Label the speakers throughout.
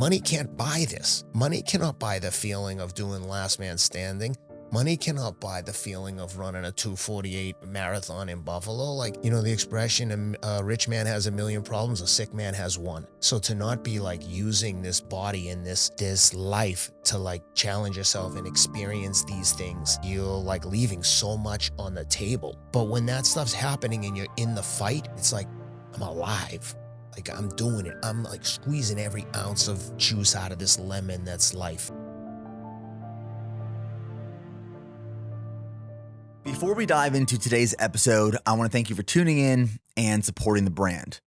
Speaker 1: money can't buy this. Money cannot buy the feeling of doing last man standing. Money cannot buy the feeling of running a 2:48 marathon in Buffalo. Like, the expression, a rich man has a million problems, a sick man has one. So to not be like using this body and this life to like challenge yourself and experience these things, you're like leaving so much on the table. But when that stuff's happening and you're in the fight, it's like, I'm alive. Like, I'm doing it. I'm like squeezing every ounce of juice out of this lemon that's life.
Speaker 2: Before we dive into today's episode, I want to thank you for tuning in and supporting the brand.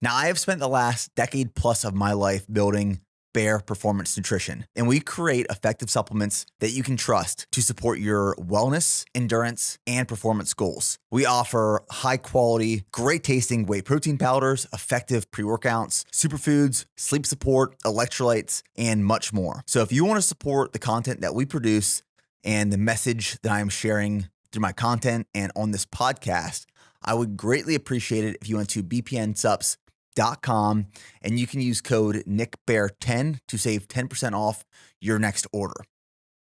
Speaker 2: Now, I have spent the last decade plus of my life building Bare Performance Nutrition, and we create effective supplements that you can trust to support your wellness, endurance, and performance goals. We offer high quality, great tasting whey protein powders, effective pre-workouts, superfoods, sleep support, electrolytes, and much more. So if you want to support the content that we produce and the message that I am sharing through my content and on this podcast, I would greatly appreciate it if you went to bpnsupps.com and you can use code NickBear10 to save 10% off your next order.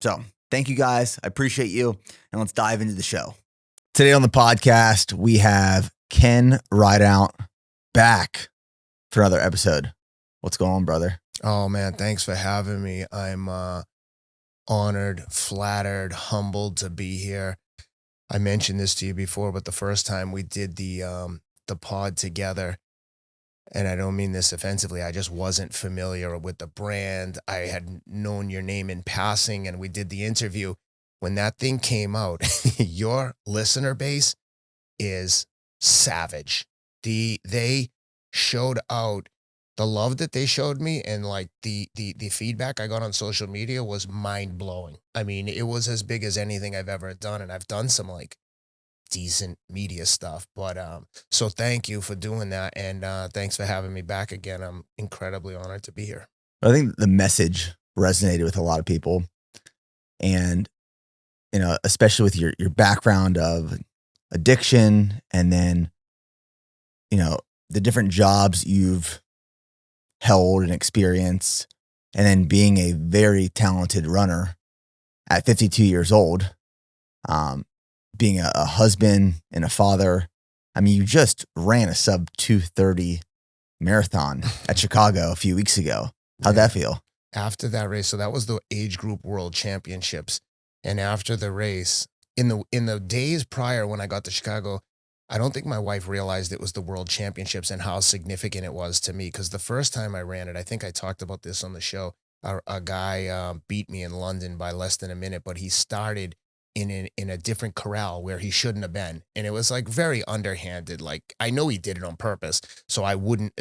Speaker 2: So thank you guys. I appreciate you. And let's dive into the show. Today on the podcast, we have Ken Rideout back for another episode. What's going on, brother?
Speaker 1: Oh man, thanks for having me. I'm honored, flattered, humbled to be here. I mentioned this to you before, but the first time we did the pod together, and I don't mean this offensively, I just wasn't familiar with the brand. I had known your name in passing, and we did the interview. When that thing came out, your listener base is savage. They showed out. The love that they showed me and like the feedback I got on social media was mind blowing. I mean, it was as big as anything I've ever done. And I've done some like decent media stuff, but so thank you for doing that. And thanks for having me back again. I'm incredibly honored to be here.
Speaker 2: I think the message resonated with a lot of people, and, especially with your background of addiction and then, the different jobs you've held and experienced, and then being a very talented runner at 52 years old, being a husband and a father. I mean, you just ran a sub 2:30 marathon at Chicago a few weeks ago. How'd that feel?
Speaker 1: After that race, so that was the age group world championships. And after the race, in the days prior when I got to Chicago, I don't think my wife realized it was the world championships and how significant it was to me. Because the first time I ran it, I think I talked about this on the show, a guy beat me in London by less than a minute, but he started in a different corral where he shouldn't have been. And it was like very underhanded. Like, I know he did it on purpose. So I wouldn't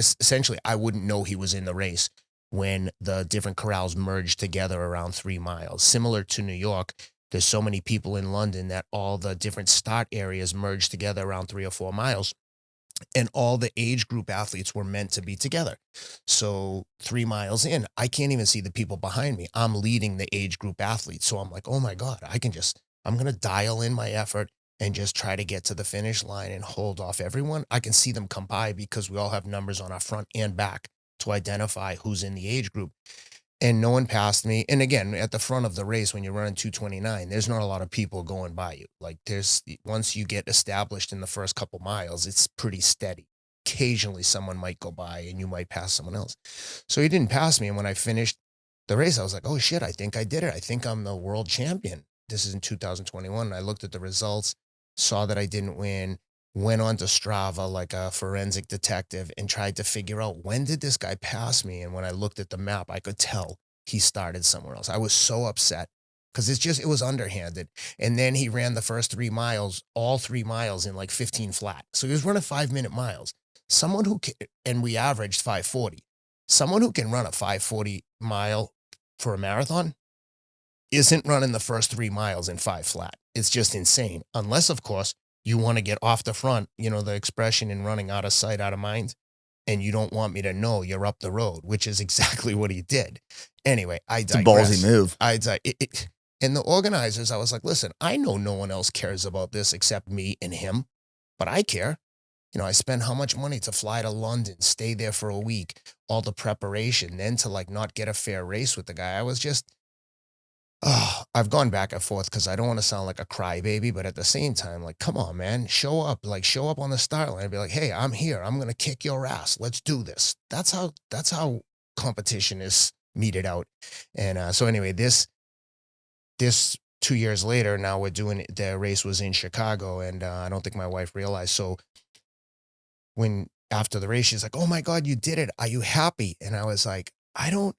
Speaker 1: know he was in the race when the different corrals merged together around 3 miles. Similar to New York, there's so many people in London that all the different start areas merged together around 3 or 4 miles. And all the age group athletes were meant to be together. So 3 miles in, I can't even see the people behind me. I'm leading the age group athletes. So I'm like, oh my God, I'm going to dial in my effort and just try to get to the finish line and hold off everyone. I can see them come by because we all have numbers on our front and back to identify who's in the age group. And no one passed me. And again, at the front of the race, when you're running 2:29, there's not a lot of people going by you. Like, once you get established in the first couple miles, it's pretty steady. Occasionally someone might go by and you might pass someone else. So he didn't pass me. And when I finished the race, I was like, oh shit, I think I did it. I think I'm the world champion. This is in 2021. And I looked at the results, saw that I didn't win, went on to Strava like a forensic detective and tried to figure out, when did this guy pass me? And when I looked at the map, I could tell he started somewhere else. I was so upset because it was underhanded. And then he ran the first 3 miles, all 3 miles in like 15 flat. So he was running 5-minute miles. Someone who can, and we averaged 5:40. Someone who can run a 5:40 mile for a marathon isn't running the first 3 miles in 5 flat. It's just insane. Unless, of course, you want to get off the front, the expression in running, out of sight, out of mind, and you don't want me to know you're up the road, which is exactly what he did. Anyway,
Speaker 2: It's a ballsy move.
Speaker 1: And the organizers, I was like, listen, I know no one else cares about this except me and him, but I care. I spent how much money to fly to London, stay there for a week, all the preparation, then to like not get a fair race with the guy. I was just, I've gone back and forth because I don't want to sound like a crybaby, but at the same time, like, come on, man, show up on the start line and be like, hey, I'm here. I'm going to kick your ass. Let's do this. That's how competition is meted out. And so anyway, this 2 years later, now we're doing, the race was in Chicago, and I don't think my wife realized. So when after the race, she's like, oh my God, you did it. Are you happy? And I was like, I don't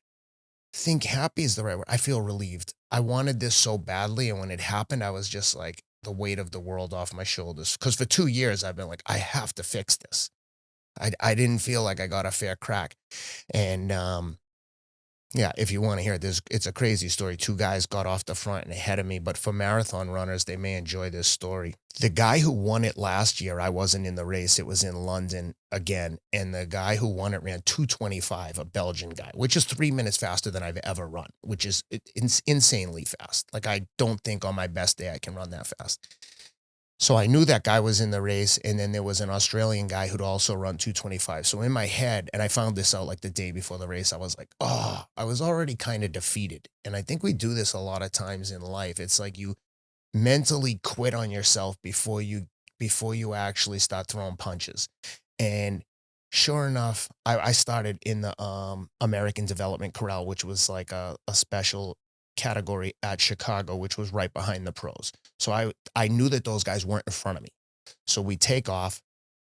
Speaker 1: think happy is the right word. I feel relieved. I wanted this so badly. And when it happened, I was just like, the weight of the world off my shoulders. Because for 2 years, I've been like, I have to fix this. I didn't feel like I got a fair crack. And yeah, if you want to hear this, it's a crazy story. 2 guys got off the front and ahead of me, but for marathon runners, they may enjoy this story. The guy who won it last year, I wasn't in the race. It was in London again. And the guy who won it ran 2:25, a Belgian guy, which is 3 minutes faster than I've ever run, which is insanely fast. Like, I don't think on my best day I can run that fast. So I knew that guy was in the race, and then there was an Australian guy who'd also run 2:25. So in my head, and I found this out like the day before the race, I was like, oh, I was already kind of defeated. And I think we do this a lot of times in life. It's like you mentally quit on yourself before you actually start throwing punches. And sure enough, I started in the American Development Corral, which was like a special category at Chicago, which was right behind the pros. So I knew that those guys weren't in front of me. So we take off,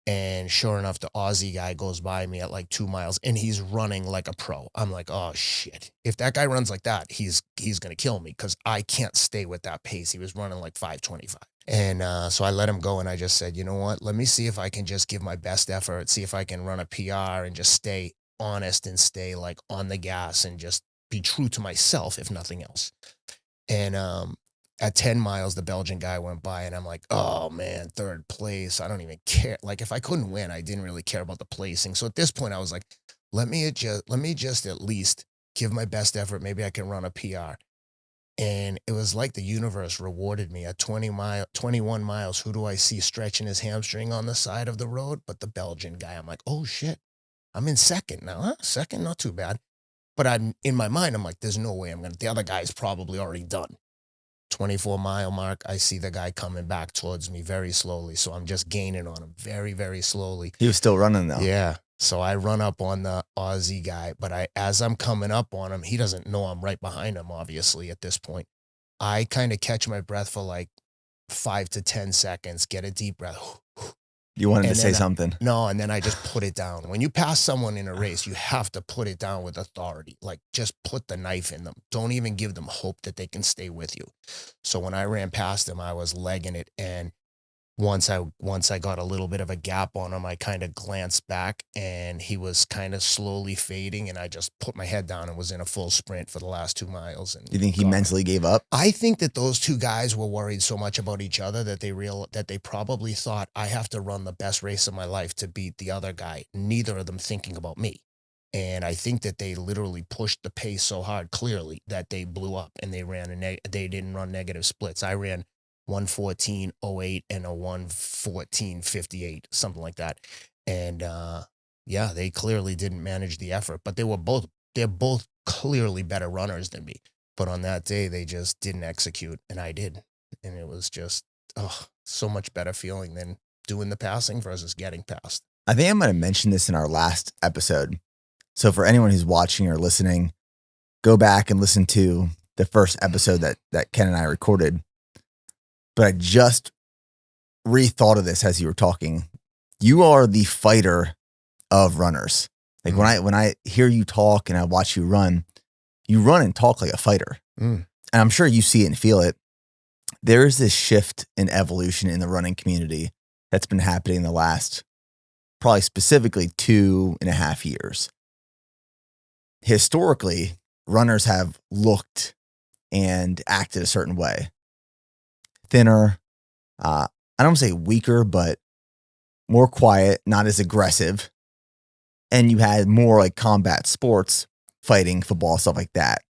Speaker 1: and sure enough, the Aussie guy goes by me at like 2 miles, and he's running like a pro. I'm like, oh shit. If that guy runs like that, he's going to kill me, because I can't stay with that pace. He was running like 5:25. And so I let him go, and I just said, you know what? Let me see if I can just give my best effort, see if I can run a PR and just stay honest and stay like on the gas and just be true to myself, if nothing else. And at 10 miles, the Belgian guy went by, and I'm like, oh man, 3rd place. I don't even care. Like, if I couldn't win, I didn't really care about the placing. So at this point, I was like, let me just at least give my best effort. Maybe I can run a PR. And it was like the universe rewarded me. At 21 miles, who do I see stretching his hamstring on the side of the road? But the Belgian guy. I'm like, oh shit, I'm in second now, huh? Second, not too bad. But in my mind, I'm like, there's no way the other guy's probably already done. 24-mile mark, I see the guy coming back towards me very slowly. So I'm just gaining on him very, very slowly.
Speaker 2: He was still running though.
Speaker 1: Yeah. So I run up on the Aussie guy, but as I'm coming up on him, he doesn't know I'm right behind him, obviously, at this point. I kind of catch my breath for like 5 to 10 seconds, get a deep breath.
Speaker 2: You wanted to say something.
Speaker 1: No, and then I just put it down. When you pass someone in a race, you have to put it down with authority. Like, just put the knife in them. Don't even give them hope that they can stay with you. So when I ran past him, I was legging it. And once I got a little bit of a gap on him, I kind of glanced back, and he was kind of slowly fading, and I just put my head down and was in a full sprint for the last 2 miles. And
Speaker 2: you think he mentally gave up?
Speaker 1: I think that those 2 guys were worried so much about each other that they probably thought, I have to run the best race of my life to beat the other guy. Neither of them thinking about me. And I think that they literally pushed the pace so hard, clearly, that they blew up, and they didn't run negative splits. I ran 1:14.08 and a 1:14.58, something like that. And yeah, they clearly didn't manage the effort, but they're both clearly better runners than me. But on that day, they just didn't execute, and I did. And it was just, so much better feeling than doing the passing versus getting passed.
Speaker 2: I think I might have mentioned this in our last episode. So for anyone who's watching or listening, go back and listen to the first episode that Ken and I recorded. But I just rethought of this as you were talking. You are the fighter of runners. Like when I hear you talk and I watch you run and talk like a fighter. And I'm sure you see it and feel it. There is this shift in evolution in the running community that's been happening in the last probably specifically 2.5 years. Historically, runners have looked and acted a certain way. Thinner, I don't say weaker, but more quiet, not as aggressive. And you had more like combat sports, fighting, football, stuff like that.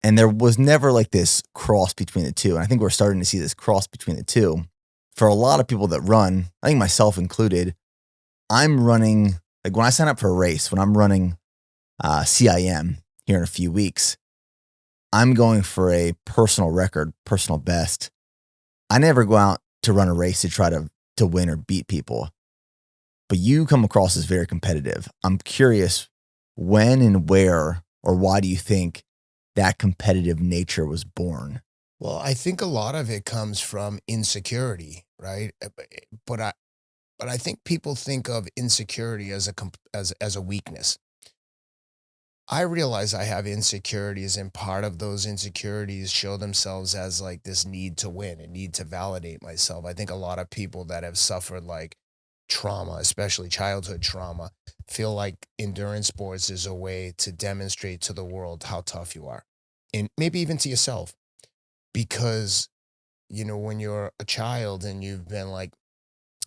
Speaker 2: And there was never like this cross between the two. And I think we're starting to see this cross between the two. For a lot of people that run, I think myself included, I'm running, like when I sign up for a race, when I'm running CIM here in a few weeks. I'm going for a personal record, personal best. I never go out to run a race to try to win or beat people, but you come across as very competitive. I'm curious when and where or why do you think that competitive nature was born?
Speaker 1: Well, I think a lot of it comes from insecurity, right? But I think people think of insecurity as a weakness. I realize I have insecurities, and part of those insecurities show themselves as like this need to win and need to validate myself. I think a lot of people that have suffered like trauma, especially childhood trauma, feel like endurance sports is a way to demonstrate to the world how tough you are, and maybe even to yourself. Because, when you're a child and you've been like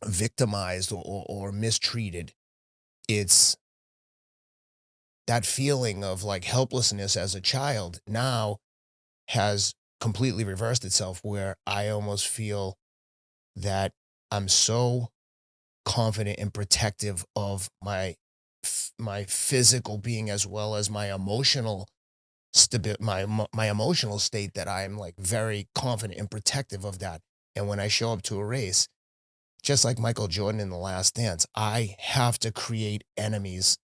Speaker 1: victimized or mistreated, it's that feeling of like helplessness as a child now has completely reversed itself, where I almost feel that I'm so confident and protective of my physical being as well as my emotional my emotional state, that I'm like very confident and protective of that. And when I show up to a race, just like Michael Jordan in The Last Dance, I have to create enemies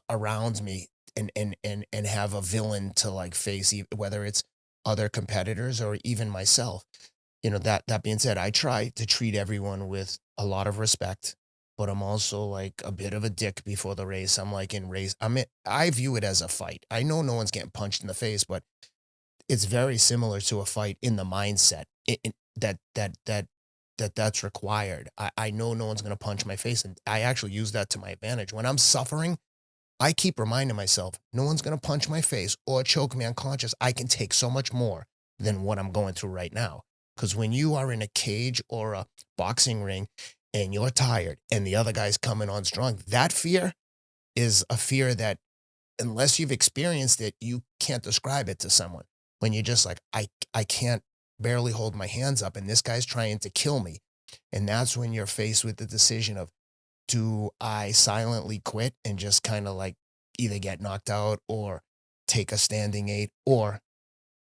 Speaker 1: around me and have a villain to like face, whether it's other competitors or even myself. That being said, I try to treat everyone with a lot of respect, but I'm also like a bit of a dick before the race. I'm like in race. I view it as a fight. I know no one's getting punched in the face, but it's very similar to a fight in the mindset that's required. I know no one's going to punch my face, and I actually use that to my advantage. When I'm suffering, I keep reminding myself, no one's going to punch my face or choke me unconscious. I can take so much more than what I'm going through right now. Because when you are in a cage or a boxing ring and you're tired and the other guy's coming on strong, that fear is a fear that, unless you've experienced it, you can't describe it to someone. When you're just like, I can't barely hold my hands up and this guy's trying to kill me. And that's when you're faced with the decision of, do I silently quit and just kind of like either get knocked out or take a standing eight? Or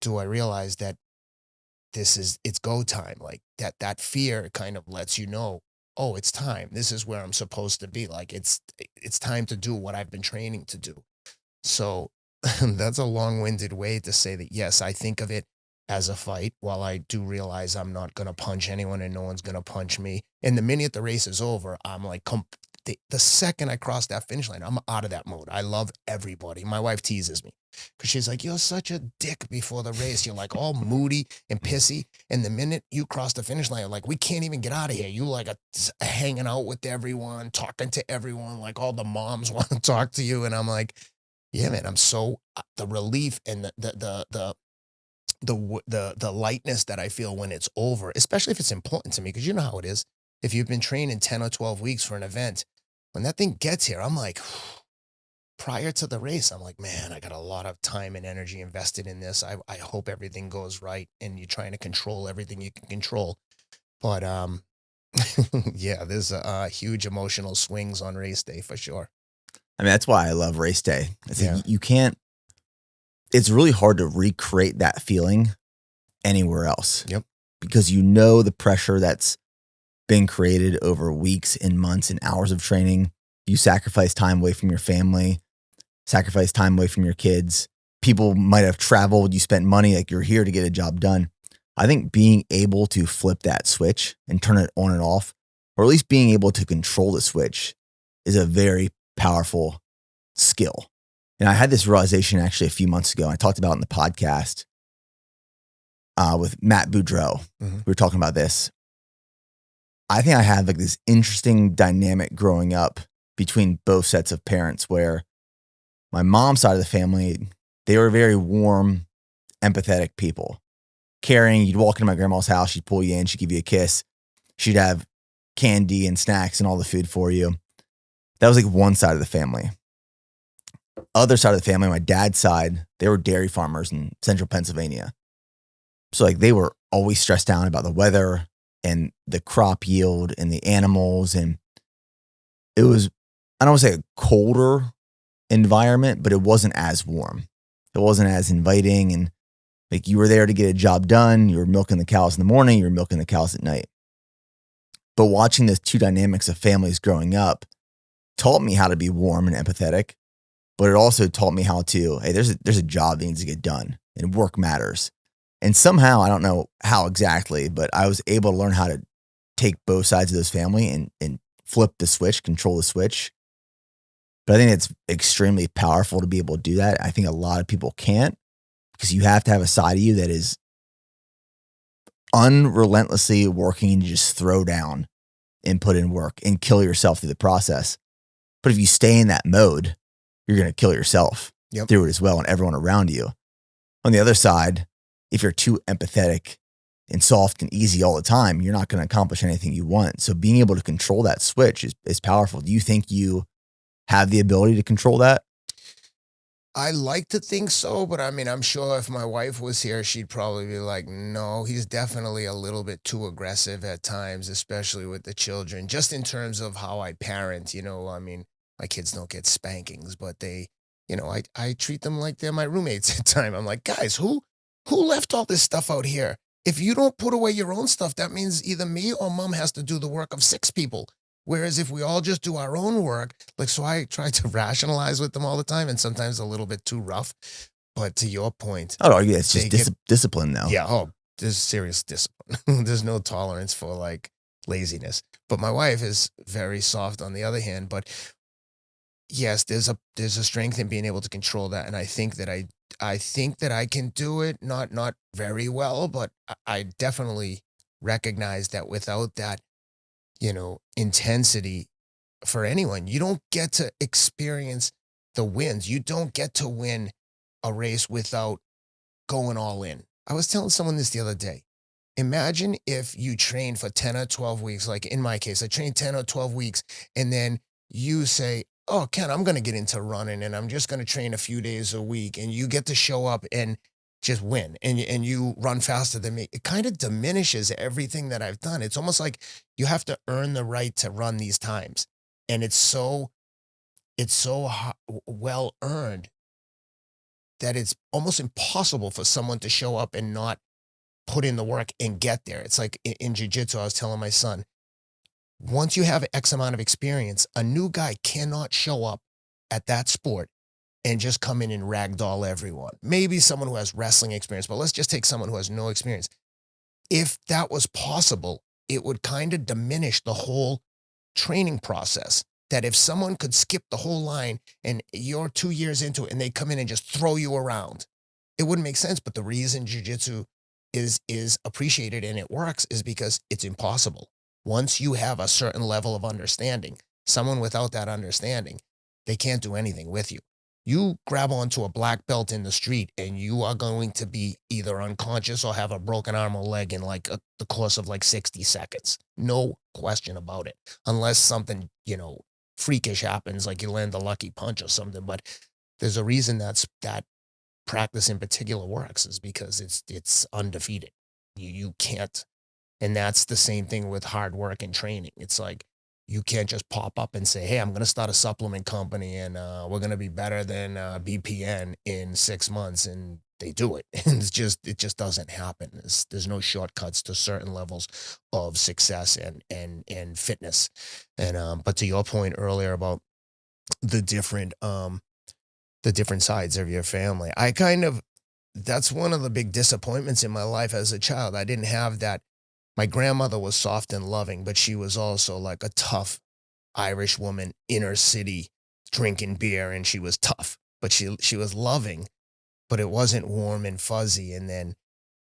Speaker 1: do I realize that it's go time? Like that fear kind of lets you know, oh, it's time. This is where I'm supposed to be. Like it's time to do what I've been training to do. So that's a long-winded way to say that, yes, I think of it as a fight, while I do realize I'm not going to punch anyone and no one's going to punch me. And the minute the race is over, I'm like, the second I cross that finish line, I'm out of that mode. I love everybody. My wife teases me because she's like, you're such a dick before the race. You're like all moody and pissy. And the minute you cross the finish line, like, we can't even get out of here. You like hanging out with everyone, talking to everyone, like all the moms want to talk to you. And I'm like, yeah, man, I'm so the relief and the lightness that I feel when it's over, especially if it's important to me, because you know how it is. If you've been training 10 or 12 weeks for an event, when that thing gets here, I'm like, prior to the race, I'm like, man, I got a lot of time and energy invested in this. I hope everything goes right, and you're trying to control everything you can control. But yeah, there's huge emotional swings on race day for sure.
Speaker 2: I mean, that's why I love race day. You can't, it's really hard to recreate that feeling anywhere else.
Speaker 1: Yep.
Speaker 2: Because you know the pressure that's been created over weeks and months and hours of training. You sacrifice time away from your family, sacrifice time away from your kids. People might have traveled, you spent money, like you're here to get a job done. I think being able to flip that switch and turn it on and off, or at least being able to control the switch, is a very powerful skill. And I had this realization actually a few months ago. I talked about it in the podcast with Matt Boudreau.
Speaker 1: Mm-hmm.
Speaker 2: We were talking about this. I think I had like this interesting dynamic growing up between both sets of parents, where my mom's side of the family, they were very warm, empathetic people. Caring, you'd walk into my grandma's house, she'd pull you in, she'd give you a kiss. She'd have candy and snacks and all the food for you. That was like one side of the family. Other side of the family, my dad's side, they were dairy farmers in central Pennsylvania. So like they were always stressed out about the weather and the crop yield and the animals. And it was, I don't want to say a colder environment, but it wasn't as warm. It wasn't as inviting. And like you were there to get a job done. You were milking the cows in the morning. You were milking the cows at night. But watching those two dynamics of families growing up taught me how to be warm and empathetic, but it also taught me how to, hey, there's a job that needs to get done and work matters. And somehow, I don't know how exactly, but I was able to learn how to take both sides of this family and flip the switch, control the switch. But I think it's extremely powerful to be able to do that. I think a lot of people can't, because you have to have a side of you that is unrelentlessly working to just throw down and put in work and kill yourself through the process. But if you stay in that mode, you're going to kill yourself through it as well and everyone around you. On the other side, if you're too empathetic and soft and easy all the time, you're not going to accomplish anything you want. So being able to control that switch is powerful. Do you think you have the ability to control that?
Speaker 1: I like to think so, but I mean, I'm sure if my wife was here, she'd probably be like, no, he's definitely a little bit too aggressive at times, especially with the children, just in terms of how I parent, I mean, my kids don't get spankings, but they, I treat them like they're my roommates at time. I'm like, guys, who left all this stuff out here? If you don't put away your own stuff, that means either me or mom has to do the work of 6 people. Whereas if we all just do our own work, so I try to rationalize with them all the time, and sometimes a little bit too rough. But to your point,
Speaker 2: I would argue it's just discipline now.
Speaker 1: Yeah. Oh, there's serious discipline. There's no tolerance for laziness. But my wife is very soft on the other hand. But yes, there's a strength in being able to control that, and I think that I can do it. Not very well, but I definitely recognize that without that, intensity for anyone, you don't get to experience the wins. You don't get to win a race without going all in. I was telling someone this the other day. Imagine if you trained for 10 or 12 weeks, like in my case, I trained 10 or 12 weeks, and then you say, oh, Ken, I'm going to get into running and I'm just going to train a few days a week, and you get to show up and just win and you run faster than me. It kind of diminishes everything that I've done. It's almost like you have to earn the right to run these times. And it's so well earned that it's almost impossible for someone to show up and not put in the work and get there. It's like in jiu-jitsu, I was telling my son, once you have X amount of experience, a new guy cannot show up at that sport and just come in and ragdoll everyone. Maybe someone who has wrestling experience, but let's just take someone who has no experience. If that was possible, it would kind of diminish the whole training process. That if someone could skip the whole line and you're 2 years into it and they come in and just throw you around, it wouldn't make sense. But the reason jiu-jitsu is appreciated and it works is because it's impossible. Once you have a certain level of understanding, someone without that understanding, they can't do anything with you. You grab onto a black belt in the street and you are going to be either unconscious or have a broken arm or leg in the course of 60 seconds. No question about it. Unless something, freakish happens, like you land a lucky punch or something. But there's a reason that practice in particular works, is because it's undefeated. You can't. And that's the same thing with hard work and training. It's like, you can't just pop up and say, hey, I'm going to start a supplement company and we're going to be better than BPN in 6 months. And they do it. And it just doesn't happen. There's no shortcuts to certain levels of success and fitness. And but to your point earlier about the different sides of your family, that's one of the big disappointments in my life as a child. I didn't have that. My grandmother was soft and loving, but she was also like a tough Irish woman, inner city, drinking beer, and she was tough. But she was loving, but it wasn't warm and fuzzy. And then,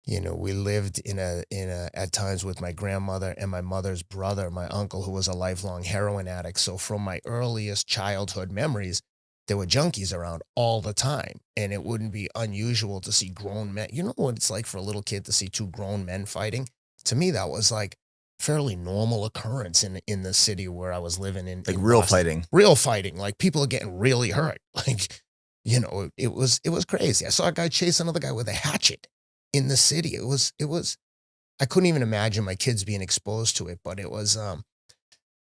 Speaker 1: we lived at times with my grandmother and my mother's brother, my uncle, who was a lifelong heroin addict. So from my earliest childhood memories, there were junkies around all the time, and it wouldn't be unusual to see grown men. You know what it's like for a little kid to see 2 grown men fighting? To me, that was like fairly normal occurrence in the city where I was living in.
Speaker 2: Like
Speaker 1: in
Speaker 2: real
Speaker 1: Boston.
Speaker 2: fighting.
Speaker 1: Real fighting. Like people are getting really hurt. It was crazy. I saw a guy chase another guy with a hatchet in the city. It was, I couldn't even imagine my kids being exposed to it, but it was,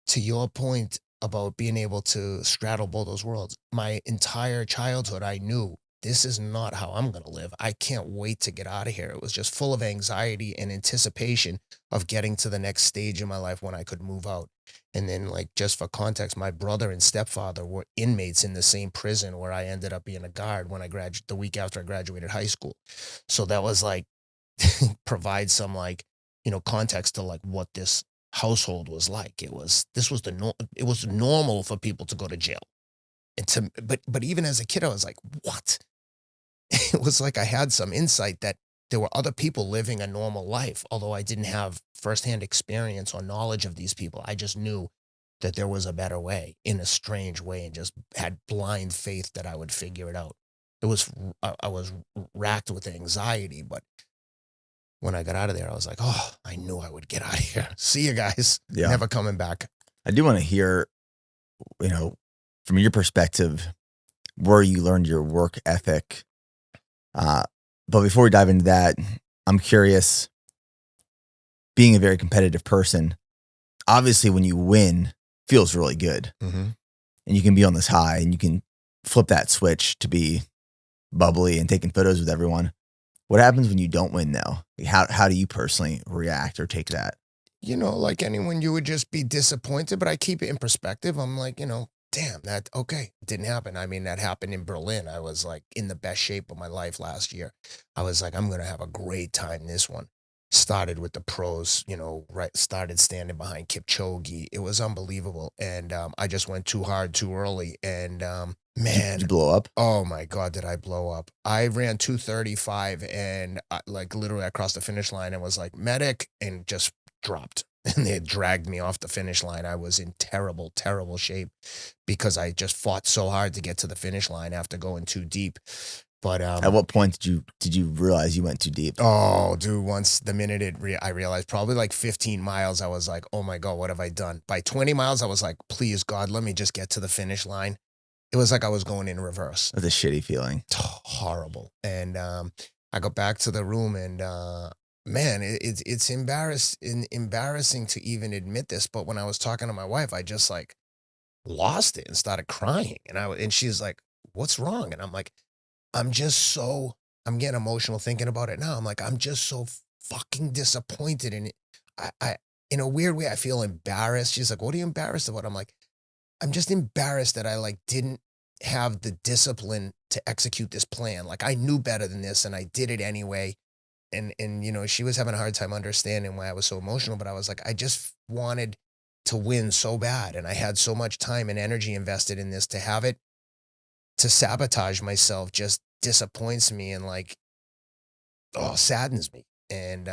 Speaker 1: to your point about being able to straddle both those worlds. My entire childhood, I knew this is not how I'm going to live. I can't wait to get out of here. It was just full of anxiety and anticipation of getting to the next stage in my life when I could move out. And then, like, just for context, my brother and stepfather were inmates in the same prison where I ended up being a guard when I graduated, the week after I graduated high school. So that was like, provide some, like, context to like what this household was like. It was normal for people to go to jail. And but even as a kid, I was like, what? It was like I had some insight that there were other people living a normal life, although I didn't have firsthand experience or knowledge of these people. I just knew that there was a better way in a strange way, and just had blind faith that I would figure it out. I was racked with anxiety, but when I got out of there, I was like, oh, I knew I would get out of here. See you guys.
Speaker 2: Yeah.
Speaker 1: Never coming back.
Speaker 2: I do want to hear, from your perspective, where you learned your work ethic. But before we dive into that, I'm curious, being a very competitive person, obviously when you win, feels really good.
Speaker 1: Mm-hmm.
Speaker 2: And you can be on this high and you can flip that switch to be bubbly and taking photos with everyone. What happens when you don't win though? How do you personally react or take that?
Speaker 1: Like anyone, you would just be disappointed, but I keep it in perspective. I'm like, damn, okay, it didn't happen. I mean, that happened in Berlin. I was like in the best shape of my life last year. I was like, I'm going to have a great time this one. Started with the pros, started standing behind Kipchoge. It was unbelievable. And I just went too hard too early. And man.
Speaker 2: Did you blow up?
Speaker 1: Oh my God, did I blow up? I ran 2:35 and literally I crossed the finish line and was like, medic, and just dropped. And they had dragged me off the finish line. I was in terrible, terrible shape because I just fought so hard to get to the finish line after going too deep. But
Speaker 2: at what point did you realize you went too deep?
Speaker 1: Oh, dude, once the minute I realized, probably like 15 miles, I was like, oh my God, what have I done? By 20 miles, I was like, please God, let me just get to the finish line. It was like I was going in reverse.
Speaker 2: That's a shitty feeling.
Speaker 1: Horrible. And I got back to the room and man, it's embarrassing to even admit this. But when I was talking to my wife, I just like lost it and started crying. And she's like, what's wrong? And I'm like, I'm getting emotional thinking about it now. I'm like, I'm just so fucking disappointed in it. I in a weird way, I feel embarrassed. She's like, what are you embarrassed about? I'm like, I'm just embarrassed that I didn't have the discipline to execute this plan. Like I knew better than this and I did it anyway. And she was having a hard time understanding why I was so emotional, but I was like, I just wanted to win so bad. And I had so much time and energy invested in this. To have it to sabotage myself just disappoints me and saddens me. And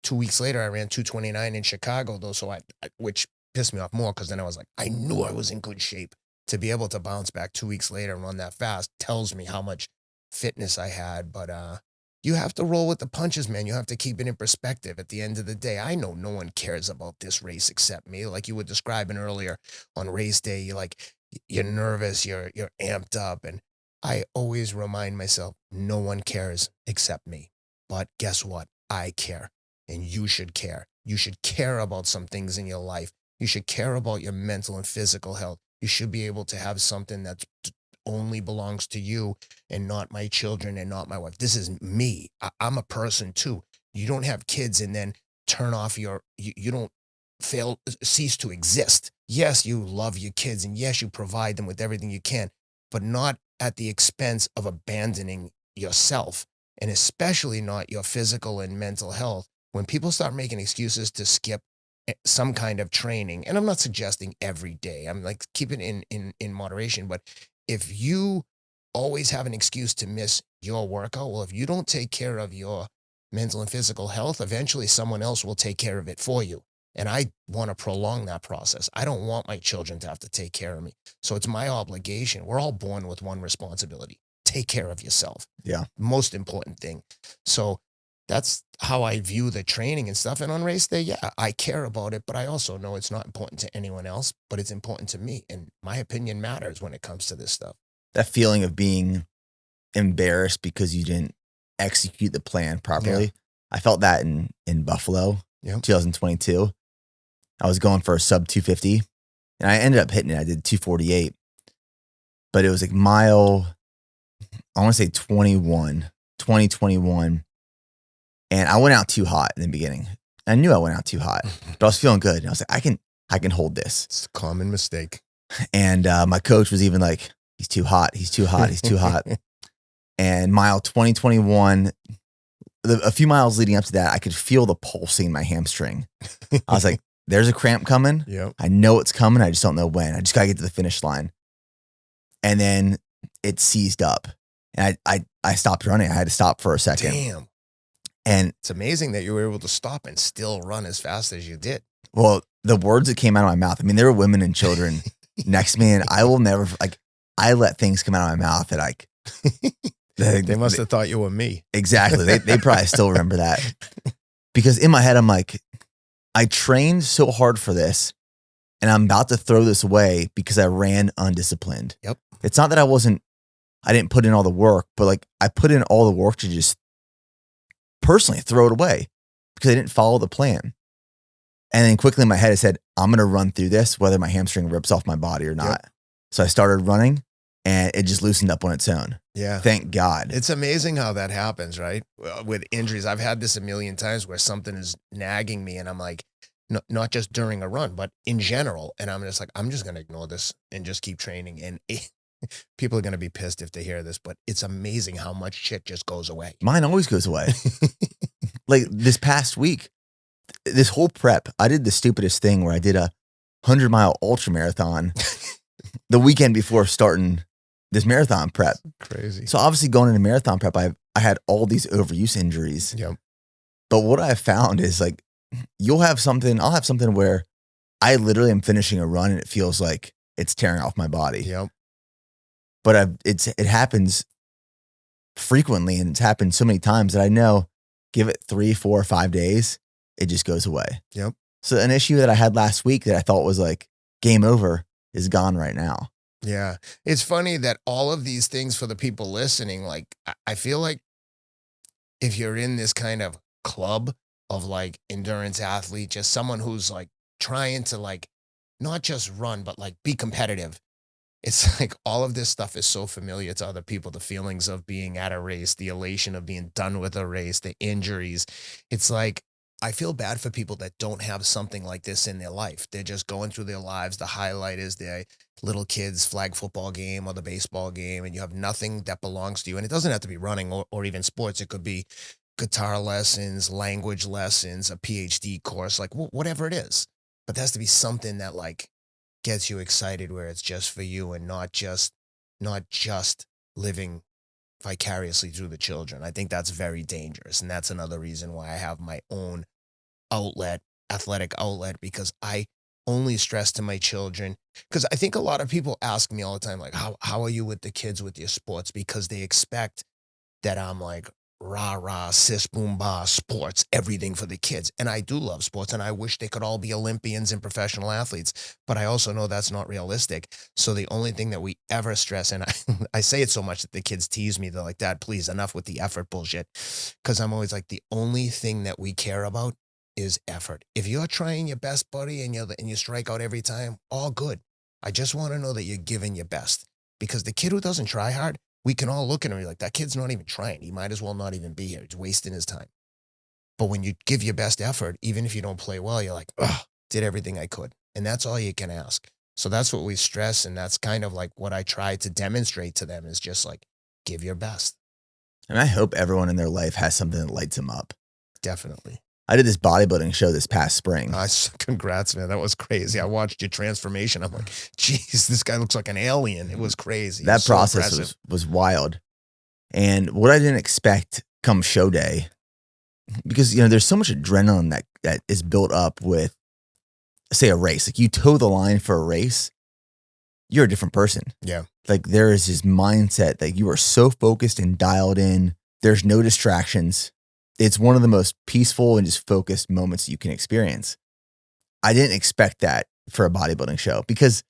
Speaker 1: 2 weeks later, I ran 2:29 in Chicago though. So which pissed me off more because then I was like, I knew I was in good shape. To be able to bounce back 2 weeks later and run that fast tells me how much fitness I had. But you have to roll with the punches, man. You have to keep it in perspective. At the end of the day, I know no one cares about this race except me. Like you were describing earlier on race day, you're nervous, you're amped up. And I always remind myself, no one cares except me. But guess what? I care. And you should care. You should care about some things in your life. You should care about your mental and physical health. You should be able to have something that only belongs to you and not my children and not my wife. This is me. I'm a person too. You don't have kids and then turn off you don't cease to exist. Yes, you love your kids and yes, you provide them with everything you can, but not at the expense of abandoning yourself, and especially not your physical and mental health. When people start making excuses to skip some kind of training, and I'm not suggesting every day, I'm like, keep it in moderation, but if you always have an excuse to miss your workout, well, if you don't take care of your mental and physical health, eventually someone else will take care of it for you. And I want to prolong that process. I don't want my children to have to take care of me. So it's my obligation. We're all born with one responsibility. Take care of yourself.
Speaker 2: Yeah.
Speaker 1: Most important thing. So that's how I view the training and stuff. And on race day, yeah, I care about it, but I also know it's not important to anyone else, but it's important to me. And my opinion matters when it comes to this stuff.
Speaker 2: That feeling of being embarrassed because you didn't execute the plan properly. Yeah. I felt that in Buffalo, 2022. I was going for a sub 250 And I ended up hitting it. I did 2:48, but it was like mile, I want to say 2021. And I went out too hot in the beginning. I knew I went out too hot, but I was feeling good. And I was like, I can hold this.
Speaker 1: It's a common mistake.
Speaker 2: And my coach was even like, he's too hot. He's too hot. He's too hot. And mile 2021, a few miles leading up to that, I could feel the pulsing in my hamstring. I was like, there's a cramp coming.
Speaker 1: Yep.
Speaker 2: I know it's coming. I just don't know when. I just got to get to the finish line. And then it seized up. And I stopped running. I had to stop for a second.
Speaker 1: Damn.
Speaker 2: And
Speaker 1: it's amazing that you were able to stop and still run as fast as you did.
Speaker 2: Well, the words that came out of my mouth, I mean, there were women and children next to me, and I will never, like, I let things come out of my mouth that
Speaker 1: they must have thought you were me.
Speaker 2: Exactly. They probably still remember that. Because in my head, I'm like, I trained so hard for this, and I'm about to throw this away because I ran undisciplined.
Speaker 1: Yep.
Speaker 2: It's not that I didn't put in all the work, but like I put in all the work to just personally throw it away because I didn't follow the plan. And then quickly in my head, I said, I'm going to run through this, whether my hamstring rips off my body or not. Yep. So I started running and it just loosened up on its own.
Speaker 1: Yeah.
Speaker 2: Thank God.
Speaker 1: It's amazing how that happens, right? With injuries. I've had this a million times where something is nagging me and I'm like, not just during a run, but in general. And I'm just like, I'm just going to ignore this and just keep training. And people are going to be pissed if they hear this, but it's amazing how much shit just goes away.
Speaker 2: Mine always goes away. Like this past week, this whole prep, I did the stupidest thing where I did a 100-mile ultramarathon the weekend before starting this marathon prep.
Speaker 1: Crazy.
Speaker 2: So obviously going into marathon prep, I had all these overuse injuries.
Speaker 1: Yep.
Speaker 2: But what I found is like, I'll have something where I literally am finishing a run and it feels like it's tearing off my body.
Speaker 1: Yep.
Speaker 2: But it happens frequently, and it's happened so many times that I know, give it 3, 4, 5 days, it just goes away.
Speaker 1: Yep.
Speaker 2: So an issue that I had last week that I thought was like game over is gone right now.
Speaker 1: Yeah. It's funny that all of these things for the people listening, like I feel like if you're in this kind of club of like endurance athlete, just someone who's like trying to like not just run, but like be competitive. It's like all of this stuff is so familiar to other people. The feelings of being at a race, the elation of being done with a race, the injuries. It's like, I feel bad for people that don't have something like this in their life. They're just going through their lives. The highlight is their little kid's flag football game or the baseball game, and you have nothing that belongs to you. And it doesn't have to be running or even sports. It could be guitar lessons, language lessons, a PhD course, like whatever it is. But there has to be something that like gets you excited where it's just for you and not just living vicariously through the children. I think that's very dangerous. And that's another reason why I have my own outlet, athletic outlet, because I only stress to my children. Because I think a lot of people ask me all the time, like, how are you with the kids with your sports? Because they expect that I'm like, rah, sis, boom, bah, sports, everything for the kids. And I do love sports, and I wish they could all be Olympians and professional athletes. But I also know that's not realistic. So the only thing that we ever stress, and I say it so much that the kids tease me. They're like, Dad, please, enough with the effort bullshit. Because I'm always like, the only thing that we care about is effort. If you're trying your best, buddy, and you strike out every time, all good. I just want to know that you're giving your best. Because the kid who doesn't try hard, we can all look at him and be like, that kid's not even trying. He might as well not even be here. He's wasting his time. But when you give your best effort, even if you don't play well, you're like, did everything I could. And that's all you can ask. So that's what we stress. And that's kind of like what I try to demonstrate to them is just like, give your best.
Speaker 2: And I hope everyone in their life has something that lights them up.
Speaker 1: Definitely.
Speaker 2: I did this bodybuilding show this past spring.
Speaker 1: Congrats, man. That was crazy. I watched your transformation. I'm like, geez, this guy looks like an alien. It was crazy.
Speaker 2: That process was wild. And what I didn't expect come show day, because, there's so much adrenaline that is built up with, say, a race. Like you toe the line for a race, you're a different person.
Speaker 1: Yeah.
Speaker 2: Like there is this mindset that you are so focused and dialed in. There's no distractions. It's one of the most peaceful and just focused moments you can experience. I didn't expect that for a bodybuilding show because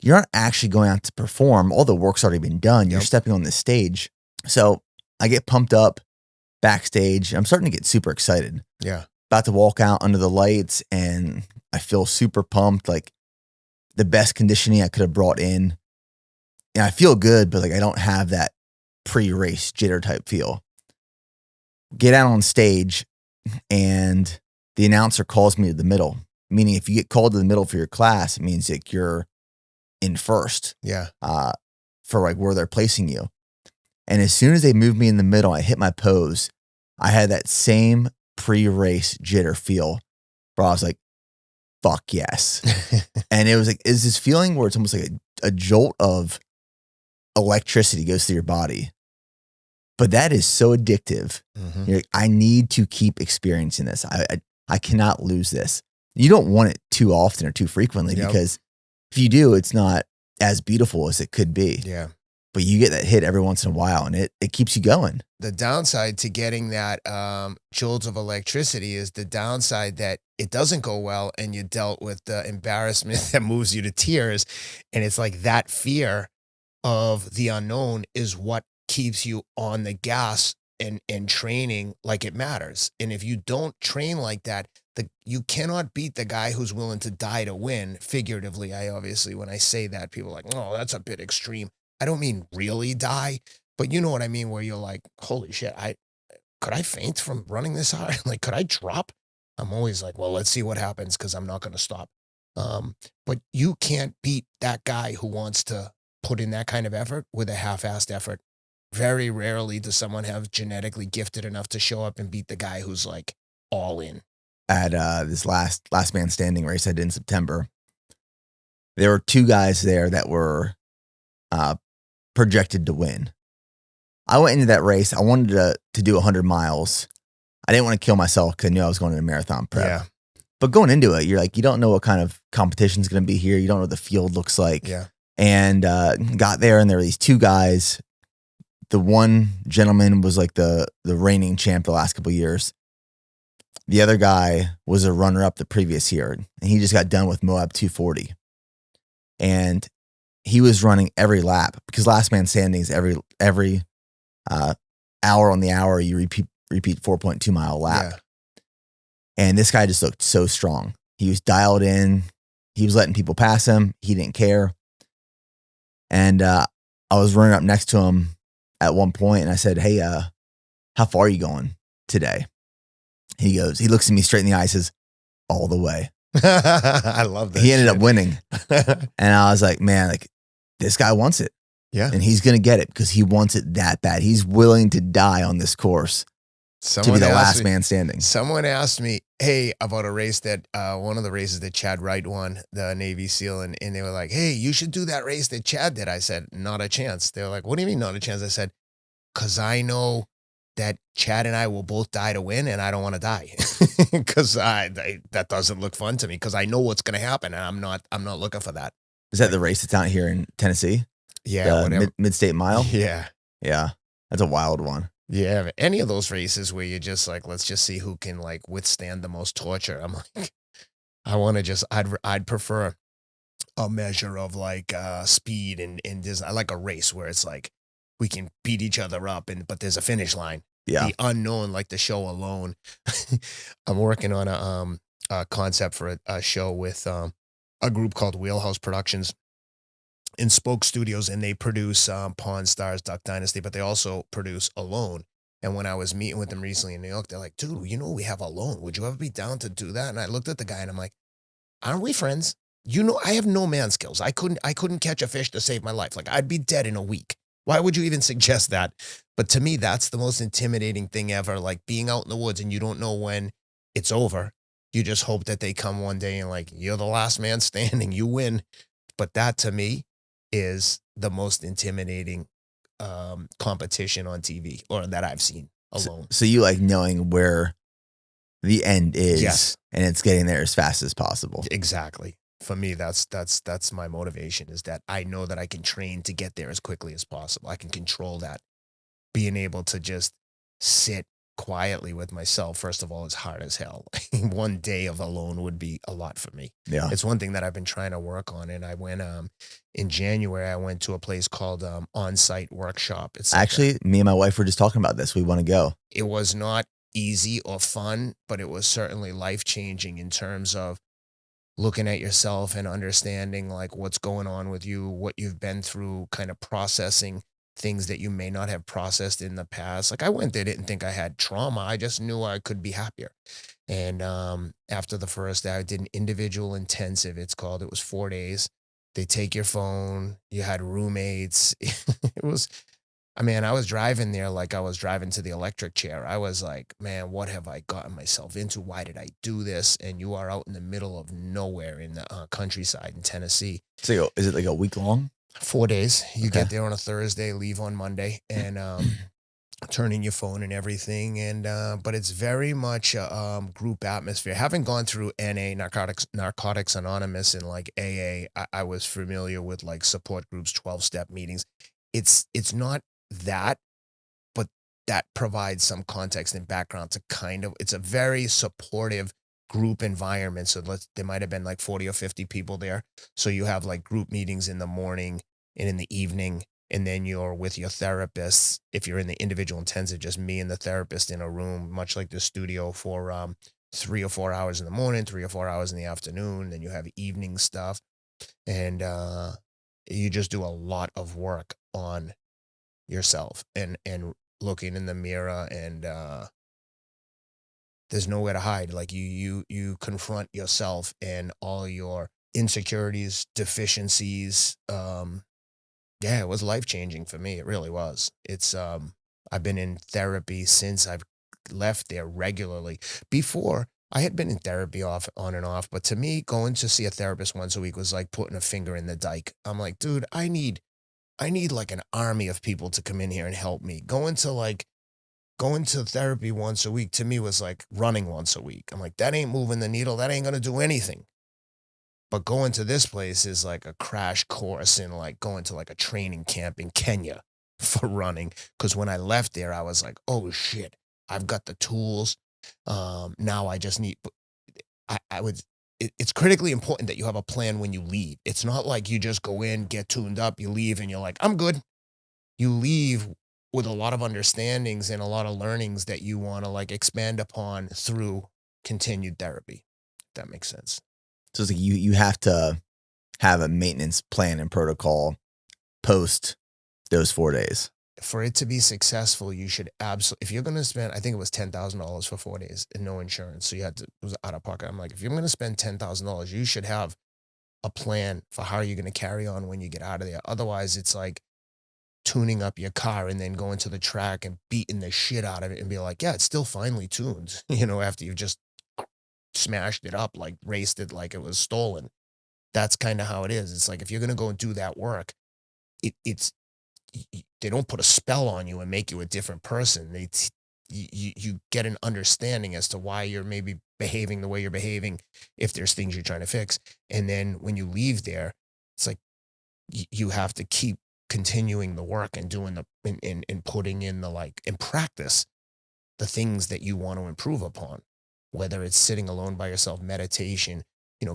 Speaker 2: you're not actually going out to perform. All the work's already been done. You're stepping on the stage. So I get pumped up backstage. I'm starting to get super excited.
Speaker 1: Yeah.
Speaker 2: About to walk out under the lights and I feel super pumped. Like the best conditioning I could have brought in. And I feel good, but like I don't have that pre-race jitter type feel. Get out on stage and the announcer calls me to the middle. Meaning if you get called to the middle for your class, it means like you're in first.
Speaker 1: Yeah.
Speaker 2: For like where they're placing you. And as soon as they moved me in the middle, I hit my pose. I had that same pre-race jitter feel where I was like, fuck yes. And it was like, is this feeling where it's almost like a jolt of electricity goes through your body. But that is so addictive.
Speaker 1: Mm-hmm.
Speaker 2: You're like, I need to keep experiencing this. I cannot lose this. You don't want it too often or too frequently because if you do, it's not as beautiful as it could be.
Speaker 1: Yeah.
Speaker 2: But you get that hit every once in a while and it keeps you going.
Speaker 1: The downside to getting that jolt of electricity is the downside that it doesn't go well and you dealt with the embarrassment that moves you to tears. And it's like that fear of the unknown is what keeps you on the gas and training like it matters. And if you don't train like that, you cannot beat the guy who's willing to die to win. Figuratively, when I say that, people are like, oh, that's a bit extreme. I don't mean really die, but you know what I mean, where you're like, holy shit, could I faint from running this hard? Like, could I drop? I'm always like, well, let's see what happens because I'm not going to stop. But you can't beat that guy who wants to put in that kind of effort with a half-assed effort. Very rarely does someone have genetically gifted enough to show up and beat the guy who's like all in.
Speaker 2: At this last man standing race I did in September, there were two guys there that were projected to win. I went into that race. I wanted to do 100 miles. I didn't want to kill myself because I knew I was going to a marathon prep. Yeah. But going into it, you're like, you don't know what kind of competition is going to be here. You don't know what the field looks like.
Speaker 1: Yeah.
Speaker 2: And got there, and there were these two guys. The one gentleman was like the reigning champ the last couple of years. The other guy was a runner-up the previous year, and he just got done with Moab 240. And he was running every lap because last man standing is every hour on the hour you repeat 4.2 mile lap. Yeah. And this guy just looked so strong. He was dialed in. He was letting people pass him. He didn't care. And I was running up next to him at one point, and I said, hey, how far are you going today? He looks at me straight in the eye and says, all the way.
Speaker 1: I love that.
Speaker 2: He ended up winning. And I was like, man, like this guy wants it.
Speaker 1: Yeah.
Speaker 2: And he's going to get it because he wants it that bad. He's willing to die on this course to be the last man standing.
Speaker 1: Someone asked me, hey, about a race that, one of the races that Chad Wright won, the Navy SEAL, and they were like, hey, you should do that race that Chad did. I said, not a chance. They were like, what do you mean not a chance? I said, because I know that Chad and I will both die to win, and I don't want to die because that doesn't look fun to me because I know what's going to happen, and I'm not looking for that.
Speaker 2: Is that the race that's out here in Tennessee?
Speaker 1: Yeah,
Speaker 2: the mid-state mile?
Speaker 1: Yeah.
Speaker 2: Yeah. That's a wild one.
Speaker 1: Yeah, any of those races where you're just like, let's just see who can like withstand the most torture. I'm like, I want to just, I'd prefer a measure of like speed and just, I like a race where it's like we can beat each other up but there's a finish line.
Speaker 2: Yeah.
Speaker 1: The unknown, like the show Alone. I'm working on a concept for a show with a group called Wheelhouse Productions in Spoke Studios, and they produce Pawn Stars, Duck Dynasty, but they also produce Alone. And when I was meeting with them recently in New York, they're like, dude, you know, we have Alone. Would you ever be down to do that? And I looked at the guy and I'm like, aren't we friends? You know, I have no man skills. I couldn't catch a fish to save my life. Like I'd be dead in a week. Why would you even suggest that? But to me, that's the most intimidating thing ever. Like being out in the woods and you don't know when it's over. You just hope that they come one day and like, you're the last man standing, you win. But that to me is the most intimidating competition on TV or that I've seen Alone.
Speaker 2: So you like knowing where the end is,
Speaker 1: yes,
Speaker 2: and it's getting there as fast as possible.
Speaker 1: Exactly. For me, that's my motivation is that I know that I can train to get there as quickly as possible. I can control that. Being able to just sit quietly with myself, first of all, is hard as hell. One day of Alone would be a lot for me.
Speaker 2: Yeah.
Speaker 1: It's one thing that I've been trying to work on. And I went, in January, I went to a place called On-Site Workshop. It's like
Speaker 2: actually, me and my wife were just talking about this. We want to go.
Speaker 1: It was not easy or fun, but it was certainly life-changing in terms of looking at yourself and understanding like what's going on with you, what you've been through, kind of processing things that you may not have processed in the past. Like I went there, didn't think I had trauma. I just knew I could be happier. And after the first day, I did an individual intensive, it's called. It was 4 days. They take your phone. You had roommates. It was, I mean, I was driving there like I was driving to the electric chair. I was like, man, what have I gotten myself into? Why did I do this? And you are out in the middle of nowhere in the countryside in Tennessee.
Speaker 2: So is it like a week long?
Speaker 1: 4 days. You
Speaker 2: Okay.
Speaker 1: get there on a Thursday, leave on Monday, and turn in your phone and everything. And but it's very much a group atmosphere. Having gone through NA, Narcotics Anonymous, and like AA, I was familiar with like support groups, 12-step meetings. It's not that, but that provides some context and background to kind of, it's a very supportive group environment. So there might have been like 40 or 50 people there. So you have like group meetings in the morning and in the evening, and then you're with your therapists. If you're in the individual intensive, just me and the therapist in a room, much like the studio, for 3 or 4 hours in the morning, 3 or 4 hours in the afternoon. Then you have evening stuff, and you just do a lot of work on yourself and looking in the mirror, and there's nowhere to hide. Like you confront yourself and all your insecurities, deficiencies. Yeah, it was life-changing for me. It really was. It's I've been in therapy since I've left there regularly. Before, I had been in therapy off on and off, but to me, going to see a therapist once a week was like putting a finger in the dike. I'm like, dude, I need like an army of people to come in here and help me. Going to therapy once a week to me was like running once a week. I'm like, that ain't moving the needle. That ain't gonna do anything. But going to this place is like a crash course in like going to like a training camp in Kenya for running. Because when I left there, I was like, oh shit, I've got the tools. Now I just need. I would. It's critically important that you have a plan when you leave. It's not like you just go in, get tuned up, you leave, and you're like, I'm good. You leave with a lot of understandings and a lot of learnings that you want to like expand upon through continued therapy. If that makes sense.
Speaker 2: So it's like you have to have a maintenance plan and protocol post those 4 days.
Speaker 1: For it to be successful, you should absolutely, if you're going to spend, I think it was $10,000 for 4 days and no insurance. So it was out of pocket. I'm like, if you're going to spend $10,000, you should have a plan for how you're going to carry on when you get out of there. Otherwise, it's like tuning up your car and then going to the track and beating the shit out of it and be like, yeah, it's still finely tuned, after you've just smashed it up, like raced it like it was stolen. That's kind of how it is. It's like, if you're going to go and do that work, it's they don't put a spell on you and make you a different person. You get an understanding as to why you're maybe behaving the way you're behaving, if there's things you're trying to fix. And then when you leave there, it's like you have to keep continuing the work and doing and putting in in practice the things that you want to improve upon, whether it's sitting alone by yourself, meditation,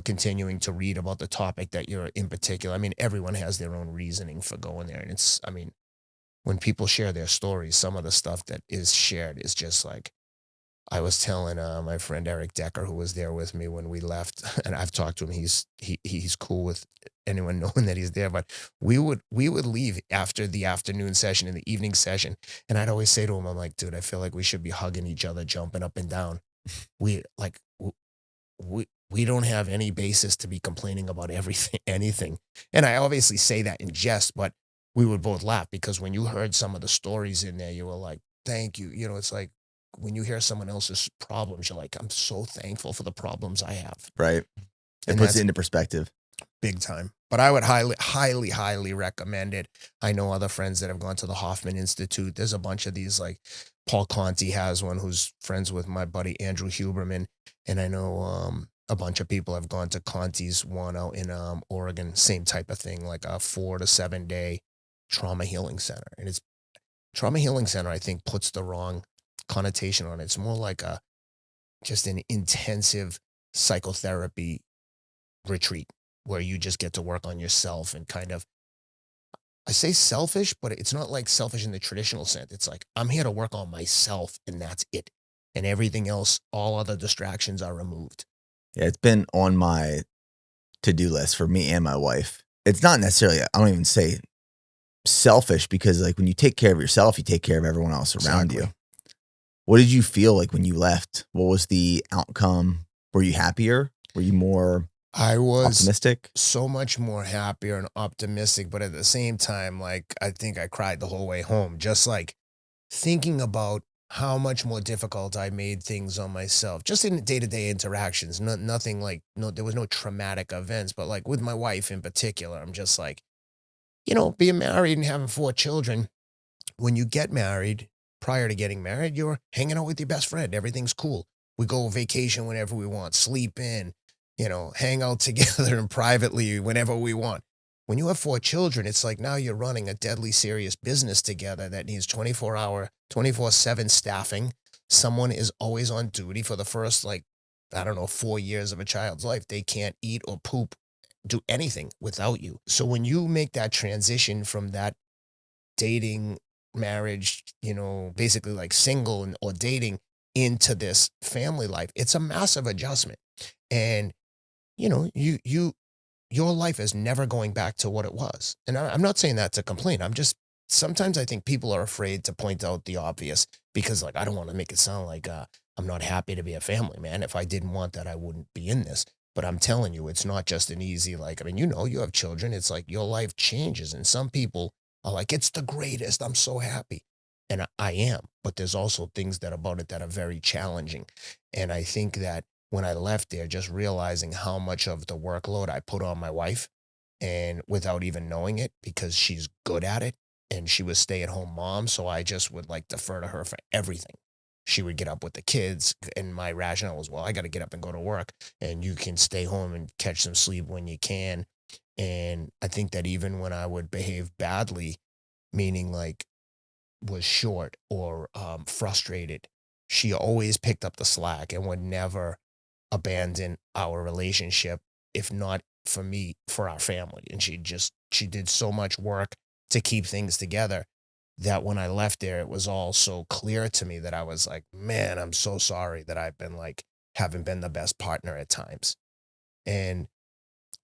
Speaker 1: continuing to read about the topic that you're in particular. I mean, everyone has their own reasoning for going there. And when people share their stories, some of the stuff that is shared is just like, I was telling my friend Eric Decker, who was there with me when we left, and I've talked to him. He's cool with anyone knowing that he's there. But we would leave after the afternoon session and the evening session, and I'd always say to him, I'm like, dude, I feel like we should be hugging each other, jumping up and down. We don't have any basis to be complaining about anything. And I obviously say that in jest, but we would both laugh because when you heard some of the stories in there, you were like, thank you. It's like when you hear someone else's problems, you're like, I'm so thankful for the problems I have.
Speaker 2: Right. It puts it into perspective.
Speaker 1: Big time. But I would highly, highly, highly recommend it. I know other friends that have gone to the Hoffman Institute. There's a bunch of these, like Paul Conti has one who's friends with my buddy Andrew Huberman. And I know a bunch of people have gone to Conti's one out in Oregon, same type of thing, like a 4 to 7 day trauma healing center. And it's trauma healing center, I think, puts the wrong connotation on it. It's more like just an intensive psychotherapy retreat where you just get to work on yourself and kind of, I say selfish, but it's not like selfish in the traditional sense. It's like, I'm here to work on myself and that's it. And everything else, all other distractions are removed.
Speaker 2: Yeah, it's been on my to-do list for me and my wife. It's not necessarily, I don't even say selfish, because like when you take care of yourself, you take care of everyone else around you. What did you feel like when you left? What was the outcome? Were you happier? Were you more
Speaker 1: I was
Speaker 2: optimistic?
Speaker 1: so much more happier and optimistic, but at the same time, like, I think I cried the whole way home, just like thinking about how much more difficult I made things on myself, just in day-to-day interactions. Nothing like, there was no traumatic events, but like with my wife in particular, I'm just like, being married and having 4 children, when you get married, prior to getting married, you're hanging out with your best friend. Everything's cool. We go vacation whenever we want, sleep in, hang out together and privately whenever we want. When you have 4 children, it's like now you're running a deadly serious business together that needs 24-hour, 24/7 staffing. Someone is always on duty for the first, 4 years of a child's life. They can't eat or poop, do anything without you. So when you make that transition from that dating, marriage, basically like single or dating into this family life, it's a massive adjustment. And, your life is never going back to what it was. And I'm not saying that to complain. Sometimes I think people are afraid to point out the obvious because I don't want to make it sound like I'm not happy to be a family man. If I didn't want that, I wouldn't be in this. But I'm telling you, it's not just an easy, you have children. It's like your life changes. And some people are like, it's the greatest. I'm so happy. And I am. But there's also things about it that are very challenging. And I think that when I left there, just realizing how much of the workload I put on my wife, and without even knowing it, because she's good at it and she was stay-at-home mom. So I just would defer to her for everything. She would get up with the kids, and my rationale was, well, I got to get up and go to work, and you can stay home and catch some sleep when you can. And I think that even when I would behave badly, meaning was short or frustrated, she always picked up the slack and would never abandon our relationship, if not for me, for our family. And she did so much work to keep things together that when I left there, it was all so clear to me that I was like, man, I'm so sorry that I've been haven't been the best partner at times. And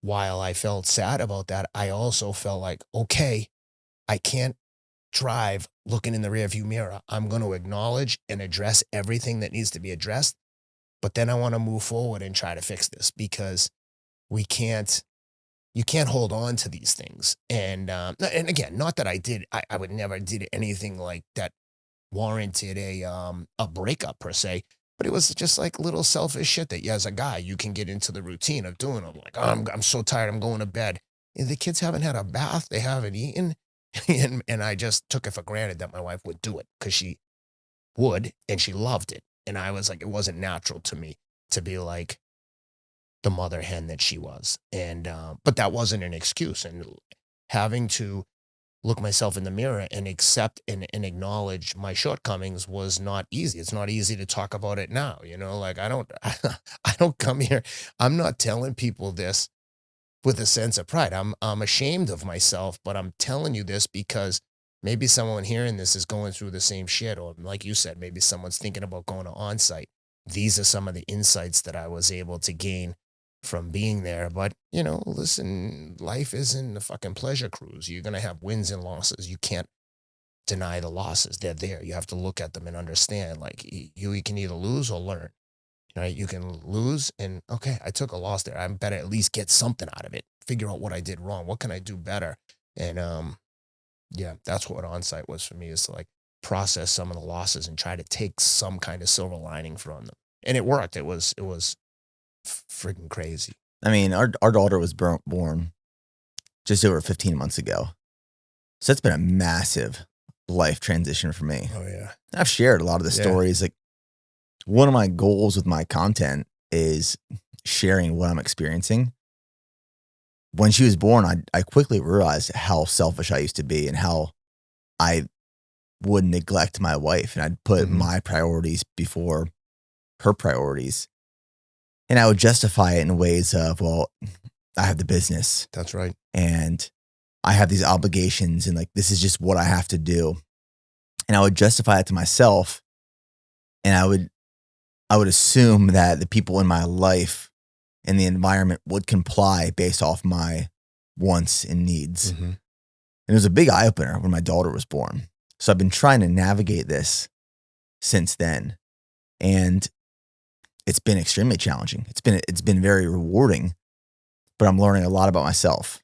Speaker 1: while I felt sad about that, I also felt like, okay, I can't drive looking in the rearview mirror. I'm going to acknowledge and address everything that needs to be addressed. But then I want to move forward and try to fix this, because you can't hold on to these things. And again, not that I would never did anything like that warranted a breakup per se, but it was just little selfish shit that as a guy, you can get into the routine of doing. I'm like, oh, I'm so tired. I'm going to bed. And the kids haven't had a bath. They haven't eaten. And I just took it for granted that my wife would do it, because she would, and she loved it. And I was like, it wasn't natural to me to be like the mother hen that she was. And, but that wasn't an excuse. And having to look myself in the mirror and accept and acknowledge my shortcomings was not easy. It's not easy to talk about it now. I don't come here. I'm not telling people this with a sense of pride. I'm ashamed of myself, but I'm telling you this because maybe someone hearing this is going through the same shit. Or like you said, maybe someone's thinking about going to on-site. These are some of the insights that I was able to gain from being there. But, listen, life isn't a fucking pleasure cruise. You're going to have wins and losses. You can't deny the losses. They're there. You have to look at them and understand, you can either lose or learn. Right? You can lose and, okay, I took a loss there. I better at least get something out of it. Figure out what I did wrong. What can I do better? And, yeah, that's what on-site was for me, is to process some of the losses and try to take some kind of silver lining from them. And it worked. It was freaking crazy.
Speaker 2: I mean, our daughter was born just over 15 months ago. So it's been a massive life transition for me.
Speaker 1: Oh, yeah.
Speaker 2: I've shared a lot of the stories. One of my goals with my content is sharing what I'm experiencing. When she was born, I quickly realized how selfish I used to be and how I would neglect my wife, and I'd put my priorities before her priorities. And I would justify it in ways of, well, I have the business.
Speaker 1: That's right.
Speaker 2: And I have these obligations, and this is just what I have to do. And I would justify it to myself. And I would assume that the people in my life and the environment would comply based off my wants and needs.
Speaker 1: Mm-hmm.
Speaker 2: And it was a big eye opener when my daughter was born. So I've been trying to navigate this since then. And it's been extremely challenging. It's been very rewarding, but I'm learning a lot about myself.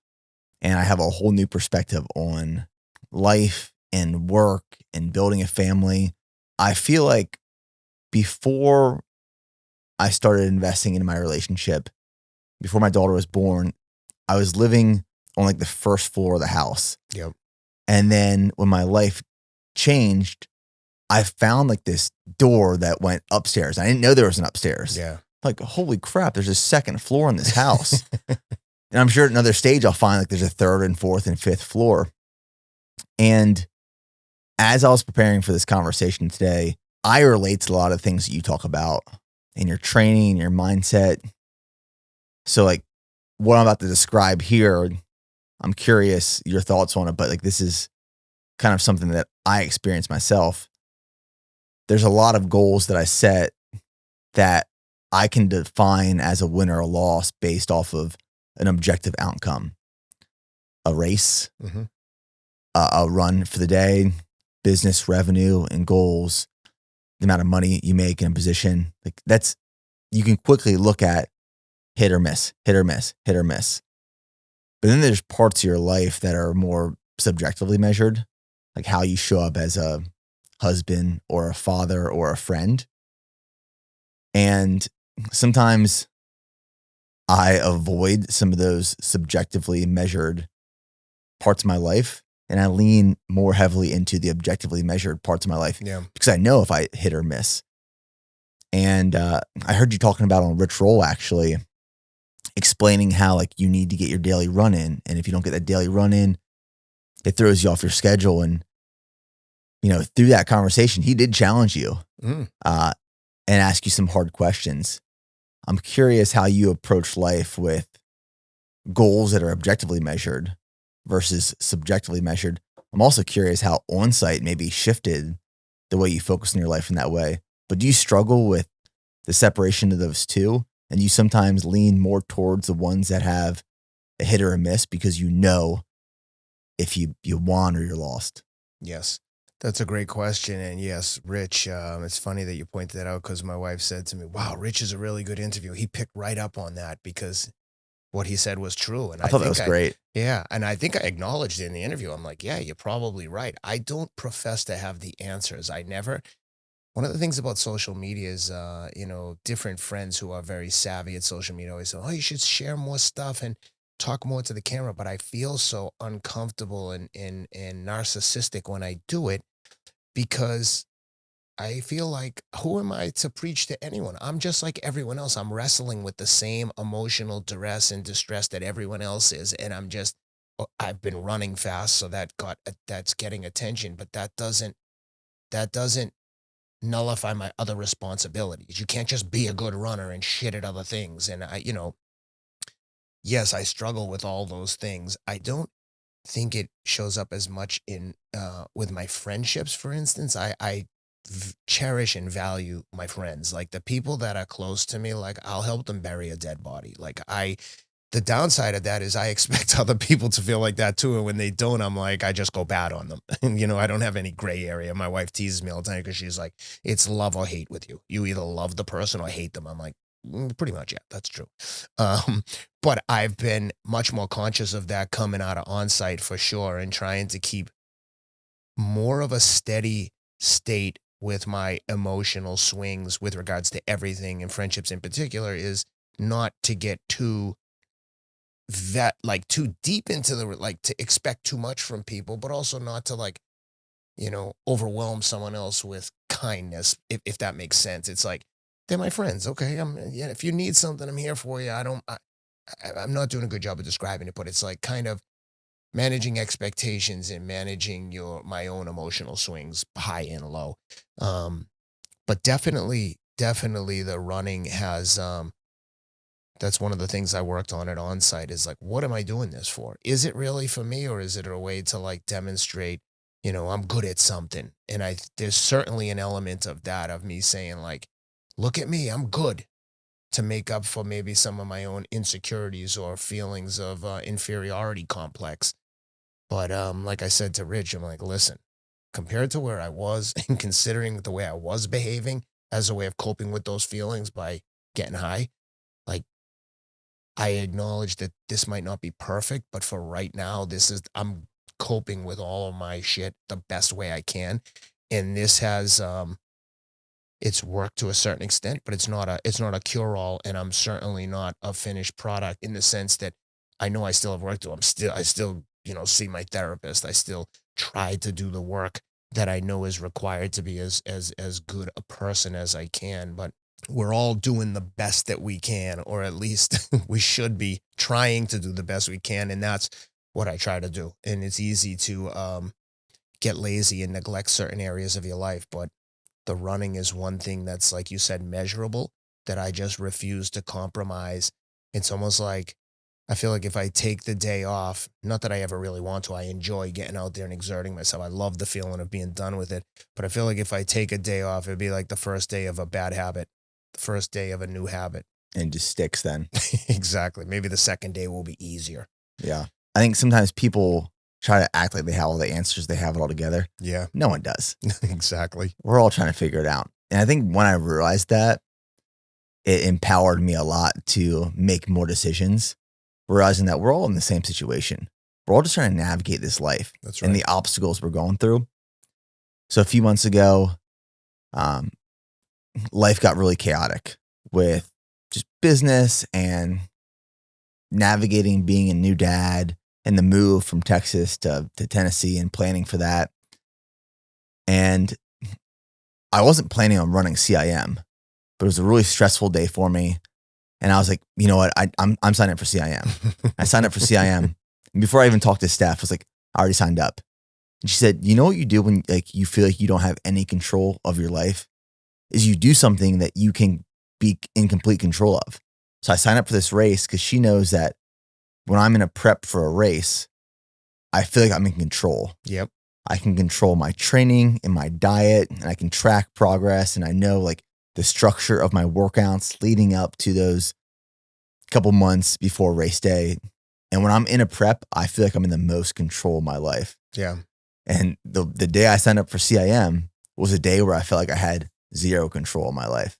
Speaker 2: And I have a whole new perspective on life and work and building a family. I feel like before I started investing in my relationship, before my daughter was born, I was living on like the first floor of the house.
Speaker 1: Yep.
Speaker 2: And then when my life changed, I found like this door that went upstairs. I didn't know there was an upstairs.
Speaker 1: Yeah.
Speaker 2: Like, holy crap, there's a second floor in this house. And I'm sure at another stage I'll find like there's a third and fourth and fifth floor. And as I was preparing for this conversation today, I relate to a lot of things that you talk about in your training, your mindset. So like what I'm about to describe here, I'm curious your thoughts on it, but like this is kind of something that I experienced myself. There's a lot of goals that I set that I can define as a win or a loss based off of an objective outcome. A race,
Speaker 1: Mm-hmm.
Speaker 2: A run for the day, business revenue and goals, the amount of money you make in a position. Like that's, you can quickly look at hit or miss, hit or miss, hit or miss. But then there's parts of your life that are more subjectively measured, like how you show up as a husband or a father or a friend. And sometimes I avoid some of those subjectively measured parts of my life, and I lean more heavily into the objectively measured parts of my life.
Speaker 1: Yeah.
Speaker 2: Because I know if I hit or miss. And I heard you talking about on Rich Roll actually, explaining how like you need to get your daily run in. And if you don't get that daily run in, it throws you off your schedule. And, you know, through that conversation, he did challenge you and ask you some hard questions. I'm curious how you approach life with goals that are objectively measured versus subjectively measured. I'm also curious how on-site maybe shifted the way you focus on your life in that way. But do you struggle with the separation of those two? And you sometimes lean more towards the ones that have a hit or a miss because you know if you won or you're lost?
Speaker 1: Yes, that's a great question. And yes, Rich, it's funny that you pointed that out because my wife said to me, wow, Rich is a really good interview. He picked right up on that because what he said was true. And
Speaker 2: I thought that was great.
Speaker 1: Yeah. And I think I acknowledged it in the interview. I'm like, yeah, you're probably right. I don't profess to have the answers. One of the things about social media is, different friends who are very savvy at social media always say, oh, you should share more stuff and talk more to the camera. But I feel so uncomfortable and narcissistic when I do it because I feel like, who am I to preach to anyone? I'm just like everyone else. I'm wrestling with the same emotional duress and distress that everyone else is. And I've been running fast, so that's getting attention, but that doesn't nullify my other responsibilities. You can't just be a good runner and shit at other things. And yes, I struggle with all those things. I don't think it shows up as much in with my friendships, for instance. I cherish and value my friends, like the people that are close to me. Like I'll help them bury a dead body. The downside of that is I expect other people to feel like that too. And when they don't, I'm like, I just go bad on them. And, I don't have any gray area. My wife teases me all the time because she's like, it's love or hate with you. You either love the person or hate them. I'm like, pretty much, yeah, that's true. But I've been much more conscious of that coming out of on-site for sure, and trying to keep more of a steady state with my emotional swings with regards to everything, and friendships in particular, is not to get too deep into to expect too much from people, but also not to overwhelm someone else with kindness, if that makes sense. It's like, they're my friends. Okay. If you need something, I'm here for you. I'm not doing a good job of describing it, but it's like kind of managing expectations and managing my own emotional swings, high and low. But definitely the running has, that's one of the things I worked on at on-site, is like, what am I doing this for? Is it really for me, or is it a way to demonstrate, I'm good at something? And there's certainly an element of that, of me saying like, look at me, I'm good. to make up for maybe some of my own insecurities or feelings of inferiority complex. But like I said to Rich, I'm like, listen, compared to where I was and considering the way I was behaving as a way of coping with those feelings by getting high, like I acknowledge that this might not be perfect, but for right now, I'm coping with all of my shit the best way I can. And this has, it's worked to a certain extent, but it's not a cure all. And I'm certainly not a finished product in the sense that I know I still have work to do. I still, see my therapist. I still try to do the work that I know is required to be as good a person as I can. But we're all doing the best that we can, or at least we should be trying to do the best we can. And that's what I try to do. And it's easy to get lazy and neglect certain areas of your life. But the running is one thing that's, like you said, measurable, that I just refuse to compromise. It's almost like I feel like if I take the day off, not that I ever really want to, I enjoy getting out there and exerting myself. I love the feeling of being done with it. But I feel like if I take a day off, it'd be like the first day of a bad habit, the first day of a new habit.
Speaker 2: And just sticks then.
Speaker 1: Exactly. Maybe the second day will be easier.
Speaker 2: Yeah. I think sometimes people try to act like they have all the answers, they have it all together.
Speaker 1: Yeah.
Speaker 2: No one does.
Speaker 1: Exactly.
Speaker 2: We're all trying to figure it out. And I think when I realized that, it empowered me a lot to make more decisions, realizing that we're all in the same situation. We're all just trying to navigate this life.
Speaker 1: That's right.
Speaker 2: And the obstacles we're going through. So a few months ago, life got really chaotic with just business and navigating being a new dad and the move from Texas to Tennessee and planning for that. And I wasn't planning on running CIM, but it was a really stressful day for me. And I was like, you know what? I'm signing up for CIM. I signed up for CIM. And before I even talked to staff, I was like, I already signed up. And she said, you know what you do when you feel like you don't have any control of your life is you do something that you can be in complete control of. So I signed up for this race because she knows that when I'm in a prep for a race, I feel like I'm in control.
Speaker 1: Yep.
Speaker 2: I can control my training and my diet, and I can track progress. And I know like the structure of my workouts leading up to those couple months before race day. And when I'm in a prep, I feel like I'm in the most control of my life.
Speaker 1: Yeah.
Speaker 2: And the day I signed up for CIM was a day where I felt like I had zero control of my life.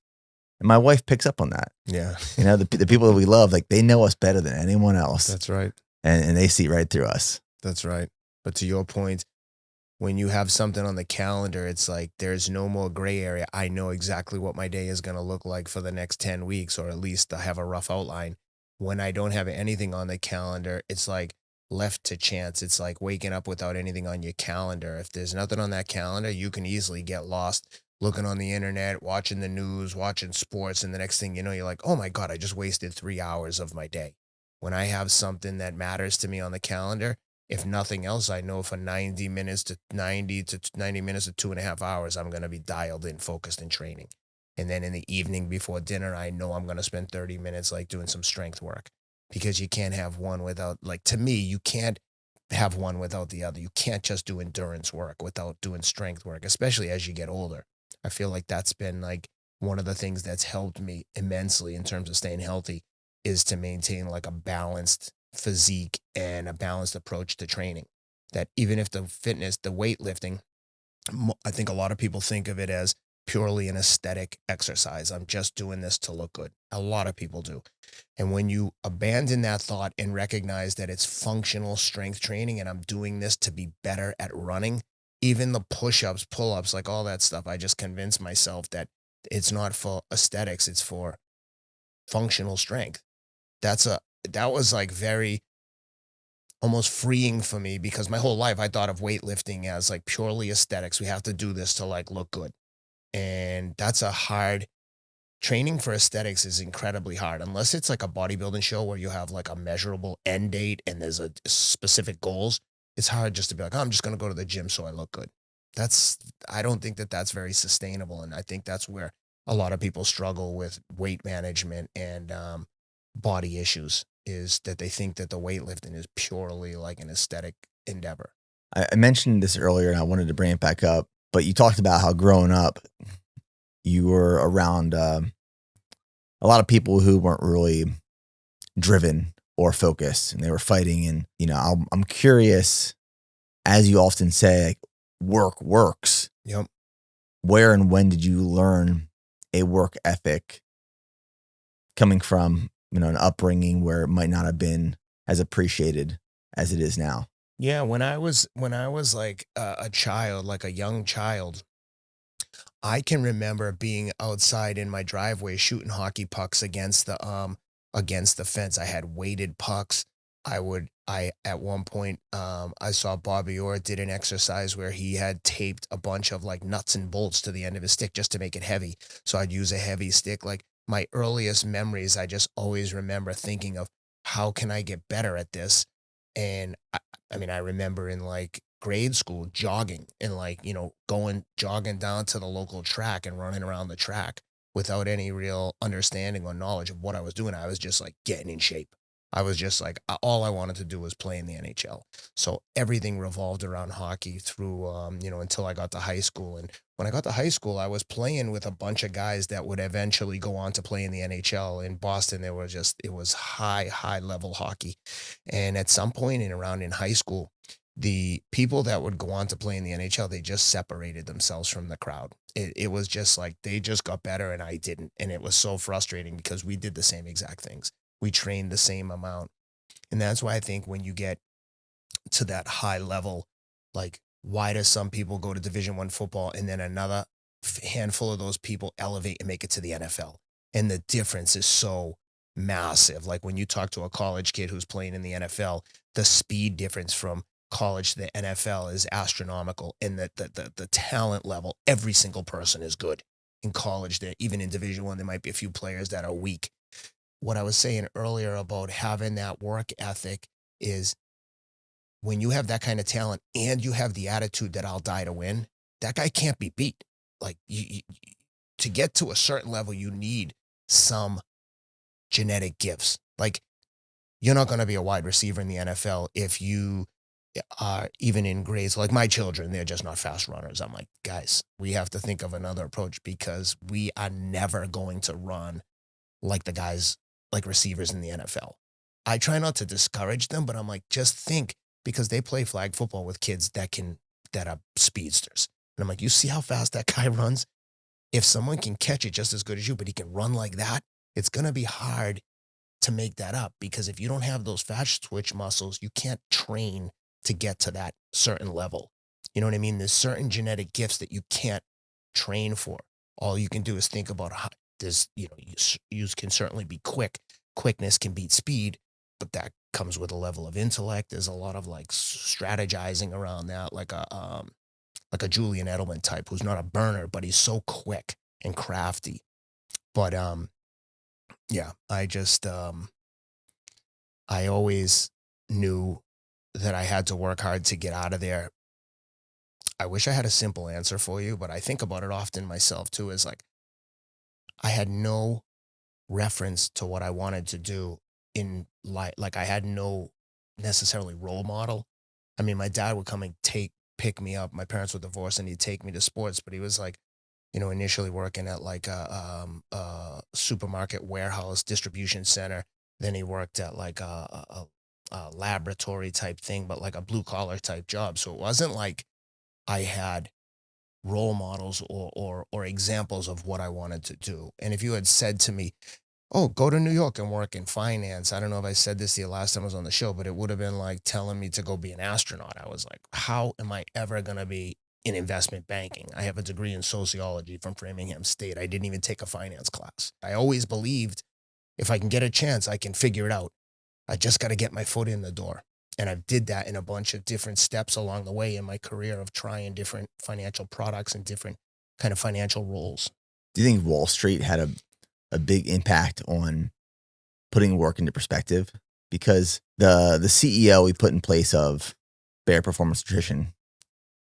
Speaker 2: And my wife picks up on that.
Speaker 1: Yeah.
Speaker 2: You know, the people that we love, like they know us better than anyone else.
Speaker 1: That's right.
Speaker 2: And they see right through us.
Speaker 1: That's right. But to your point, when you have something on the calendar, it's like there's no more gray area. I know exactly what my day is going to look like for the next 10 weeks, or at least I have a rough outline. When I don't have anything on the calendar, it's like left to chance. It's like waking up without anything on your calendar. If there's nothing on that calendar, you can easily get lost looking on the internet, watching the news, watching sports. And the next thing you know, you're like, oh my God, I just wasted 3 hours of my day. When I have something that matters to me on the calendar, if nothing else, I know for 90 minutes to 90 minutes to 2.5 hours, I'm going to be dialed in, focused in training. And then in the evening before dinner, I know I'm going to spend 30 minutes like doing some strength work, because you can't have one without, like, to me, you can't have one without the other. You can't just do endurance work without doing strength work, especially as you get older. I feel like that's been like one of the things that's helped me immensely in terms of staying healthy, is to maintain like a balanced physique and a balanced approach to training. That even if the fitness, the weightlifting, I think a lot of people think of it as purely an aesthetic exercise. I'm just doing this to look good. A lot of people do. And when you abandon that thought and recognize that it's functional strength training and I'm doing this to be better at running, even the push-ups, pull-ups, like all that stuff, I just convinced myself that it's not for aesthetics, it's for functional strength. That was like very almost freeing for me, because my whole life I thought of weightlifting as like purely aesthetics. We have to do this to like look good. And that's a hard training. For aesthetics is incredibly hard, unless it's like a bodybuilding show where you have like a measurable end date and there's a specific goals. It's hard just to be like, oh, I'm just going to go to the gym so I look good. I don't think that that's very sustainable. And I think that's where a lot of people struggle with weight management and body issues, is that they think that the weightlifting is purely like an aesthetic endeavor.
Speaker 2: I mentioned this earlier and I wanted to bring it back up, but you talked about how growing up you were around a lot of people who weren't really driven or focused, and they were fighting. And, you know, I'm curious, as you often say, like, work works.
Speaker 1: Yep.
Speaker 2: Where and when did you learn a work ethic coming from, you know, an upbringing where it might not have been as appreciated as it is now?
Speaker 1: Yeah, when I was like a child, like a young child, I can remember being outside in my driveway shooting hockey pucks against the fence. I had weighted pucks. I at one point I saw Bobby Orr did an exercise where he had taped a bunch of like nuts and bolts to the end of his stick just to make it heavy. So I'd use a heavy stick. Like my earliest memories, I just always remember thinking of how can I get better at this? And I mean, I remember in like grade school jogging and like, you know, going jogging down to the local track and running around the track without any real understanding or knowledge of what I was doing. I was just like getting in shape. I was just like, all I wanted to do was play in the NHL. So everything revolved around hockey through, you know, until I got to high school. And when I got to high school, I was playing with a bunch of guys that would eventually go on to play in the NHL. In Boston, it was high level hockey. And at some point in high school, the people that would go on to play in the NHL, they just separated themselves from the crowd. It was just like they just got better and I didn't. And it was so frustrating because we did the same exact things. We trained the same amount. And that's why I think when you get to that high level, like why do some people go to Division I football and then another handful of those people elevate and make it to the NFL? And the difference is so massive. Like when you talk to a college kid who's playing in the NFL, the speed difference from college to the NFL is astronomical. And the talent level, every single person is good in college. There, even in Division I, there might be a few players that are weak. What I was saying earlier about having that work ethic is when you have that kind of talent and you have the attitude that I'll die to win, that guy can't be beat. Like to get to a certain level, you need some genetic gifts. Like you're not going to be a wide receiver in the NFL if you are even in grades. Like my children, they're just not fast runners. I'm like, guys, we have to think of another approach because we are never going to run like the guys, like receivers in the NFL. I try not to discourage them, but I'm like, just think, because they play flag football with kids that are speedsters. And I'm like, you see how fast that guy runs? If someone can catch it just as good as you, but he can run like that, it's going to be hard to make that up because if you don't have those fast twitch muscles, you can't train to get to that certain level. You know what I mean? There's certain genetic gifts that you can't train for. All you can do is think about how there's, you know, you can certainly be quick. Quickness can beat speed, but that comes with a level of intellect. There's a lot of like strategizing around that, like a Julian Edelman type who's not a burner, but he's so quick and crafty. But yeah, I always knew that I had to work hard to get out of there. I wish I had a simple answer for you, but I think about it often myself too, is like, I had no reference to what I wanted to do in life. Like I had no necessarily role model. I mean, my dad would come and pick me up. My parents were divorced and he'd take me to sports, but he was like, you know, initially working at like a supermarket warehouse distribution center. Then he worked at like a laboratory type thing, but like a blue collar type job. So it wasn't like I had role models or examples of what I wanted to do. And if you had said to me, oh, go to New York and work in finance. I don't know if I said this to you last time I was on the show, but it would have been like telling me to go be an astronaut. I was like, how am I ever going to be in investment banking? I have a degree in sociology from Framingham State. I didn't even take a finance class. I always believed if I can get a chance, I can figure it out. I just got to get my foot in the door. And I did that in a bunch of different steps along the way in my career of trying different financial products and different kind of financial roles.
Speaker 2: Do you think Wall Street had a big impact on putting work into perspective? Because the CEO we put in place of Bear Performance Nutrition,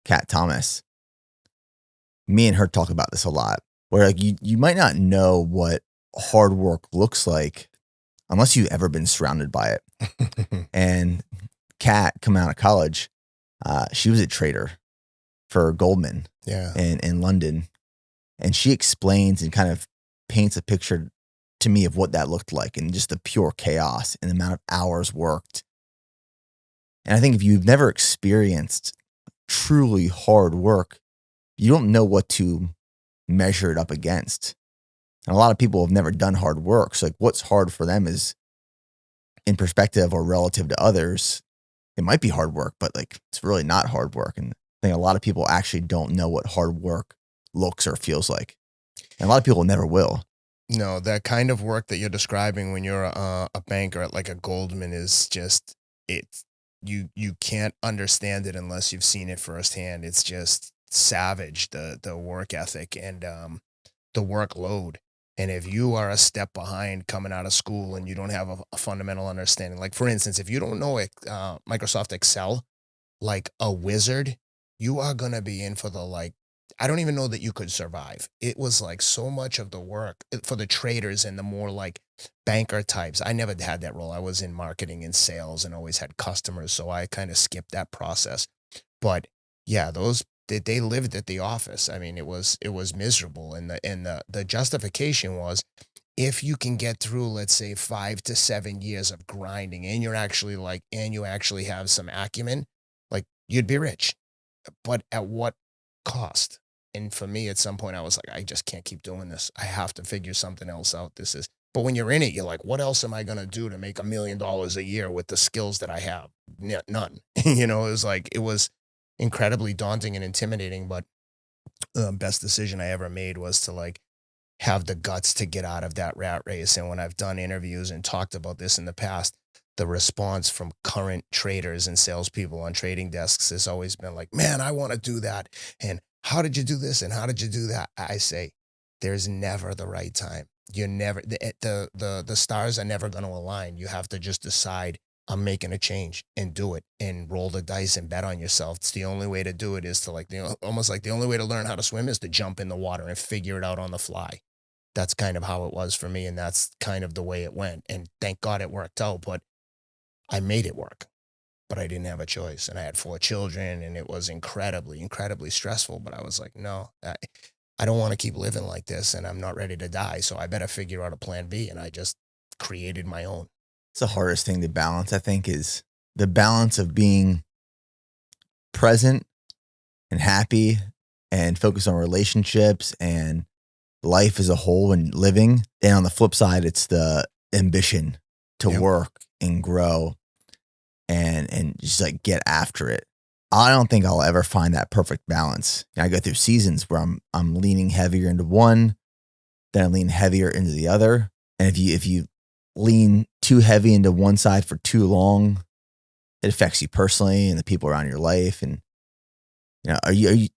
Speaker 2: Kat Thomas, me and her talk about this a lot, where like you might not know what hard work looks like unless you've ever been surrounded by it. And Kat, coming out of college, she was a trader for Goldman in London. And she explains and kind of paints a picture to me of what that looked like and just the pure chaos and the amount of hours worked. And I think if you've never experienced truly hard work, you don't know what to measure it up against. And a lot of people have never done hard work. So like what's hard for them is in perspective or relative to others, it might be hard work, but like it's really not hard work. And I think a lot of people actually don't know what hard work looks or feels like. And a lot of people never will.
Speaker 1: No, that kind of work that you're describing when you're a banker at like a Goldman is just, it's, you can't understand it unless you've seen it firsthand. It's just savage, the work ethic and the workload. And if you are a step behind coming out of school and you don't have a fundamental understanding, like for instance, if you don't know Microsoft Excel like a wizard, you are going to be in for the like, I don't even know that you could survive. It was like so much of the work for the traders and the more like banker types. I never had that role. I was in marketing and sales and always had customers. So I kind of skipped that process. But yeah, they lived at the office. I mean, it was miserable. And the justification was if you can get through, let's say 5 to 7 years of grinding and you actually have some acumen, like you'd be rich. But at what cost? And for me, at some point, I was like, I just can't keep doing this. I have to figure something else out. But when you're in it, you're like, what else am I going to do to make $1 million a year with the skills that I have? None. It was incredibly daunting and intimidating. But the best decision I ever made was to like have the guts to get out of that rat race. And when I've done interviews and talked about this in the past, the response from current traders and salespeople on trading desks has always been like, man, I want to do that. And how did you do this? And how did you do that? I say, there's never the right time. You're never, the stars are never going to align. You have to just decide I'm making a change and do it and roll the dice and bet on yourself. It's the only way to do it is to like, almost like the only way to learn how to swim is to jump in the water and figure it out on the fly. That's kind of how it was for me. And that's kind of the way it went. And thank God it worked out, but I made it work, but I didn't have a choice. And I had 4 children and it was incredibly, incredibly stressful. But I was like, no, I don't want to keep living like this and I'm not ready to die. So I better figure out a plan B. And I just created my own.
Speaker 2: It's the hardest thing to balance, I think, is the balance of being present and happy and focus on relationships and life as a whole and living. And on the flip side, it's the ambition to work and grow and just like get after it. I don't think I'll ever find that perfect balance. I go through seasons where I'm leaning heavier into one, then I lean heavier into the other. And if you lean too heavy into one side for too long, it affects you personally and the people around your life. And are you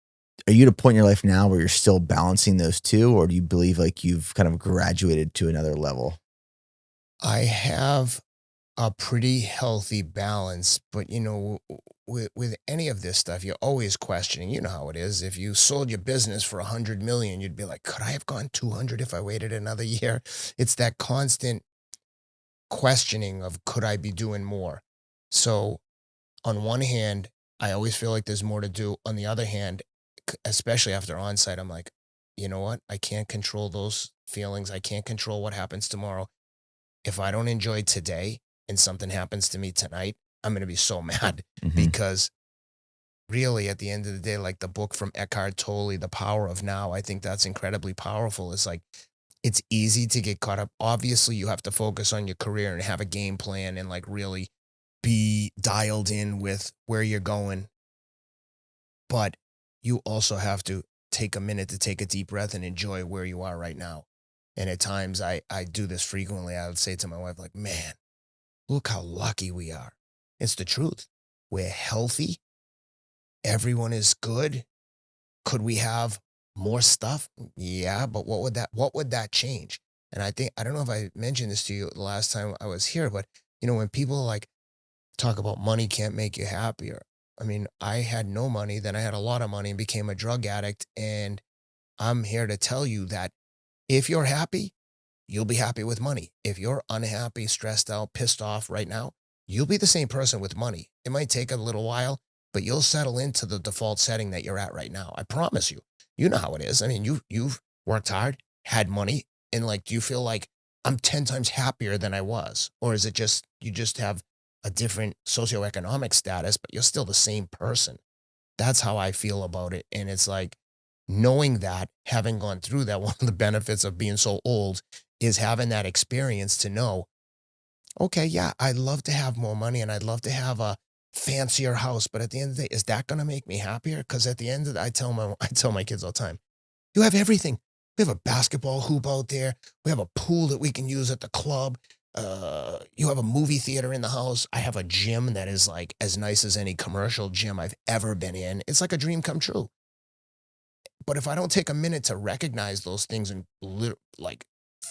Speaker 2: at a point in your life now where you're still balancing those two, or do you believe like you've kind of graduated to another level?
Speaker 1: I have a pretty healthy balance, but with any of this stuff, you're always questioning. You know how it is. If you sold your business for 100 million, you'd be like, could I have gone 200 if I waited another year? It's that constant questioning of, could I be doing more? So on one hand, I always feel like there's more to do. On the other hand, especially after onsite, I'm like, you know what? I can't control those feelings. I can't control what happens tomorrow. If I don't enjoy today and something happens to me tonight, I'm going to be so mad because really at the end of the day, like the book from Eckhart Tolle, The Power of Now, I think that's incredibly powerful. It's like, it's easy to get caught up. Obviously you have to focus on your career and have a game plan and like really be dialed in with where you're going. But you also have to take a minute to take a deep breath and enjoy where you are right now. And at times I do this frequently. I would say to my wife, like, man, look how lucky we are. It's the truth. We're healthy. Everyone is good. Could we have more stuff? Yeah, but what would that change? And I don't know if I mentioned this to you the last time I was here, but when people like talk about money can't make you happier. I mean, I had no money, then I had a lot of money and became a drug addict. And I'm here to tell you that if you're happy, you'll be happy with money. If you're unhappy, stressed out, pissed off right now, you'll be the same person with money. It might take a little while, but you'll settle into the default setting that you're at right now. I promise you. You know how it is. I mean, you've worked hard, had money, and like, do you feel like I'm 10 times happier than I was? Or is it just, you just have a different socioeconomic status, but you're still the same person? That's how I feel about it. And it's like, knowing that, having gone through that, one of the benefits of being so old is having that experience to know, okay, yeah, I'd love to have more money and I'd love to have a fancier house, but at the end of the day, is that going to make me happier? Because at the end of the, I tell my kids all the time, you have everything. We have a basketball hoop out there. We have a pool that we can use at the club. You have a movie theater in the house. I have a gym that is like as nice as any commercial gym I've ever been in. It's like a dream come true. But if I don't take a minute to recognize those things and like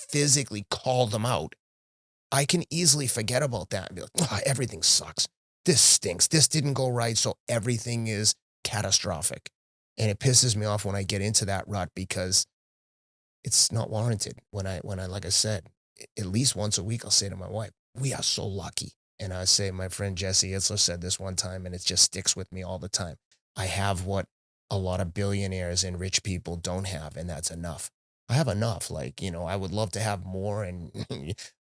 Speaker 1: physically call them out, I can easily forget about that and be like, oh, everything sucks. This stinks. This didn't go right. So everything is catastrophic. And it pisses me off when I get into that rut because it's not warranted. When I, like I said, at least once a week, I'll say to my wife, we are so lucky. And I say, my friend Jesse Itzler said this one time, and it just sticks with me all the time. I have what a lot of billionaires and rich people don't have, and that's enough. I have enough. Like, I would love to have more, and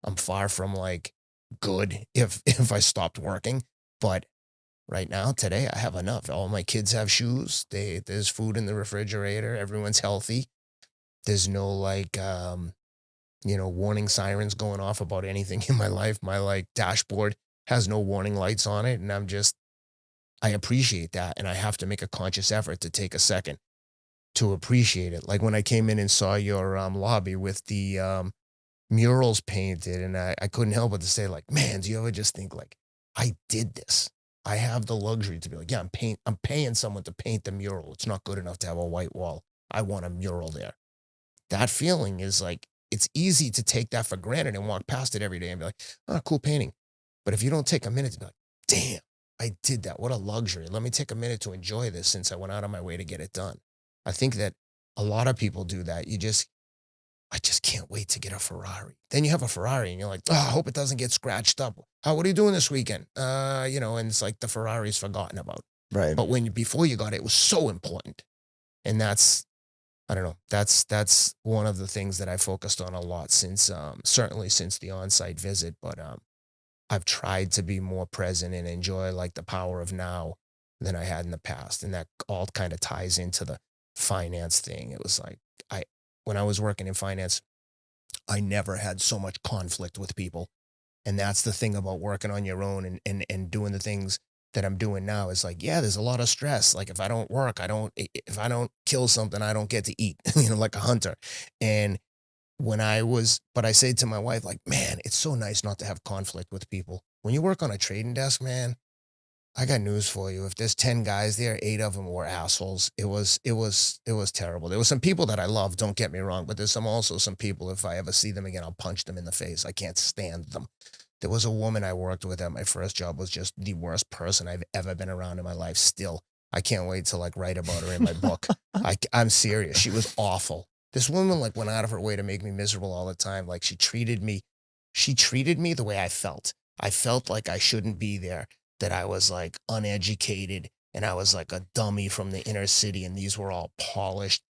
Speaker 1: I'm far from like good if I stopped working. But right now, today, I have enough. All my kids have shoes. There's food in the refrigerator. Everyone's healthy. There's no like, warning sirens going off about anything in my life. My like dashboard has no warning lights on it. And I appreciate that. And I have to make a conscious effort to take a second to appreciate it. Like when I came in and saw your lobby with the murals painted, and I couldn't help but to say like, man, do you ever just think like, I did this? I have the luxury to be like, yeah, I'm paying someone to paint the mural. It's not good enough to have a white wall. I want a mural there. That feeling is like, it's easy to take that for granted and walk past it every day and be like, oh, cool painting. But if you don't take a minute to be like, damn, I did that. What a luxury. Let me take a minute to enjoy this since I went out of my way to get it done. I think that a lot of people do that. I just can't wait to get a Ferrari. Then you have a Ferrari and you're like, oh, I hope it doesn't get scratched up. Oh, what are you doing this weekend? And it's like the Ferrari's forgotten about.
Speaker 2: Right.
Speaker 1: But before you got it, it was so important. And that's, I don't know, that's one of the things that I focused on a lot since, certainly since the on-site visit. But I've tried to be more present and enjoy like the power of now than I had in the past. And that all kind of ties into the finance thing. It was like, when I was working in finance, I never had so much conflict with people. And that's the thing about working on your own and doing the things that I'm doing now is like, yeah, there's a lot of stress. Like if I don't work, if I don't kill something, I don't get to eat, like a hunter. And but I said to my wife, like, man, it's so nice not to have conflict with people. When you work on a trading desk, man, I got news for you. If there's 10 guys there, 8 of them were assholes. It was terrible. There were some people that I love, don't get me wrong, but there's also some people, if I ever see them again, I'll punch them in the face. I can't stand them. There was a woman I worked with at my first job, was just the worst person I've ever been around in my life still. I can't wait to like write about her in my book. I'm serious. She was awful. This woman like went out of her way to make me miserable all the time. Like she treated me the way I felt. I felt like I shouldn't be there, that I was like uneducated and I was like a dummy from the inner city. And these were all polished,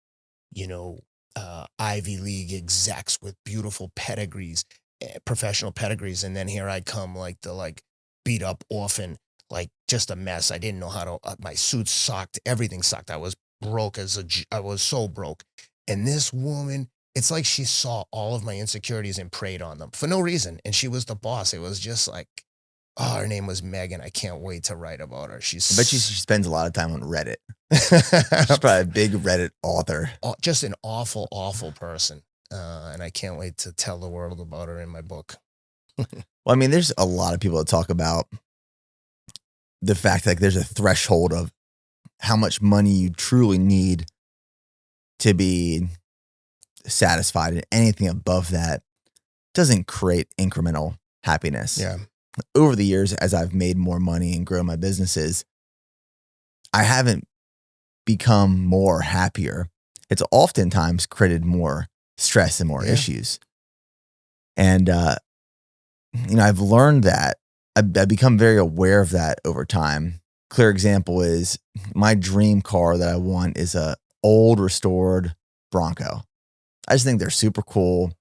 Speaker 1: Ivy League execs with beautiful pedigrees, professional pedigrees. And then here I come like the like beat up orphan, like just a mess. I didn't know how to, my suit sucked. Everything sucked. I was broke I was so broke. And this woman, it's like she saw all of my insecurities and preyed on them for no reason. And she was the boss. It was just like, oh, her name was Megan. I can't wait to write about her.
Speaker 2: I bet she spends a lot of time on Reddit. She's probably a big Reddit author.
Speaker 1: Just an awful, awful person. And I can't wait to tell the world about her in my book.
Speaker 2: Well, I mean, there's a lot of people that talk about the fact that there's a threshold of how much money you truly need to be satisfied, and anything above that doesn't create incremental happiness.
Speaker 1: Yeah.
Speaker 2: Over the years, as I've made more money and grown my businesses, I haven't become more happier. It's oftentimes created more stress and more issues. And, I've learned that. I've become very aware of that over time. Clear example is my dream car that I want is a old restored Bronco. I just think they're super cool.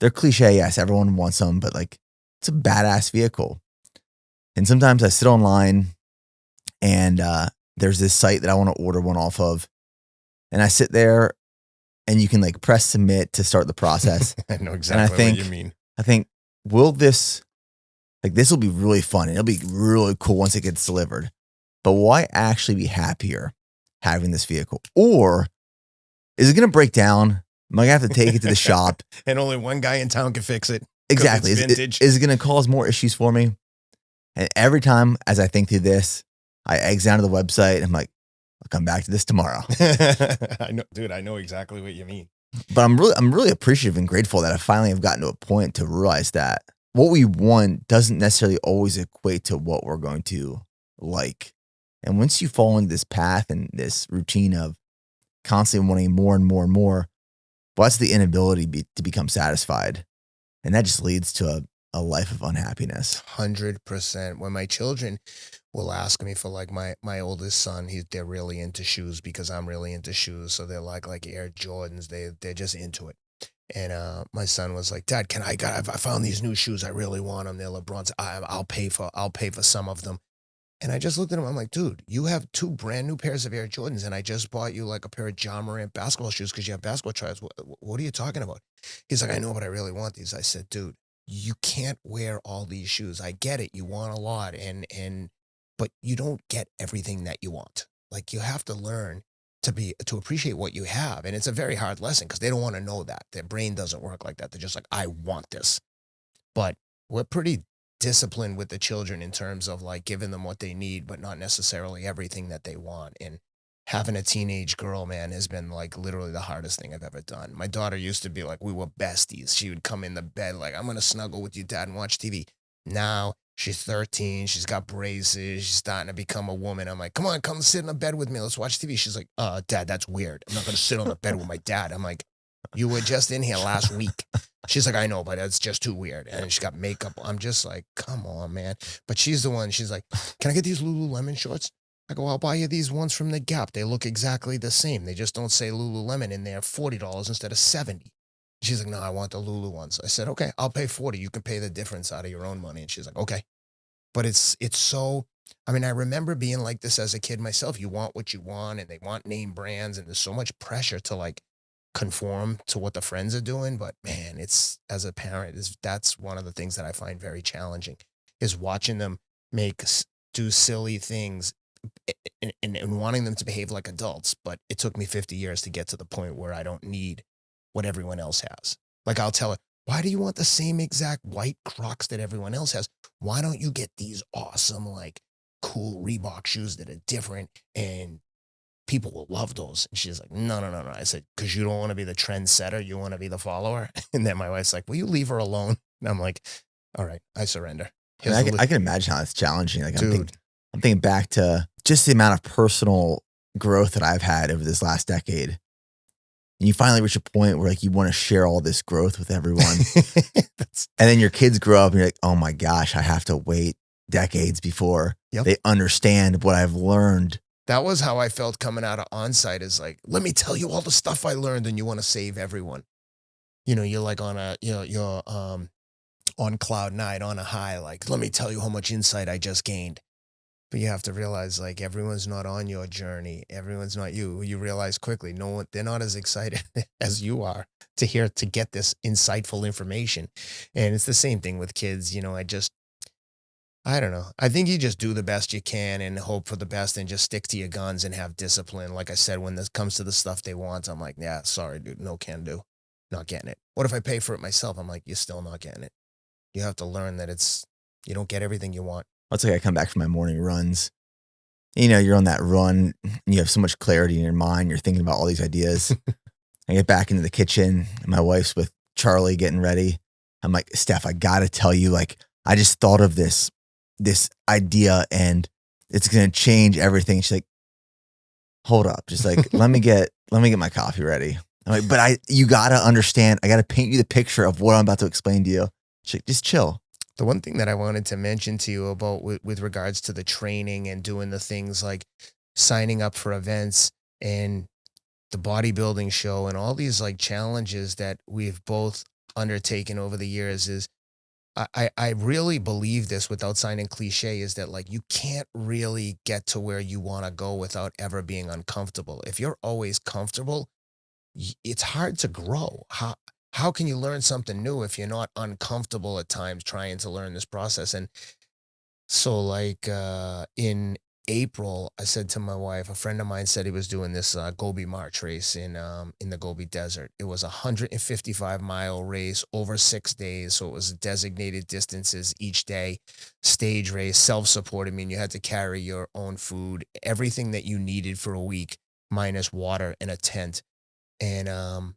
Speaker 2: they're cliche. Yes, everyone wants them, but like it's a badass vehicle. And sometimes I sit online and there's this site that I want to order one off of. And I sit there and you can like press submit to start the process.
Speaker 1: I know exactly what you mean.
Speaker 2: I think, will this will be really fun. And it'll be really cool once it gets delivered. But will I actually be happier having this vehicle? Or is it going to break down? Am I going to have to take it to the shop?
Speaker 1: And only one guy in town can fix it.
Speaker 2: Exactly.
Speaker 1: It's vintage.
Speaker 2: Is it going to cause more issues for me? And every time as I think through this, I exit onto the website and I'm like, I'll come back to this tomorrow.
Speaker 1: I know, dude, I know exactly what you mean.
Speaker 2: But I'm really appreciative and grateful that I finally have gotten to a point to realize that what we want doesn't necessarily always equate to what we're going to like. And once you fall into this path and this routine of constantly wanting more and more and more, well, that's the inability to become satisfied. And that just leads to a life of unhappiness.
Speaker 1: 100%. When my children will ask me for like my oldest son, they're really into shoes because I'm really into shoes. So they're like Air Jordans. They're just into it. And my son was like, Dad, I found these new shoes. I really want them. They're LeBron's. I'll pay for some of them. And I just looked at him. I'm like, dude, you have 2 brand new pairs of Air Jordans, and I just bought you like a pair of John Morant basketball shoes because you have basketball tryouts. What are you talking about? He's like, I know, but I really want these. I said, dude, you can't wear all these shoes. I get it. You want a lot, but you don't get everything that you want. Like, you have to learn to appreciate what you have. And it's a very hard lesson because they don't want to know that. Their brain doesn't work like that. They're just like, I want this. But we're pretty disciplined with the children in terms of like giving them what they need, but not necessarily everything that they want. And having a teenage girl, man, has been like literally the hardest thing I've ever done. My daughter used to be like, we were besties. She would come in the bed like, I'm going to snuggle with you, Dad, and watch TV. Now she's 13. She's got braces. She's starting to become a woman. I'm like, come sit in the bed with me. Let's watch TV. She's like, Dad, that's weird. I'm not going to sit on the bed with my dad. I'm like, you were just in here last week. She's like, I know, but that's just too weird. And she's got makeup. I'm just like, come on, man. But she's the one. She's like, can I get these Lululemon shorts? I go, I'll buy you these ones from the Gap. They look exactly the same. They just don't say Lululemon in there. $40 instead of $70. She's like, no, I want the Lulu ones. I said, okay, I'll pay $40. You can pay the difference out of your own money. And she's like, okay. But it's so, I mean, I remember being like this as a kid myself. You want what you want, and they want name brands, and there's so much pressure to like conform to what the friends are doing. But man, it's, as a parent, that's one of the things that I find very challenging, is watching them do silly things and wanting them to behave like adults. But it took me 50 years to get to the point where I don't need what everyone else has. Like, I'll tell her, why do you want the same exact white Crocs that everyone else has? Why don't you get these awesome, like, cool Reebok shoes that are different and people will love those? And she's like, no. I said, because you don't want to be the trendsetter. You want to be the follower. And then my wife's like, will you leave her alone? And I'm like, all right, I surrender.
Speaker 2: I can imagine how it's challenging. Like,
Speaker 1: dude,
Speaker 2: I'm thinking back to just the amount of personal growth that I've had over this last decade. And you finally reach a point where like you want to share all this growth with everyone. And then your kids grow up and you're like, oh my gosh, I have to wait decades before they understand what I've learned.
Speaker 1: That was how I felt coming out of Onsite, is like, let me tell you all the stuff I learned, and you want to save everyone. You know, you're like on you're on cloud 9, on a high, like, let me tell you how much insight I just gained. But you have to realize, like, everyone's not on your journey. Everyone's not you. You realize quickly, they're not as excited as you are to get this insightful information. And it's the same thing with kids. You know, I don't know. I think you just do the best you can and hope for the best and just stick to your guns and have discipline. Like I said, when this comes to the stuff they want, I'm like, yeah, sorry, dude, no can do. Not getting it. What if I pay for it myself? I'm like, you're still not getting it. You have to learn that you don't get everything you want.
Speaker 2: It's like I come back from my morning runs. You know, you're on that run and you have so much clarity in your mind. You're thinking about all these ideas. I get back into the kitchen and my wife's with Charlie getting ready. I'm like, Steph, I got to tell you, like, I just thought of this idea and it's going to change everything. She's like, hold up. Just like, let me get my coffee ready. I'm like, but you got to understand. I got to paint you the picture of what I'm about to explain to you. She's like, just chill.
Speaker 1: The one thing that I wanted to mention to you about with regards to the training and doing the things like signing up for events and the bodybuilding show and all these like challenges that we've both undertaken over the years is I really believe this without sounding cliche, is that like you can't really get to where you want to go without ever being uncomfortable. If you're always comfortable, it's hard to grow. How can you learn something new if you're not uncomfortable at times trying to learn this process? And so like in April, I said to my wife, a friend of mine said he was doing this Gobi March race in the Gobi Desert. It was a 155-mile race over 6 days. So it was designated distances each day, stage race, self-support. I mean, you had to carry your own food, everything that you needed for a week, minus water and a tent. And a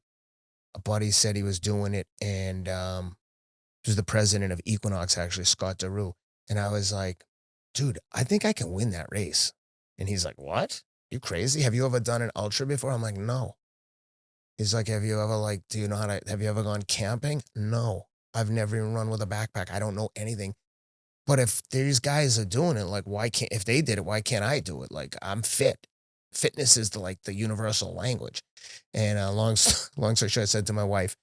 Speaker 1: buddy said he was doing it, and it was the president of Equinox, actually, Scott DeRue. And I was like, dude, I think I can win that race. And he's like, what? You crazy? Have you ever done an ultra before? I'm like, no. He's like, have you ever have you ever gone camping? No. I've never even run with a backpack. I don't know anything. But if these guys are doing it, like, if they did it, why can't I do it? Like, I'm fit. Fitness is the universal language. And long story short, I said to my wife,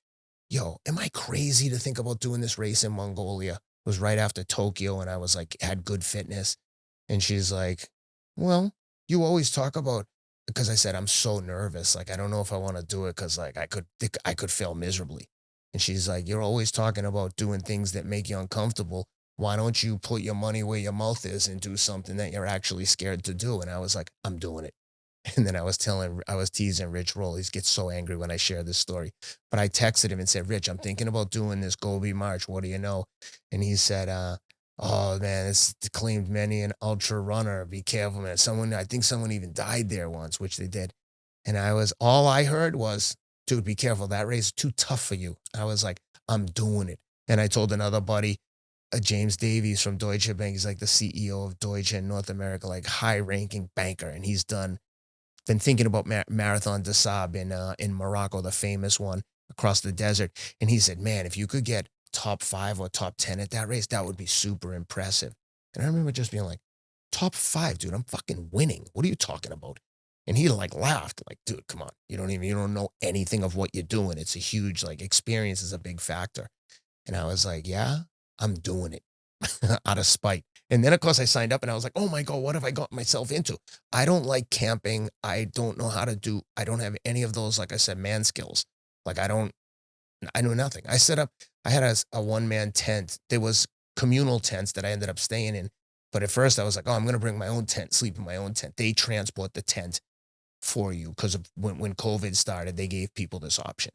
Speaker 1: yo, am I crazy to think about doing this race in Mongolia? It was right after Tokyo, and I was like, had good fitness. And she's like, well, you always talk about, because I said, I'm so nervous. Like, I don't know if I want to do it because like I could fail miserably. And she's like, you're always talking about doing things that make you uncomfortable. Why don't you put your money where your mouth is and do something that you're actually scared to do? And I was like, I'm doing it. And then I was teasing Rich Roll. He gets so angry when I share this story. But I texted him and said, Rich, I'm thinking about doing this Gobi March. What do you know? And he said, oh man, it's claimed many an ultra runner. Be careful, man. I think someone even died there once, which they did. And all I heard was, dude, be careful. That race is too tough for you. I was like, I'm doing it. And I told another buddy, James Davies from Deutsche Bank. He's like the CEO of Deutsche in North America, like high ranking banker. And he's been thinking about Marathon des Sables in Morocco, the famous one across the desert. And he said, man, if you could get top 5 or top 10 at that race, that would be super impressive. And I remember just being like, top 5, dude, I'm fucking winning. What are you talking about? And he like laughed, like, dude, come on. You don't know anything of what you're doing. It's a huge, like, experience is a big factor. And I was like, yeah, I'm doing it out of spite. And then, of course, I signed up and I was like, oh my God, what have I got myself into? I don't like camping. I don't know I don't have any of those, like I said, man skills. Like I know nothing. I had a one-man tent. There was communal tents that I ended up staying in. But at first I was like, oh, I'm going to bring my own tent, sleep in my own tent. They transport the tent for you because when COVID started, they gave people this option.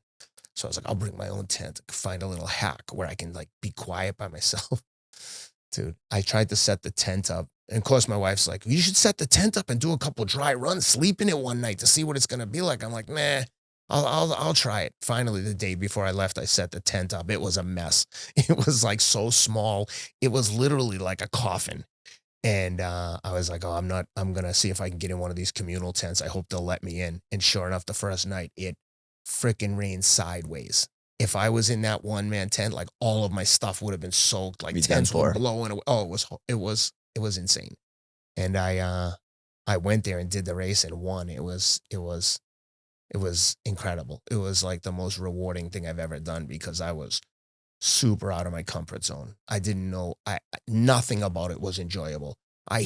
Speaker 1: So I was like, I'll bring my own tent, find a little hack where I can like be quiet by myself. Dude, I tried to set the tent up. And of course, my wife's like, you should set the tent up and do a couple dry runs, sleep in it one night to see what it's going to be like. I'm like, nah, I'll try it. Finally, the day before I left, I set the tent up. It was a mess. It was like so small. It was literally like a coffin. And I was like, oh, I'm going to see if I can get in one of these communal tents. I hope they'll let me in. And sure enough, the first night, it freaking rained sideways. If I was in that one-man tent, like all of my stuff would have been soaked, like tents were blowing away. Oh, it was insane. And I went there and did the race and won. It was incredible. It was like the most rewarding thing I've ever done because I was super out of my comfort zone. I didn't know, nothing about it was enjoyable. I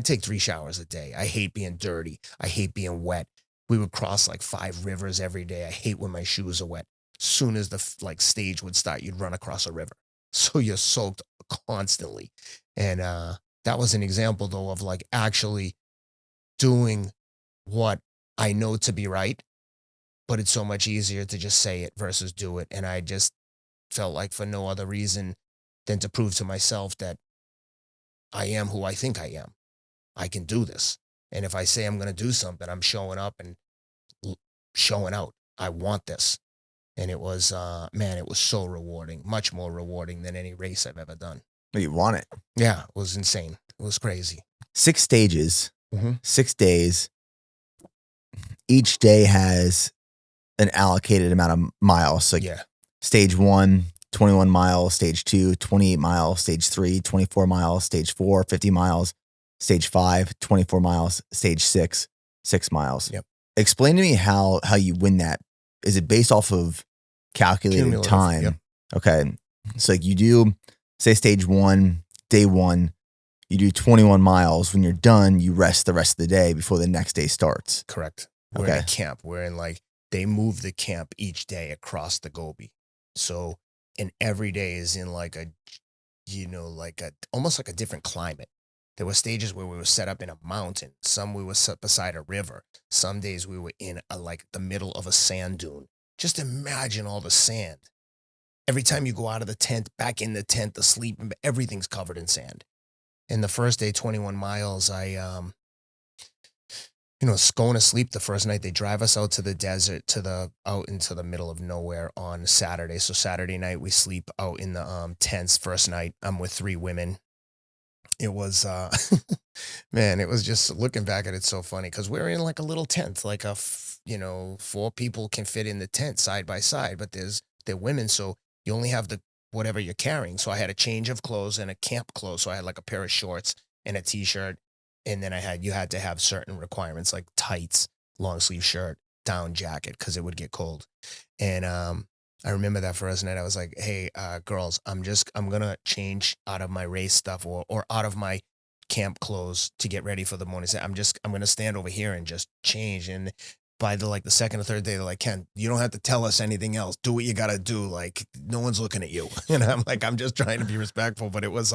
Speaker 1: take 3 showers a day. I hate being dirty. I hate being wet. We would cross like 5 rivers every day. I hate when my shoes are wet. Soon as the stage would start, you'd run across a river. So you're soaked constantly. And that was an example though of like actually doing what I know to be right, but it's so much easier to just say it versus do it. And I just felt like for no other reason than to prove to myself that I am who I think I am. I can do this. And if I say I'm going to do something, I'm showing up and showing out. I want this. And it was, it was so rewarding, much more rewarding than any race I've ever done.
Speaker 2: Well, you want it.
Speaker 1: Yeah, it was insane. It was crazy.
Speaker 2: 6 stages, 6 days. Each day has an allocated amount of miles. So yeah. Stage 1, 21 miles. Stage 2, 28 miles. Stage 3, 24 miles. Stage 4, 50 miles. Stage 5, 24 miles. Stage 6, 6 miles.
Speaker 1: Yep.
Speaker 2: Explain to me how you win that. Is it based off of calculated time?
Speaker 1: Yep.
Speaker 2: Okay. So like you do, say stage 1, day 1, you do 21 miles. When you're done, you rest the rest of the day before the next day starts.
Speaker 1: Correct. We're in a camp. We're in like, they move the camp each day across the Gobi. So, and every day is in like a, almost like a different climate. There were stages where we were set up in a mountain. Some we were set beside a river. Some days we were in like the middle of a sand dune. Just imagine all the sand. Every time you go out of the tent, back in the tent, the sleep, everything's covered in sand. And the first day, 21 miles, going to sleep the first night. They drive us out to the desert, out into the middle of nowhere on Saturday. So Saturday night, we sleep out in the tents. First night, I'm with 3 women. It was, man, it was just looking back at it so funny because we're in like a little tent, like 4 people can fit in the tent side by side, but they're women. So you only have whatever you're carrying. So I had a change of clothes and a camp clothes. So I had like a pair of shorts and a t-shirt. And then you had to have certain requirements like tights, long sleeve shirt, down jacket, because it would get cold. And I remember that first night I was like, hey, girls, I'm going to change out of my race stuff or out of my camp clothes to get ready for the morning. So I'm going to stand over here and just change. And by the second or third day, they're like, Ken, you don't have to tell us anything else. Do what you got to do. Like, no one's looking at you. And I'm like, I'm just trying to be respectful. But it was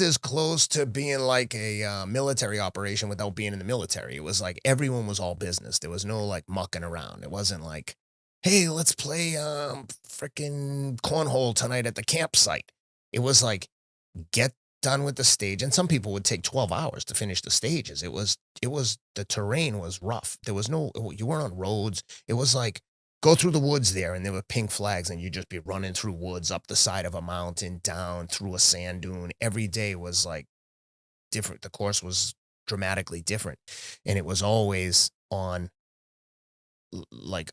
Speaker 1: as close to being like a military operation without being in the military. It was like everyone was all business. There was no like mucking around. It wasn't like, hey, let's play freaking cornhole tonight at the campsite. It was like, get done with the stage. And some people would take 12 hours to finish the stages. The terrain was rough. You weren't on roads. It was like, go through the woods there, and there were pink flags, and you'd just be running through woods, up the side of a mountain, down through a sand dune. Every day was like different. The course was dramatically different, and it was always on like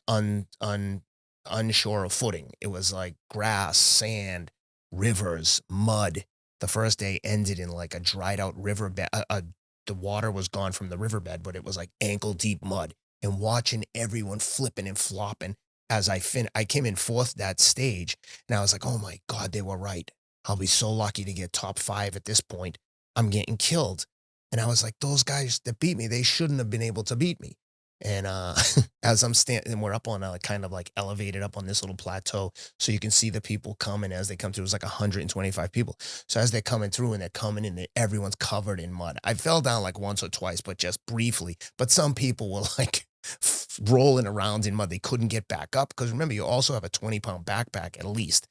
Speaker 1: unsure of footing. It was like grass, sand, rivers, mud. The first day ended in like a dried out riverbed. The water was gone from the riverbed, but it was like ankle deep mud. And watching everyone flipping and flopping as I came in 4th that stage, and I was like, oh my God, they were right. I'll be so lucky to get top 5 at this point. I'm getting killed. And I was like, those guys that beat me, they shouldn't have been able to beat me. And as I'm standing, and we're up on kind of like elevated up on this little plateau, so you can see the people coming as they come through. It was like 125 people. So as they're coming through and they're coming in, everyone's covered in mud. I fell down like once or twice, but just briefly. But some people were like rolling around in mud. They couldn't get back up because remember, you also have a 20-pound backpack at least.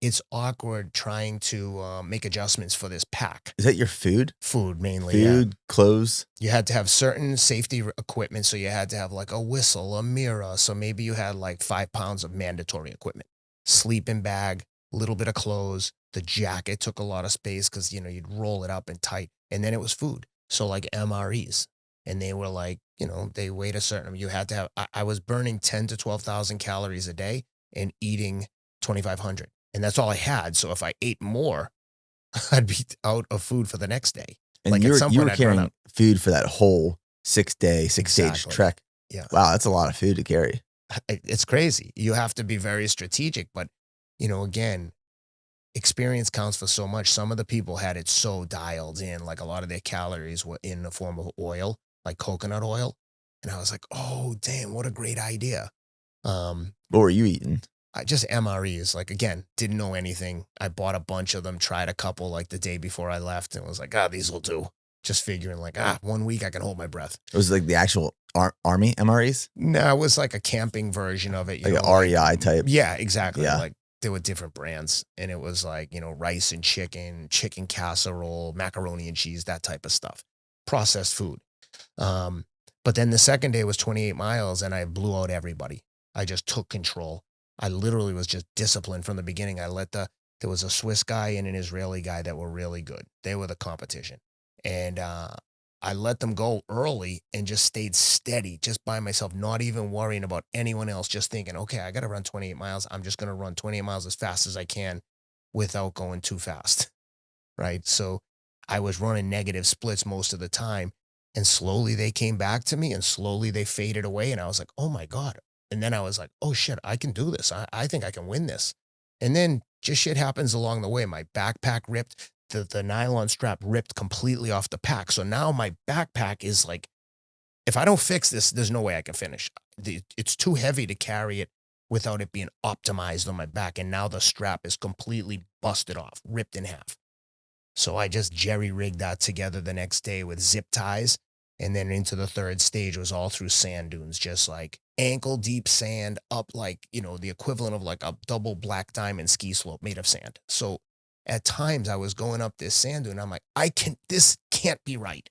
Speaker 1: It's awkward trying to make adjustments for this pack.
Speaker 2: Is that your food?
Speaker 1: Food mainly.
Speaker 2: Food, clothes.
Speaker 1: You had to have certain safety equipment. So you had to have like a whistle, a mirror. So maybe you had like 5 pounds of mandatory equipment, sleeping bag, a little bit of clothes. The jacket took a lot of space because, you'd roll it up and tight. And then it was food. So like MREs. And they were like, they weighed a certain, you had to have, I was burning 10 to 12,000 calories a day and eating 2,500. And that's all I had. So if I ate more, I'd be out of food for the next day.
Speaker 2: And
Speaker 1: like
Speaker 2: you
Speaker 1: at some
Speaker 2: were
Speaker 1: point I'd
Speaker 2: carrying
Speaker 1: run out.
Speaker 2: food for that whole 6-day, 6-stage
Speaker 1: Exactly.
Speaker 2: trek.
Speaker 1: Yeah.
Speaker 2: Wow, that's a lot of food to carry.
Speaker 1: It's crazy. You have to be very strategic. But, again, experience counts for so much. Some of the people had it so dialed in, like a lot of their calories were in the form of oil, like coconut oil. And I was like, oh, damn, what a great idea.
Speaker 2: What were you eating?
Speaker 1: I just MREs, like, again, didn't know anything. I bought a bunch of them, tried a couple like the day before I left and was like, these will do. Just figuring like, 1 week I can hold my breath.
Speaker 2: It was like the actual army MREs?
Speaker 1: No, it was like a camping version of it.
Speaker 2: Like an REI type?
Speaker 1: Yeah, exactly.
Speaker 2: Yeah.
Speaker 1: Like there were different brands and it was like, rice and chicken casserole, macaroni and cheese, that type of stuff. Processed food. But then the second day was 28 miles and I blew out everybody. I just took control. I literally was just disciplined from the beginning. There was a Swiss guy and an Israeli guy that were really good. They were the competition. And I let them go early and just stayed steady just by myself, not even worrying about anyone else, just thinking, okay, I got to run 28 miles. I'm just going to run 28 miles as fast as I can without going too fast, right? So I was running negative splits most of the time. And slowly they came back to me and slowly they faded away. And I was like, oh my God. And then I was like, oh shit, I can do this. I think I can win this. And then just shit happens along the way. My backpack ripped. The nylon strap ripped completely off the pack. So now my backpack is like, if I don't fix this, there's no way I can finish. It's too heavy to carry it without it being optimized on my back. And now the strap is completely busted off, ripped in half. So I just jerry-rigged that together the next day with zip ties. And then into the third stage was all through sand dunes, just like ankle deep sand up, like, the equivalent of like a double black diamond ski slope made of sand. So at times I was going up this sand dune. I'm like, this can't be right.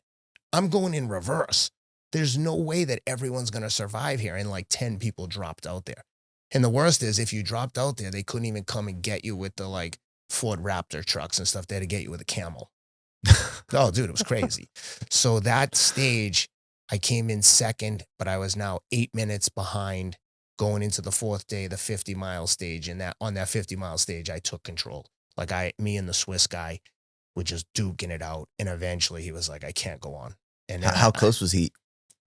Speaker 1: I'm going in reverse. There's no way that everyone's going to survive here. And like 10 people dropped out there. And the worst is if you dropped out there, they couldn't even come and get you with the like Ford Raptor trucks and stuff. They had to get you with a camel. Oh, dude, it was crazy. So that stage, I came in second, but I was now 8 minutes behind going into the fourth day, the 50-mile stage. And on that 50-mile stage, I took control. Like me and the Swiss guy were just duking it out. And eventually he was like, I can't go on. And
Speaker 2: how close was he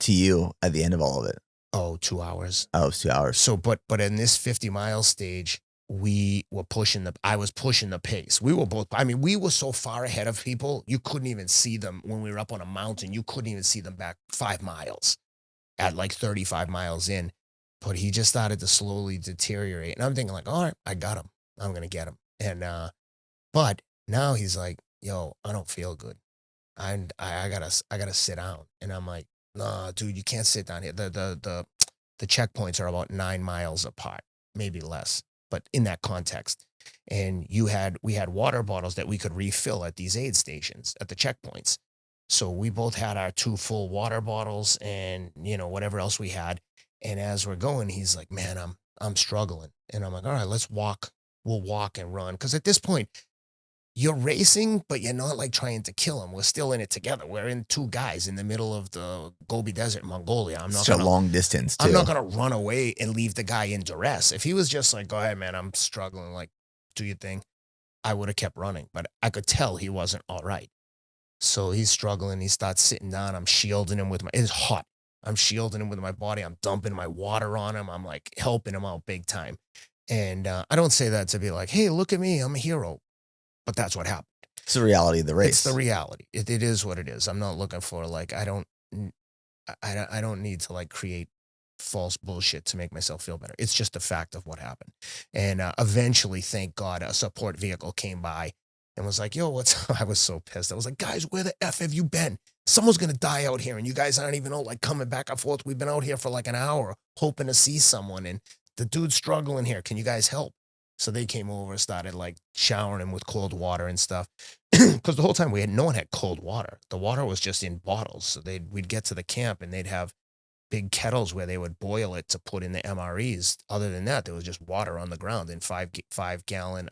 Speaker 2: to you at the end of all of it?
Speaker 1: Oh, 2 hours.
Speaker 2: Oh, it was 2 hours.
Speaker 1: So, but in this 50-mile stage, I was pushing the pace. We were so far ahead of people, you couldn't even see them when we were up on a mountain. You couldn't even see them back 5 miles at like 35 miles in. But he just started to slowly deteriorate. And I'm thinking like, all right, I got him. I'm going to get him. And, but now he's like, yo, I don't feel good. I gotta sit down. And I'm like, nah, dude, you can't sit down here. The checkpoints are about 9 miles apart, maybe less, but in that context. And we had water bottles that we could refill at these aid stations at the checkpoints. So we both had our 2 full water bottles and, whatever else we had. And as we're going, he's like, man, I'm struggling. And I'm like, all right, let's walk. We'll walk and run. Cause at this point, you're racing, but you're not like trying to kill him. We're still in it together. We're in 2 guys in the middle of the Gobi Desert, Mongolia.
Speaker 2: It's a long distance too.
Speaker 1: I'm not going to run away and leave the guy in duress. If he was just like, go ahead, man, I'm struggling, like, do your thing, I would have kept running. But I could tell he wasn't all right. So he's struggling. He starts sitting down. I'm shielding him it's hot. I'm shielding him with my body. I'm dumping my water on him. I'm like helping him out big time. And I don't say that to be like, hey, look at me, I'm a hero. But that's what happened.
Speaker 2: It's the reality of the race.
Speaker 1: It's the reality. It is what it is. I'm not looking for like, I don't need to like create false bullshit to make myself feel better. It's just a fact of what happened. And eventually, thank God, a support vehicle came by and was like, yo, I was so pissed. I was like, guys, where the F have you been? Someone's going to die out here. And you guys aren't even like coming back and forth. We've been out here for like an hour hoping to see someone. And the dude's struggling here. Can you guys help? So they came over, started like showering him with cold water and stuff. Because the whole time no one had cold water. The water was just in bottles. So we'd get to the camp and they'd have big kettles where they would boil it to put in the MREs. Other than that, there was just water on the ground in 5-gallon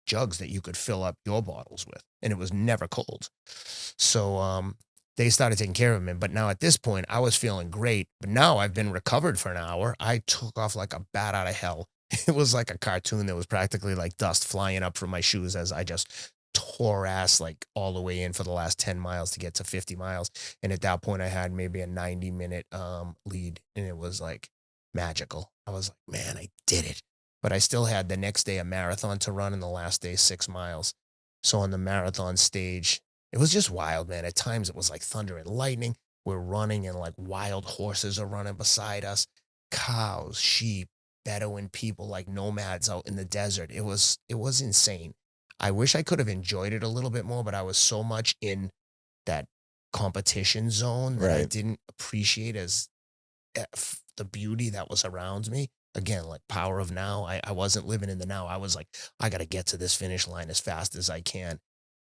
Speaker 1: jugs that you could fill up your bottles with. And it was never cold. So they started taking care of him. But now at this point, I was feeling great. But now I've been recovered for an hour. I took off like a bat out of hell. It was like a cartoon. There was practically like dust flying up from my shoes as I just tore ass like all the way in for the last 10 miles to get to 50 miles. And at that point I had maybe a 90-minute lead and it was like magical. I was like, man, I did it. But I still had the next day a marathon to run and the last day 6 miles. So on the marathon stage, it was just wild, man. At times it was like thunder and lightning. We're running and like wild horses are running beside us, cows, sheep, Bedouin people, like nomads out in the desert. It was insane. I wish I could have enjoyed it a little bit more, but I was so much in that competition zone that I didn't appreciate the beauty that was around me. Again, like power of now. I wasn't living in the now. I was like, I got to get to this finish line as fast as I can.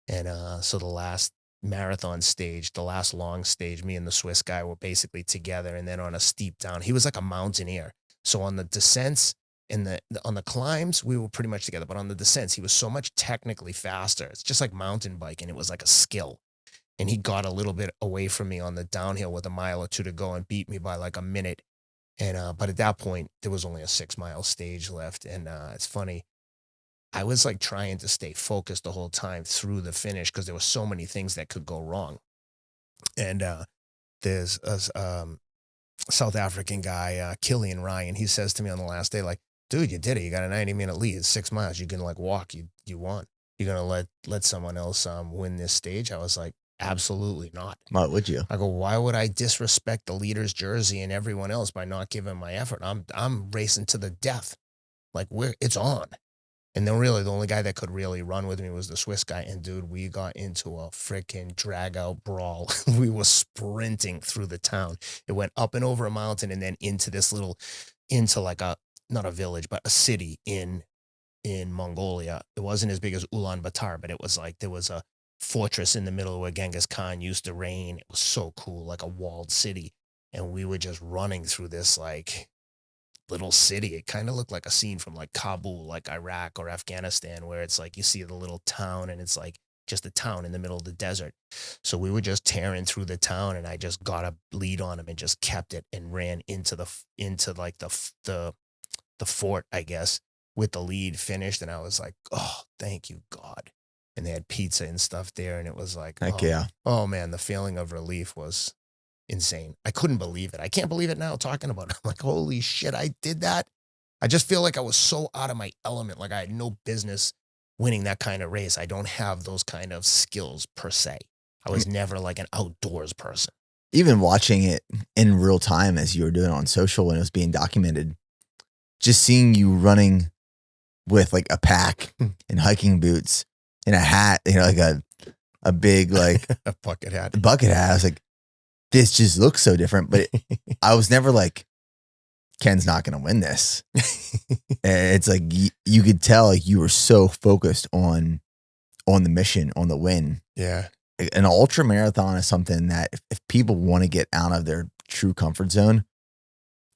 Speaker 1: And so the last marathon stage, the last long stage, me and the Swiss guy were basically together. And then on a steep down, he was like a mountaineer. So on the descents and on the climbs, we were pretty much together. But on the descents, he was so much technically faster. It's just like mountain biking. It was like a skill. And he got a little bit away from me on the downhill with a mile or two to go and beat me by like a minute. And but at that point, there was only a 6-mile stage left. And it's funny. I was like trying to stay focused the whole time through the finish because there were so many things that could go wrong. And there's a South African guy, Killian Ryan, he says to me on the last day, like, dude, you did it. You got a 90-minute lead. It's 6 miles. You can like walk. You won. You're going to let someone else win this stage? I was like, absolutely not.
Speaker 2: Why would you?
Speaker 1: I go, why would I disrespect the leader's jersey and everyone else by not giving my effort? I'm racing to the death. Like it's on. And then really the only guy that could really run with me was the Swiss guy. And dude, we got into a freaking drag out brawl. We were sprinting through the town. It went up and over a mountain and then into like not a village, but a city in Mongolia. It wasn't as big as Ulaanbaatar, but it was like, there was a fortress in the middle where Genghis Khan used to reign. It was so cool, like a walled city. And we were just running through this like little city. It kind of looked like a scene from like Kabul, like Iraq or Afghanistan, where it's like you see the little town and it's like just a town in the middle of the desert. So we were just tearing through the town, and I just got a lead on him and just kept it and ran into like the fort, I guess, with the lead finished. And I was like, oh, thank you, God. And they had pizza and stuff there, and it was like,
Speaker 2: Heck yeah.
Speaker 1: Oh man, the feeling of relief was insane. I couldn't believe it. I can't believe it now talking about it. I'm like, holy shit, I did that. I just feel like I was so out of my element. Like I had no business winning that kind of race. I don't have those kind of skills per se. I was never like an outdoors person.
Speaker 2: Even watching it in real time as you were doing it on social when it was being documented, just seeing you running with like a pack and hiking boots and a hat, like a big, like
Speaker 1: a bucket hat.
Speaker 2: I was like, this just looks so different. But I was never like, Ken's not going to win this. And it's like, you could tell like you were so focused on the mission, on the win.
Speaker 1: Yeah.
Speaker 2: An ultra marathon is something that if people want to get out of their true comfort zone,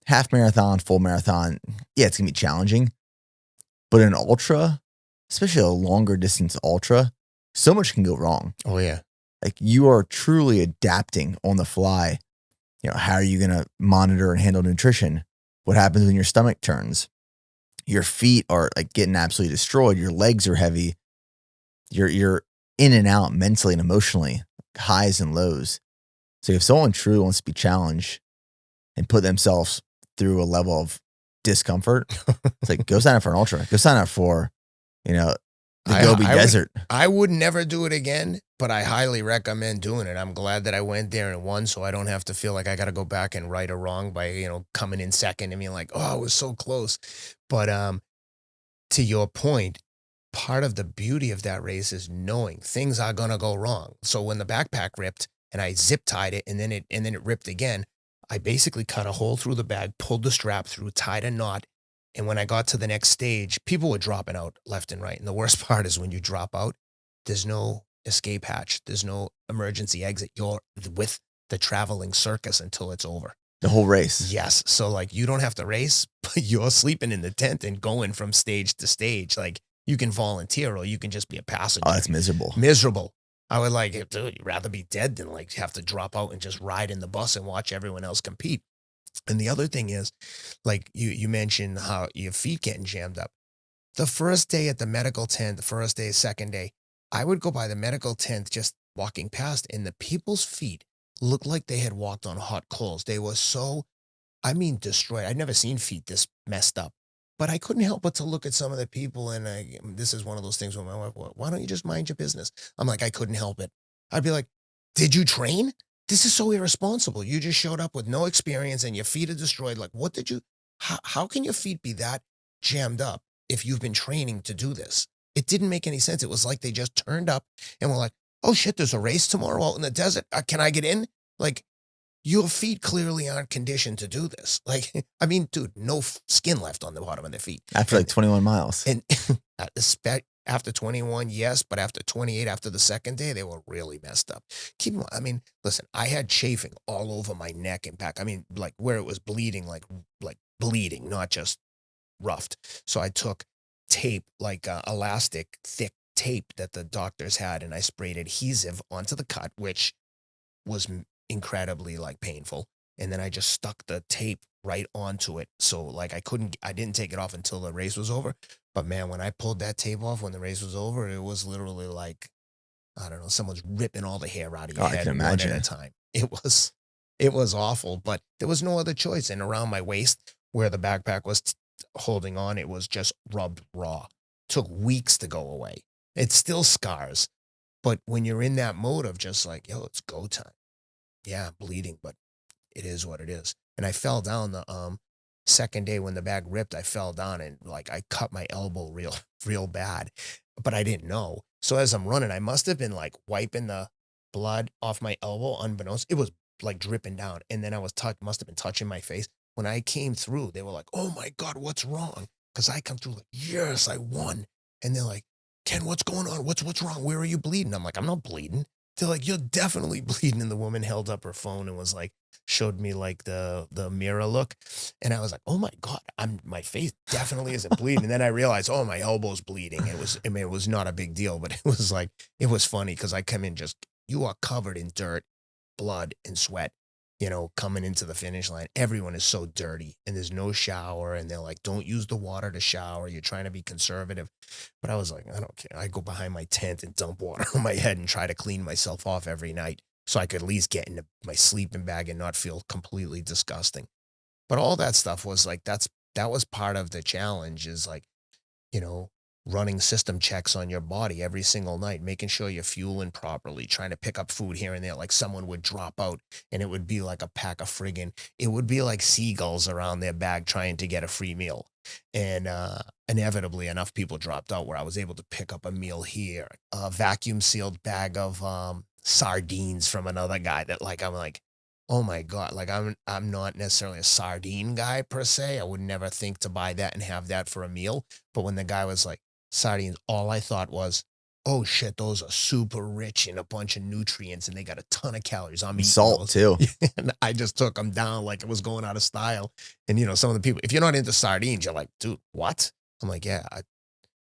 Speaker 2: half marathon, full marathon, yeah, it's going to be challenging. But an ultra, especially a longer distance ultra, so much can go wrong.
Speaker 1: Oh, yeah.
Speaker 2: Like you are truly adapting on the fly. How are you going to monitor and handle nutrition? What happens when your stomach turns? Your feet are like getting absolutely destroyed. Your legs are heavy. You're in and out mentally and emotionally, highs and lows. So if someone truly wants to be challenged and put themselves through a level of discomfort, it's like, go sign up for an ultra. Go sign up for, the Gobi Desert.
Speaker 1: I would never do it again, but I highly recommend doing it. I'm glad that I went there and won, so I don't have to feel like I got to go back and right or wrong by, coming in second and being like, oh, I was so close. But to your point, part of the beauty of that race is knowing things are going to go wrong. So when the backpack ripped and I zip tied it and then it ripped again, I basically cut a hole through the bag, pulled the strap through, tied a knot. And when I got to the next stage, people were dropping out left and right. And the worst part is when you drop out, there's no escape hatch. There's no emergency exit. You're with the traveling circus until it's over.
Speaker 2: The whole race.
Speaker 1: Yes. So like you don't have to race, but you're sleeping in the tent and going from stage to stage. Like you can volunteer or you can just be a passenger.
Speaker 2: Oh, that's miserable.
Speaker 1: Miserable. I would like, dude, you'd rather be dead than like have to drop out and just ride in the bus and watch everyone else compete. And the other thing is, like you mentioned how your feet getting jammed up. The first day at the medical tent, the first day, second day, I would go by the medical tent just walking past, and the people's feet looked like they had walked on hot coals. They were so, destroyed. I'd never seen feet this messed up. But I couldn't help but to look at some of the people, and this is one of those things where my wife, why don't you just mind your business? I'm like, I couldn't help it. I'd be like, did you train? This is so irresponsible. You just showed up with no experience and your feet are destroyed. Like, how can your feet be that jammed up if you've been training to do this? It didn't make any sense. It was like they just turned up and were like, oh shit, there's a race tomorrow out in the desert. Can I get in? Like, your feet clearly aren't conditioned to do this. Like, dude, no skin left on the bottom of their feet.
Speaker 2: After like 21 miles.
Speaker 1: And after 21, yes, but after 28, after the second day, they were really messed up. Keep in mind, listen, I had chafing all over my neck and back. Like where it was bleeding, like bleeding, not just roughed. So I took tape, like elastic, thick tape that the doctors had, and I sprayed adhesive onto the cut, which was incredibly like painful. And then I just stuck the tape right onto it. So like I didn't take it off until the race was over. But man, when I pulled that tape off when the race was over, it was literally like, I don't know, someone's ripping all the hair out of your head one at a time. It was awful, but there was no other choice. And around my waist where the backpack was holding on, it was just rubbed raw. Took weeks to go away. It still scars. But when you're in that mode of just like, yo, it's go time. Yeah, I'm bleeding, but it is what it is. And I fell down the second day when the bag ripped. I fell down and like I cut my elbow real bad, but I didn't know. So as I'm running, I must have been like wiping the blood off my elbow unbeknownst. It was like dripping down. And then I must have been touching my face. When I came through, they were like, oh my God, what's wrong? Because I come through like, yes, I won. And they're like, Ken, what's going on? What's wrong? Where are you bleeding? I'm like, I'm not bleeding. They're like, you're definitely bleeding. And the woman held up her phone and was like, showed me like the mirror look. And I was like, oh my God, my face definitely isn't bleeding. And then I realized, oh, my elbow's bleeding. It was not a big deal, but it was funny because I come in you are covered in dirt, blood, and sweat, coming into the finish line. Everyone is so dirty and there's no shower. And they're like, don't use the water to shower. You're trying to be conservative. But I was like, I don't care. I go behind my tent and dump water on my head and try to clean myself off every night so I could at least get into my sleeping bag and not feel completely disgusting. But all that stuff was like, that was part of the challenge is like, running system checks on your body every single night, making sure you're fueling properly, trying to pick up food here and there. Like someone would drop out and it would be like a pack of it would be like seagulls around their bag trying to get a free meal. And inevitably enough people dropped out where I was able to pick up a meal here, a vacuum sealed bag of sardines from another guy that like, I'm like, oh my God, like I'm not necessarily a sardine guy per se. I would never think to buy that and have that for a meal. But when the guy was like, sardines, all I thought was, oh shit, those are super rich in a bunch of nutrients and they got a ton of calories. I'm eating
Speaker 2: salt
Speaker 1: those.
Speaker 2: too.
Speaker 1: And I just took them down like it was going out of style. And some of the people, if you're not into sardines, you're like, dude, what? I'm like, yeah,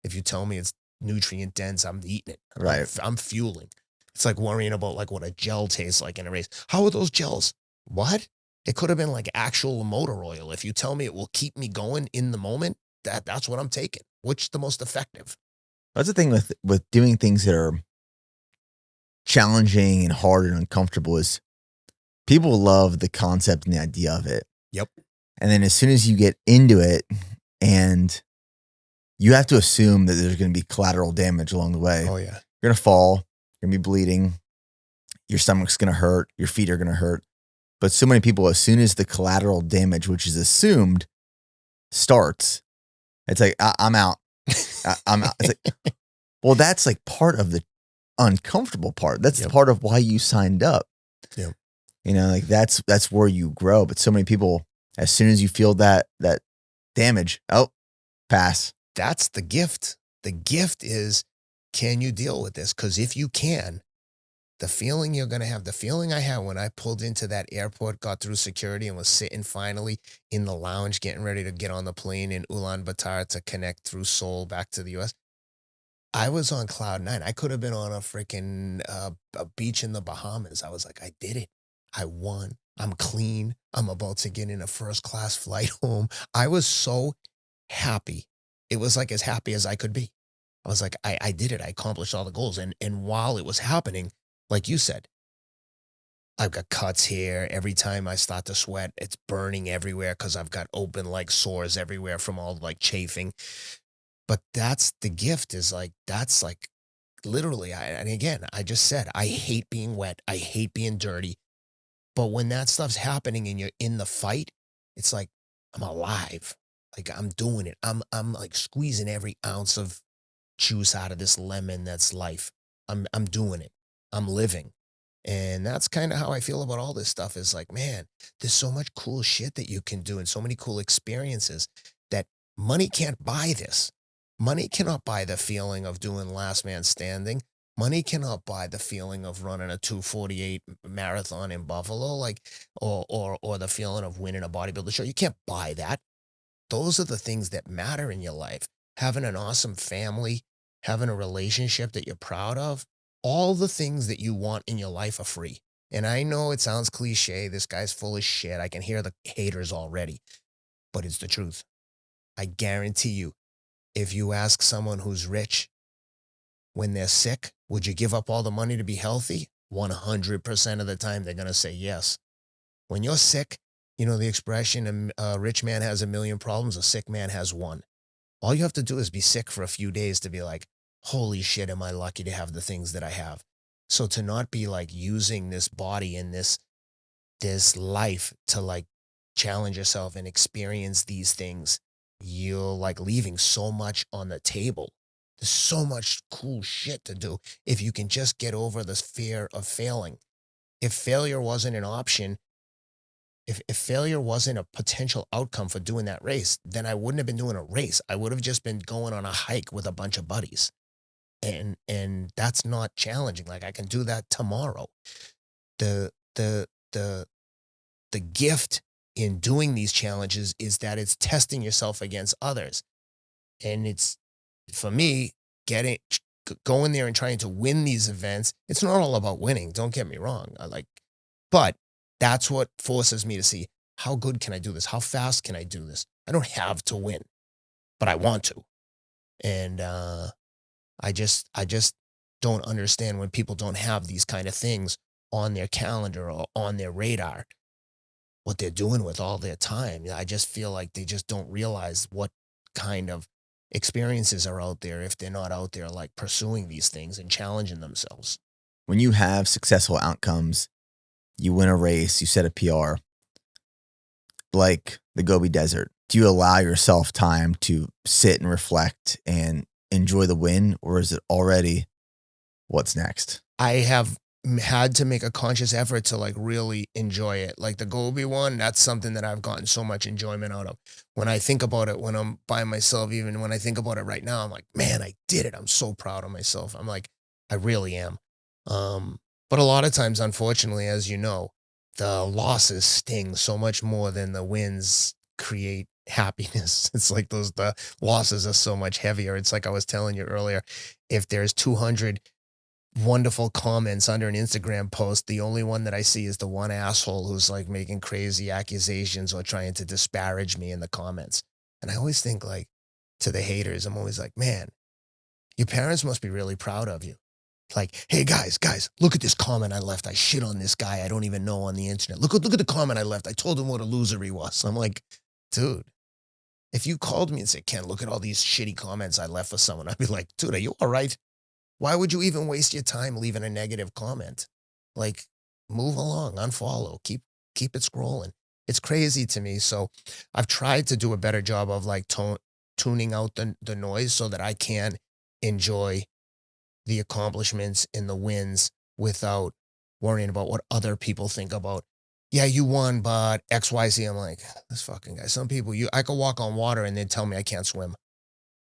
Speaker 1: if you tell me it's nutrient dense, I'm eating it.
Speaker 2: Right.
Speaker 1: I'm fueling. It's like worrying about like what a gel tastes like in a race. How are those gels? What? It could have been like actual motor oil. If you tell me it will keep me going in the moment, that's what I'm taking. Which the most effective?
Speaker 2: That's the thing with doing things that are challenging and hard and uncomfortable is people love the concept and the idea of it.
Speaker 1: Yep.
Speaker 2: And then as soon as you get into it and you have to assume that there's going to be collateral damage along the way.
Speaker 1: Oh yeah.
Speaker 2: You're going to fall. You're going to be bleeding. Your stomach's going to hurt. Your feet are going to hurt. But so many people, as soon as the collateral damage, which is assumed, starts, it's like, I'm out. I'm out. It's like, well, that's like part of the uncomfortable part. That's the part of why you signed up.
Speaker 1: Yeah.
Speaker 2: Like that's where you grow. But so many people, as soon as you feel that damage, pass.
Speaker 1: That's the gift. The gift is, can you deal with this? Because if you can, the feeling you're going to have, the feeling I had when I pulled into that airport, got through security and was sitting finally in the lounge, getting ready to get on the plane in Ulaanbaatar to connect through Seoul back to the US. I was on cloud nine. I could have been on a freaking a beach in the Bahamas. I was like, I did it. I won. I'm clean. I'm about to get in a first class flight home. I was so happy. It was like as happy as I could be. I was like, I did it. I accomplished all the goals. And while it was happening, like you said, I've got cuts here. Every time I start to sweat, it's burning everywhere because I've got open like sores everywhere from all like chafing. But that's the gift is like, that's like literally, and again, I just said, I hate being wet. I hate being dirty. But when that stuff's happening and you're in the fight, it's like, I'm alive. Like I'm doing it. I'm like squeezing every ounce of juice out of this lemon that's life. I'm doing it. I'm living. And that's kind of how I feel about all this stuff is like, man, there's so much cool shit that you can do and so many cool experiences that money can't buy this. Money cannot buy the feeling of doing last man standing. Money cannot buy the feeling of running a 2:48 marathon in Buffalo, like, or the feeling of winning a bodybuilder show. You can't buy that. Those are the things that matter in your life. Having an awesome family, having a relationship that you're proud of, all the things that you want in your life are free. And I know it sounds cliche. This guy's full of shit. I can hear the haters already, but it's the truth. I guarantee you, if you ask someone who's rich when they're sick, would you give up all the money to be healthy? 100% of the time, they're going to say yes. When you're sick, You know, the expression, a rich man has a million problems, a sick man has one. All you have to do is be sick for a few days to be like, holy shit, am I lucky to have the things that I have? So to not be like using this body and this life to like challenge yourself and experience these things, you're like leaving so much on the table. There's so much cool shit to do if you can just get over this fear of failing. If failure wasn't an option, if failure wasn't a potential outcome for doing that race, then I wouldn't have been doing a race. I would have just been going on a hike with a bunch of buddies. And that's not challenging. Like I can do that tomorrow. The gift in doing these challenges is that it's testing yourself against others. And it's, for me, going there and trying to win these events. It's not all about winning. Don't get me wrong. But that's what forces me to see, how good can I do this? How fast can I do this? I don't have to win, but I want to. And I just don't understand when people don't have these kind of things on their calendar or on their radar, what they're doing with all their time. I just feel like they just don't realize what kind of experiences are out there if they're not out there like pursuing these things and challenging themselves.
Speaker 2: When you have successful outcomes, you win a race, you set a PR, like the Gobi Desert, do you allow yourself time to sit and reflect and enjoy the win, or is it already what's next?
Speaker 1: I have had to make a conscious effort to like really enjoy it. Like the Gobi one, that's something that I've gotten so much enjoyment out of. When I think about it, when I'm by myself, even when I think about it right now, I'm like, man, I did it. I'm so proud of myself. I'm like, I really am. But a lot of times, unfortunately, as you know, the losses sting so much more than the wins create happiness. It's like the losses are so much heavier. It's like I was telling you earlier, if there's 200 wonderful comments under an Instagram post, the only one that I see is the one asshole who's like making crazy accusations or trying to disparage me in the comments. And I always think like to the haters, I'm always like, man, your parents must be really proud of you. Like, hey guys, look at this comment I left. I shit on this guy I don't even know on the internet. Look at the comment I left. I told him what a loser he was. I'm like, dude, if you called me and said, Ken, look at all these shitty comments I left for someone, I'd be like, dude, are you all right? Why would you even waste your time leaving a negative comment? Like, move along, unfollow, keep it scrolling. It's crazy to me. So I've tried to do a better job of like tuning out the noise so that I can enjoy the accomplishments and the wins without worrying about what other people think about. Yeah, you won, but XYZ. I'm like, this fucking guy. Some people, I could walk on water and they'd tell me I can't swim.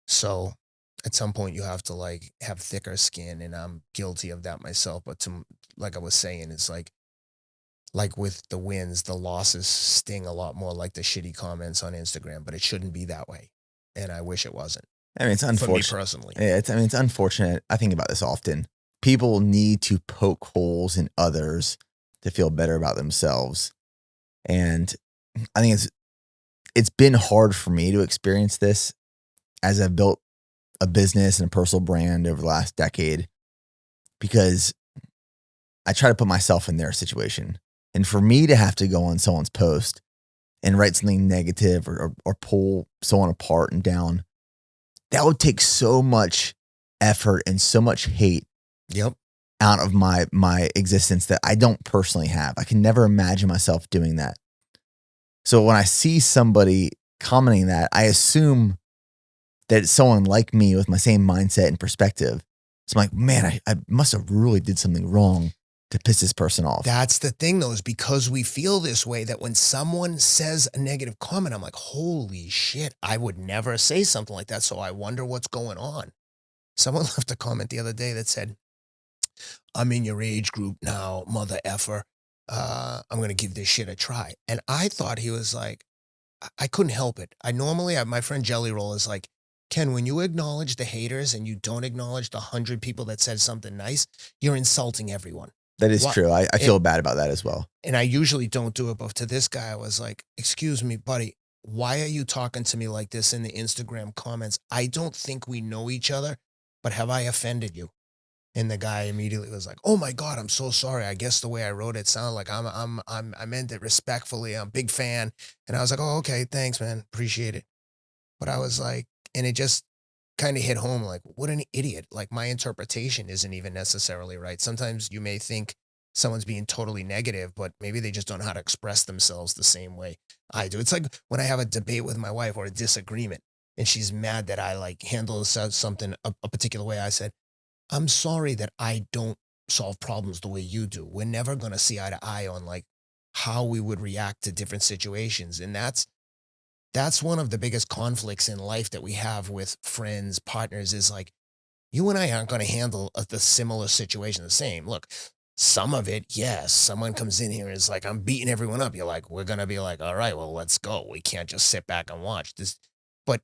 Speaker 1: So at some point you have to like have thicker skin, and I'm guilty of that myself. But like I was saying, it's like with the wins, the losses sting a lot more like the shitty comments on Instagram, but it shouldn't be that way. And I wish it wasn't.
Speaker 2: I mean, it's unfortunate.
Speaker 1: For me personally.
Speaker 2: Yeah, it's unfortunate. I think about this often. People need to poke holes in others to feel better about themselves. And I think it's been hard for me to experience this as I've built a business and a personal brand over the last decade, because I try to put myself in their situation. And for me to have to go on someone's post and write something negative or pull someone apart and down, that would take so much effort and so much hate out of my existence that I don't personally have. I can never imagine myself doing that. So when I see somebody commenting that, I assume that it's someone like me with my same mindset and perspective. So I'm like, man, I must have really did something wrong to piss this person off.
Speaker 1: That's the thing though, is because we feel this way, that when someone says a negative comment, I'm like, holy shit, I would never say something like that. So I wonder what's going on. Someone left a comment the other day that said, I'm in your age group now, mother effer. I'm going to give this shit a try. And I thought he was like, I couldn't help it. My friend Jelly Roll is like, Ken, when you acknowledge the haters and you don't acknowledge the 100 people that said something nice, you're insulting everyone.
Speaker 2: That is true. I feel bad about that as well.
Speaker 1: And I usually don't do it, but to this guy, I was like, excuse me, buddy, why are you talking to me like this in the Instagram comments? I don't think we know each other, but have I offended you? And the guy immediately was like, "Oh my God, I'm so sorry. I guess the way I wrote it sounded like I meant it respectfully. I'm a big fan." And I was like, "Oh, okay, thanks, man. Appreciate it." But I was like, and it just kind of hit home like, what an idiot. Like my interpretation isn't even necessarily right. Sometimes you may think someone's being totally negative, but maybe they just don't know how to express themselves the same way I do. It's like when I have a debate with my wife or a disagreement and she's mad that I like handle something a particular way. I said, "I'm sorry that I don't solve problems the way you do. We're never going to see eye to eye on like how we would react to different situations." And that's one of the biggest conflicts in life that we have with friends, partners is like, you and I aren't going to handle the similar situation the same. Look, some of it, yes, someone comes in here and is like, "I'm beating everyone up." You're like, we're going to be like, "All right, well, let's go. We can't just sit back and watch this." But,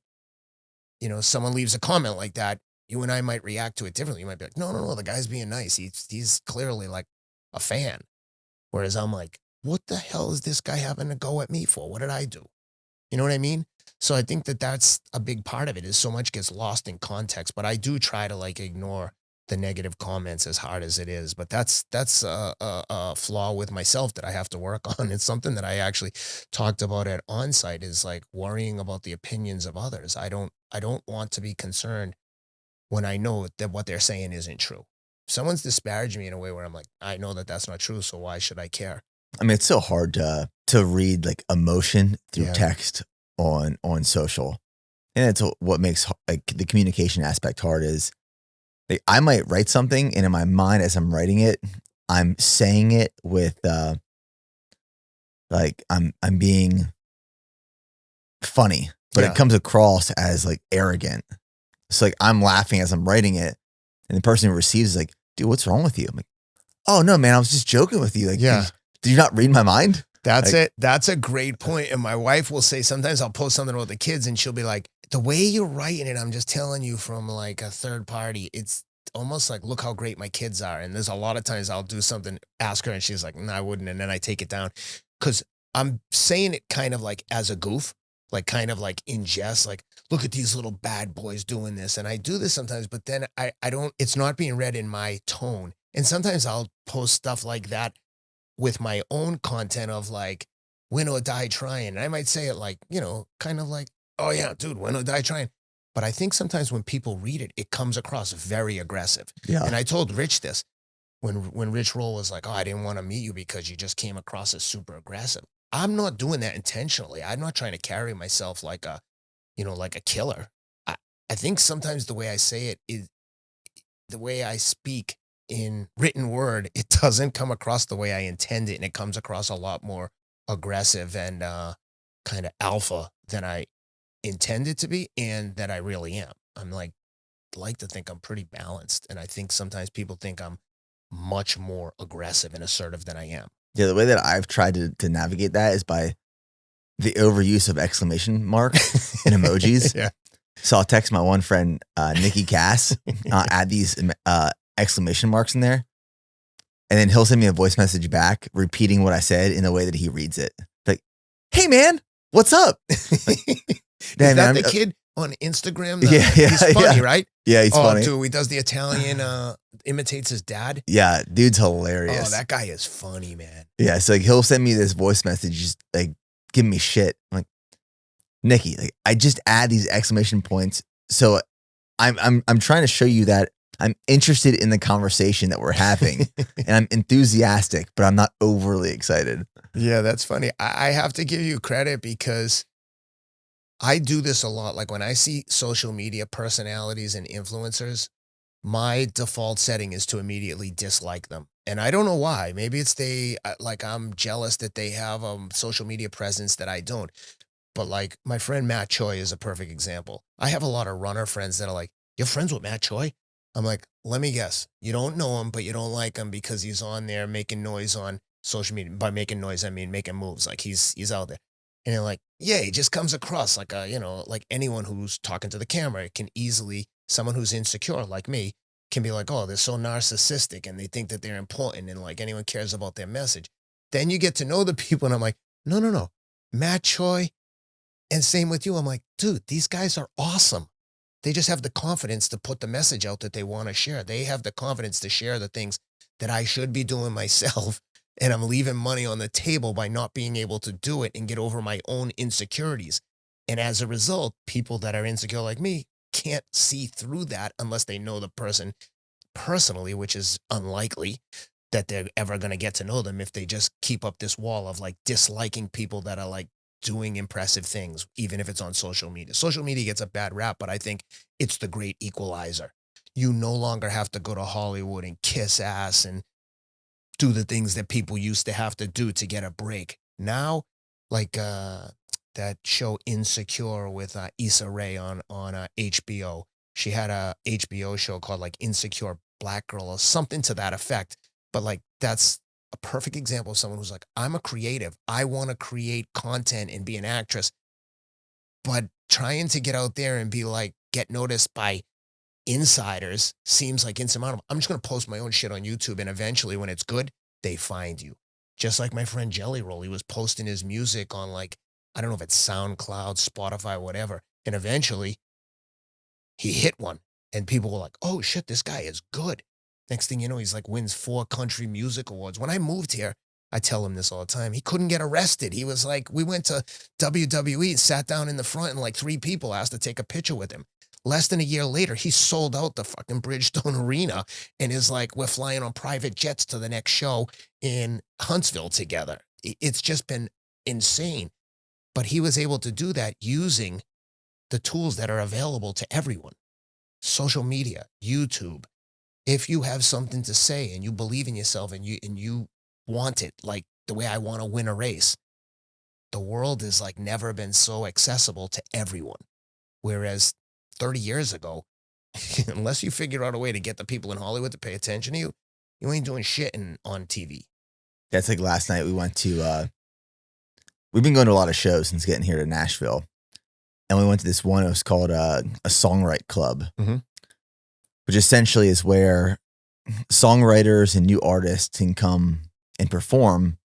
Speaker 1: someone leaves a comment like that, you and I might react to it differently. You might be like, "No, no, no, the guy's being nice. He's clearly like a fan." Whereas I'm like, what the hell is this guy having to go at me for? What did I do? You know what I mean? So I think that that's a big part of it is so much gets lost in context, but I do try to like ignore the negative comments as hard as it is. But that's a flaw with myself that I have to work on. It's something that I actually talked about at Onsite is like worrying about the opinions of others. I don't want to be concerned when I know that what they're saying isn't true. If someone's disparaging me in a way where I'm like, I know that that's not true, so why should I care?
Speaker 2: I mean, it's so hard to read like emotion through
Speaker 1: Yeah.
Speaker 2: text on social, and it's what makes like the communication aspect hard. Is like, I might write something, and in my mind, as I'm writing it, I'm saying it with like I'm being funny, but
Speaker 1: Yeah.
Speaker 2: it comes across as like arrogant. It's like I'm laughing as I'm writing it, and the person who receives is like, "Dude, what's wrong with you?" I'm like, "Oh no, man, I was just joking with you." Like,
Speaker 1: Yeah.
Speaker 2: did you not read my mind?
Speaker 1: That's
Speaker 2: Like-
Speaker 1: it. That's a great point. And my wife will say, sometimes I'll post something about the kids and she'll be like, "The way you're writing it, I'm just telling you from like a third party. It's almost like, look how great my kids are." And there's a lot of times I'll do something, ask her, and she's like, "No, I wouldn't." And then I take it down because I'm saying it kind of like as a goof, like kind of like in jest, like, "Look at these little bad boys doing this." And I do this sometimes, but then I don't, it's not being read in my tone. And sometimes I'll post stuff like that with my own content of like, "Win or die trying." And I might say it like, kind of like, "Oh yeah, dude, win or die trying." But I think sometimes when people read it, it comes across very aggressive.
Speaker 2: Yeah.
Speaker 1: And I told Rich this when Rich Roll was like, "Oh, I didn't want to meet you because you just came across as super aggressive." I'm not doing that intentionally. I'm not trying to carry myself like like a killer. I, I think sometimes the way I say it is the way I speak in written word, it doesn't come across the way I intend it. And it comes across a lot more aggressive and kind of alpha than I intend it to be and that I really am. I'm like to think I'm pretty balanced. And I think sometimes people think I'm much more aggressive and assertive than I am.
Speaker 2: Yeah, the way that I've tried to navigate that is by the overuse of exclamation marks and emojis.
Speaker 1: Yeah.
Speaker 2: So I'll text my one friend, Nikki Cass, add these exclamation marks in there. And then he'll send me a voice message back repeating what I said in the way that he reads it. Like, "Hey man, what's up?"
Speaker 1: Is
Speaker 2: "Man,
Speaker 1: that
Speaker 2: man,
Speaker 1: the kid on Instagram?
Speaker 2: Yeah,
Speaker 1: He's funny,
Speaker 2: yeah.
Speaker 1: right?
Speaker 2: Yeah, he's funny.
Speaker 1: Dude, he does the Italian, imitates his dad.
Speaker 2: Yeah, dude's hilarious.
Speaker 1: Oh, that guy is funny, man.
Speaker 2: Yeah, so like he'll send me this voice message, just like giving me shit. I'm like, "Nikki, like I just add these exclamation points, so I'm trying to show you that I'm interested in the conversation that we're having, and I'm enthusiastic, but I'm not overly excited."
Speaker 1: Yeah, that's funny. I have to give you credit because I do this a lot. Like when I see social media personalities and influencers, my default setting is to immediately dislike them. And I don't know why. Maybe it's like I'm jealous that they have a social media presence that I don't. But like my friend Matt Choi is a perfect example. I have a lot of runner friends that are like, "You're friends with Matt Choi?" I'm like, let me guess. You don't know him, but you don't like him because he's on there making noise on social media. By making noise, I mean making moves. Like he's out there. And you're like, yeah, he just comes across like like anyone who's talking to the camera can easily, someone who's insecure like me can be like, "Oh, they're so narcissistic and they think that they're important and like anyone cares about their message." Then you get to know the people and I'm like, no, no, no. Matt Choi. And same with you. I'm like, dude, these guys are awesome. They just have the confidence to put the message out that they want to share. They have the confidence to share the things that I should be doing myself. And I'm leaving money on the table by not being able to do it and get over my own insecurities. And as a result, people that are insecure like me can't see through that unless they know the person personally, which is unlikely that they're ever going to get to know them if they just keep up this wall of like disliking people that are like doing impressive things, even if it's on social media. Social media gets a bad rap, but I think it's the great equalizer. You no longer have to go to Hollywood and kiss ass and do the things that people used to have to do to get a break. Now, like that show Insecure with Issa Rae on HBO. She had a HBO show called like Insecure Black Girl or something to that effect. But like that's a perfect example of someone who's like, I'm a creative. I want to create content and be an actress. But trying to get out there and be like, get noticed by insiders seems like insurmountable. I'm just going to post my own shit on YouTube, and eventually when it's good, they find you. Just like my friend Jelly Roll, he was posting his music on like, I don't know if it's SoundCloud, Spotify, whatever. And eventually he hit one and people were like, oh shit, this guy is good. Next thing you know, he's like wins 4 country music awards. When I moved here, I tell him this all the time. He couldn't get arrested. He was like, we went to WWE, sat down in the front, and like 3 people asked to take a picture with him. Less than a year later, he sold out the fucking Bridgestone Arena and is like, we're flying on private jets to the next show in Huntsville together. It's just been insane. But he was able to do that using the tools that are available to everyone. Social media, YouTube. If you have something to say and you believe in yourself and you want it, like the way I want to win a race, the world has like never been so accessible to everyone. Whereas 30 years ago, unless you figure out a way to get the people in Hollywood to pay attention to you, you ain't doing shit on TV.
Speaker 2: That's like last night we went to, we've been going to a lot of shows since getting here to Nashville. And we went to this one, it was called a Songwrite Club, which essentially is where songwriters and new artists can come and perform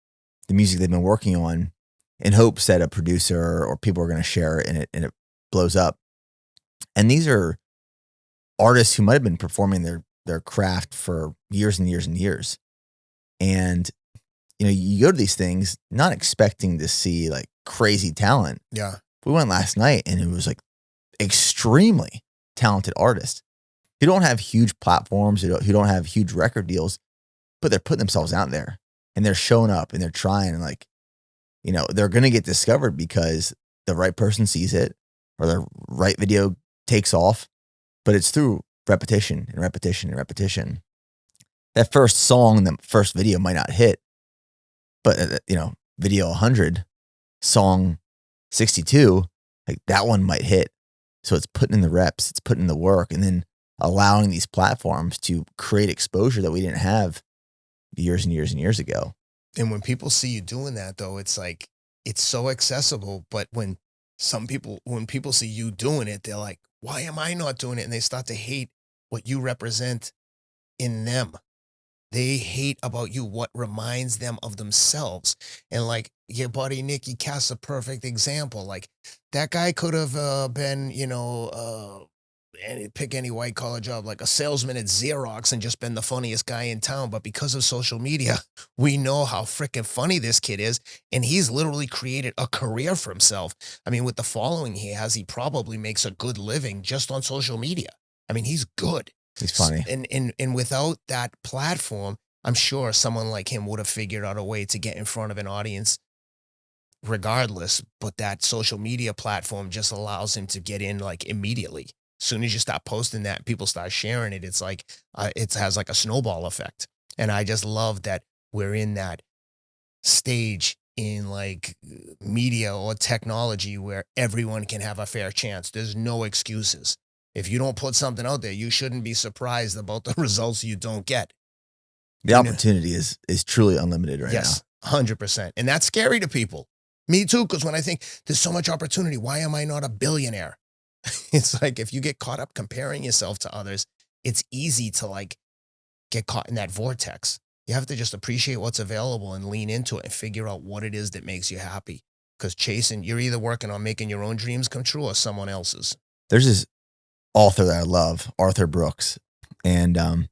Speaker 2: the music they've been working on in hopes that a producer or people are going to share it and it blows up. And these are artists who might have been performing their craft for years and years and years. And, you know, you go to these things not expecting to see like crazy talent.
Speaker 1: Yeah.
Speaker 2: We went last night and it was like extremely talented artists who don't have huge platforms, who don't have huge record deals, but they're putting themselves out there and they're showing up and they're trying, and like, you know, they're going to get discovered because the right person sees it or the right video takes off, but it's through repetition and repetition and repetition. That first song, the first video might not hit, but you know, video 100, song 62, like that one might hit. So it's putting in the reps, it's putting in the work, and then allowing these platforms to create exposure that we didn't have years and years and years ago.
Speaker 1: And when people see you doing that, though, it's like, it's so accessible. But when people see you doing it, they're like, why am I not doing it? And they start to hate what you represent in them. They hate about you what reminds them of themselves. And like your buddy Nicky Cass, a perfect example. Like that guy could have been, you know, pick any white collar job, like a salesman at Xerox, and just been the funniest guy in town. But because of social media, we know how freaking funny this kid is. And he's literally created a career for himself. I mean, with the following he has, he probably makes a good living just on social media. I mean, he's good.
Speaker 2: He's funny.
Speaker 1: And without that platform, I'm sure someone like him would have figured out a way to get in front of an audience regardless. But that social media platform just allows him to get in like immediately. As soon as you stop posting that, people start sharing it. It's like, it has like a snowball effect. And I just love that we're in that stage in like media or technology where everyone can have a fair chance. There's no excuses. If you don't put something out there, you shouldn't be surprised about the results you don't get.
Speaker 2: The opportunity is truly unlimited right now.
Speaker 1: Yes, 100%. And that's scary to people. Me too, because when I think there's so much opportunity, why am I not a billionaire? It's like if you get caught up comparing yourself to others, it's easy to like get caught in that vortex. You have to just appreciate what's available and lean into it and figure out what it is that makes you happy. Because chasing, you're either working on making your own dreams come true or someone else's.
Speaker 2: There's this author that I love, Arthur Brooks. And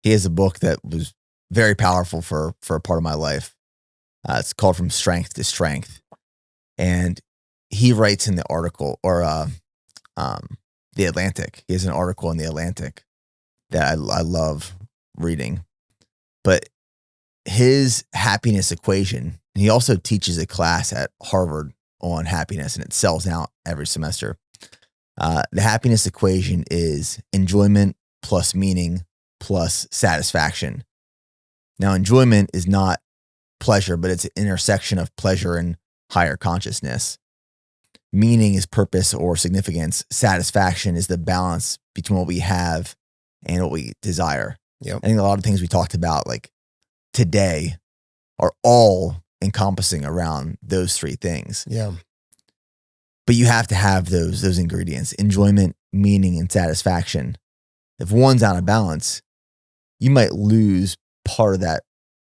Speaker 2: he has a book that was very powerful for a part of my life. It's called From Strength to Strength. And he writes in the article, or The Atlantic. He has an article in The Atlantic that I love reading. But his happiness equation, he also teaches a class at Harvard on happiness, and it sells out every semester. The happiness equation is enjoyment plus meaning plus satisfaction. Now, enjoyment is not pleasure, but it's an intersection of pleasure and higher consciousness. Meaning is purpose or significance. Satisfaction is the balance between what we have and what we desire.
Speaker 1: Yep.
Speaker 2: I think a lot of things we talked about, like today, are all encompassing around those three things.
Speaker 1: Yeah.
Speaker 2: But you have to have those ingredients: enjoyment, meaning, and satisfaction. If one's out of balance, you might lose part of that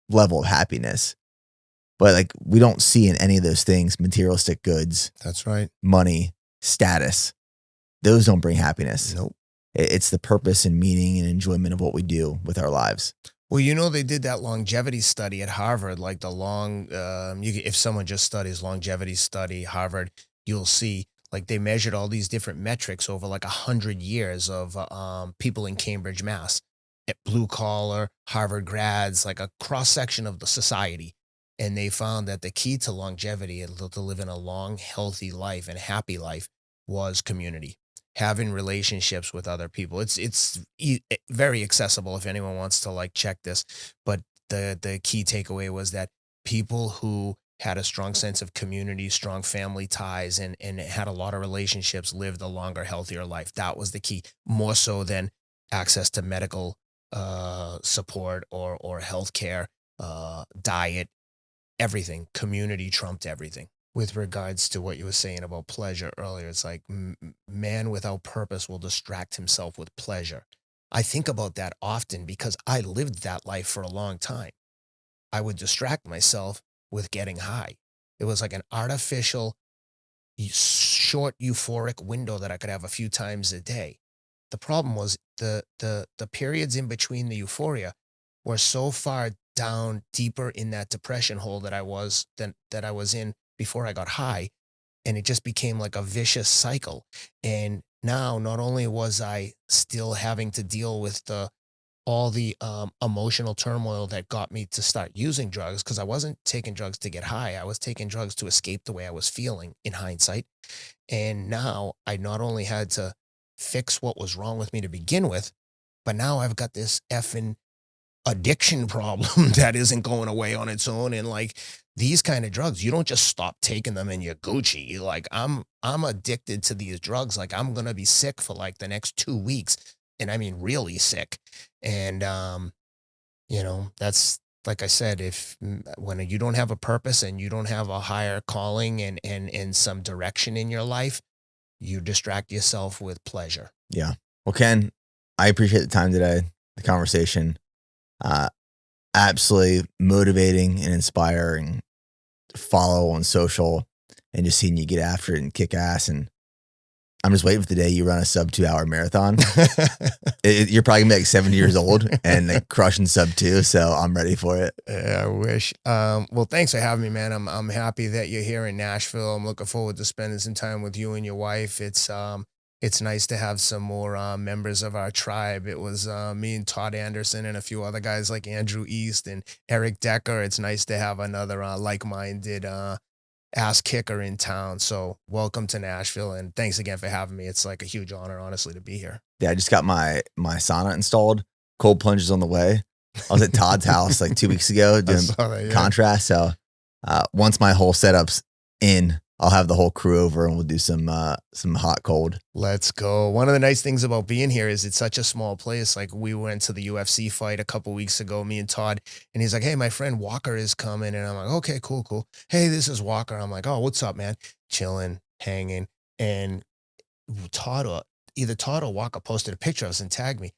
Speaker 2: level of happiness. But like, we don't see in any of those things, materialistic goods.
Speaker 1: That's right.
Speaker 2: Money, status. Those don't bring happiness.
Speaker 1: Nope.
Speaker 2: It's the purpose and meaning and enjoyment of what we do with our lives.
Speaker 1: Well, you know, they did that longevity study at Harvard, like the if someone just studies longevity study, Harvard, you'll see like they measured all these different metrics over like 100 years of people in Cambridge, Mass, at blue collar, Harvard grads, like a cross section of the society. And they found that the key to longevity, to live in a long, healthy life and happy life, was community, having relationships with other people. It's very accessible if anyone wants to like check this. But the key takeaway was that people who had a strong sense of community, strong family ties, and had a lot of relationships lived a longer, healthier life. That was the key, more so than access to medical support or healthcare, diet. Everything. Community trumped everything. With regards to what you were saying about pleasure earlier, it's like man without purpose will distract himself with pleasure. I think about that often because I lived that life for a long time. I would distract myself with getting high. It was like an artificial, short, euphoric window that I could have a few times a day. The problem was the periods in between the euphoria were so far down deeper in that depression hole that I was in before I got high, and it just became like a vicious cycle. And now, not only was I still having to deal with all the emotional turmoil that got me to start using drugs, because I wasn't taking drugs to get high. I was taking drugs to escape the way I was feeling in hindsight. And now I not only had to fix what was wrong with me to begin with, but now I've got this effing addiction problem that isn't going away on its own. And like these kind of drugs, you don't just stop taking them and you're Gucci. Like I'm addicted to these drugs. Like I'm going to be sick for like the next 2 weeks. And I mean, really sick. And, that's, like I said, when you don't have a purpose and you don't have a higher calling and some direction in your life, you distract yourself with pleasure.
Speaker 2: Yeah. Well, Ken, I appreciate the time today, the conversation. Absolutely motivating and inspiring to follow on social, and just seeing you get after it and kick ass. And I'm just waiting for the day you run a sub 2 hour marathon. You're probably gonna be like 70 years old and like crushing sub 2. So I'm ready for it.
Speaker 1: Yeah, I wish. Well, thanks for having me, man. I'm happy that you're here in Nashville. I'm looking forward to spending some time with you and your wife. It's nice to have some more members of our tribe. It was me and Todd Anderson and a few other guys like Andrew East and Eric Decker. It's nice to have another like-minded ass kicker in town. So welcome to Nashville, and thanks again for having me. It's like a huge honor, honestly, to be here.
Speaker 2: Yeah, I just got my sauna installed. Cold plunges on the way. I was at Todd's house like 2 weeks ago doing contrast. So once my whole setup's in, I'll have the whole crew over and we'll do some hot cold.
Speaker 1: Let's go. One of the nice things about being here is it's such a small place. Like we went to the UFC fight a couple weeks ago, me and Todd, and he's like, "Hey, my friend Walker is coming." And I'm like, "Okay, cool. Hey, this is Walker." I'm like, "Oh, what's up, man?" Chilling, hanging. And either Todd or Walker posted a picture of us and tagged me.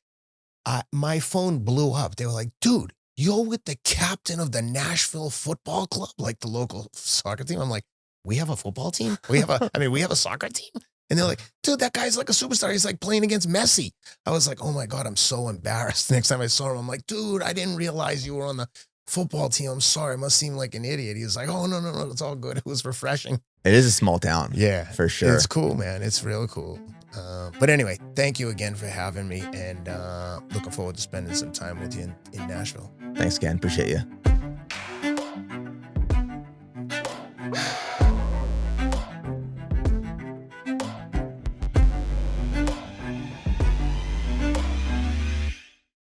Speaker 1: My phone blew up. They were like, "Dude, you're with the captain of the Nashville Football Club, like the local soccer team." I'm like, "We have a football team? We have a soccer team?" And they're like, dude, that guy's like a superstar. He's like playing against Messi. I was like, oh my God, I'm so embarrassed. Next time I saw him, I'm like, dude, I didn't realize you were on the football team. I'm sorry. I must seem like an idiot. He was like, oh, no, it's all good. It was refreshing.
Speaker 2: It is a small town.
Speaker 1: Yeah.
Speaker 2: For sure.
Speaker 1: It's cool, man. It's real cool. But anyway, thank you again for having me, and looking forward to spending some time with you in Nashville.
Speaker 2: Thanks, Ken. Appreciate you.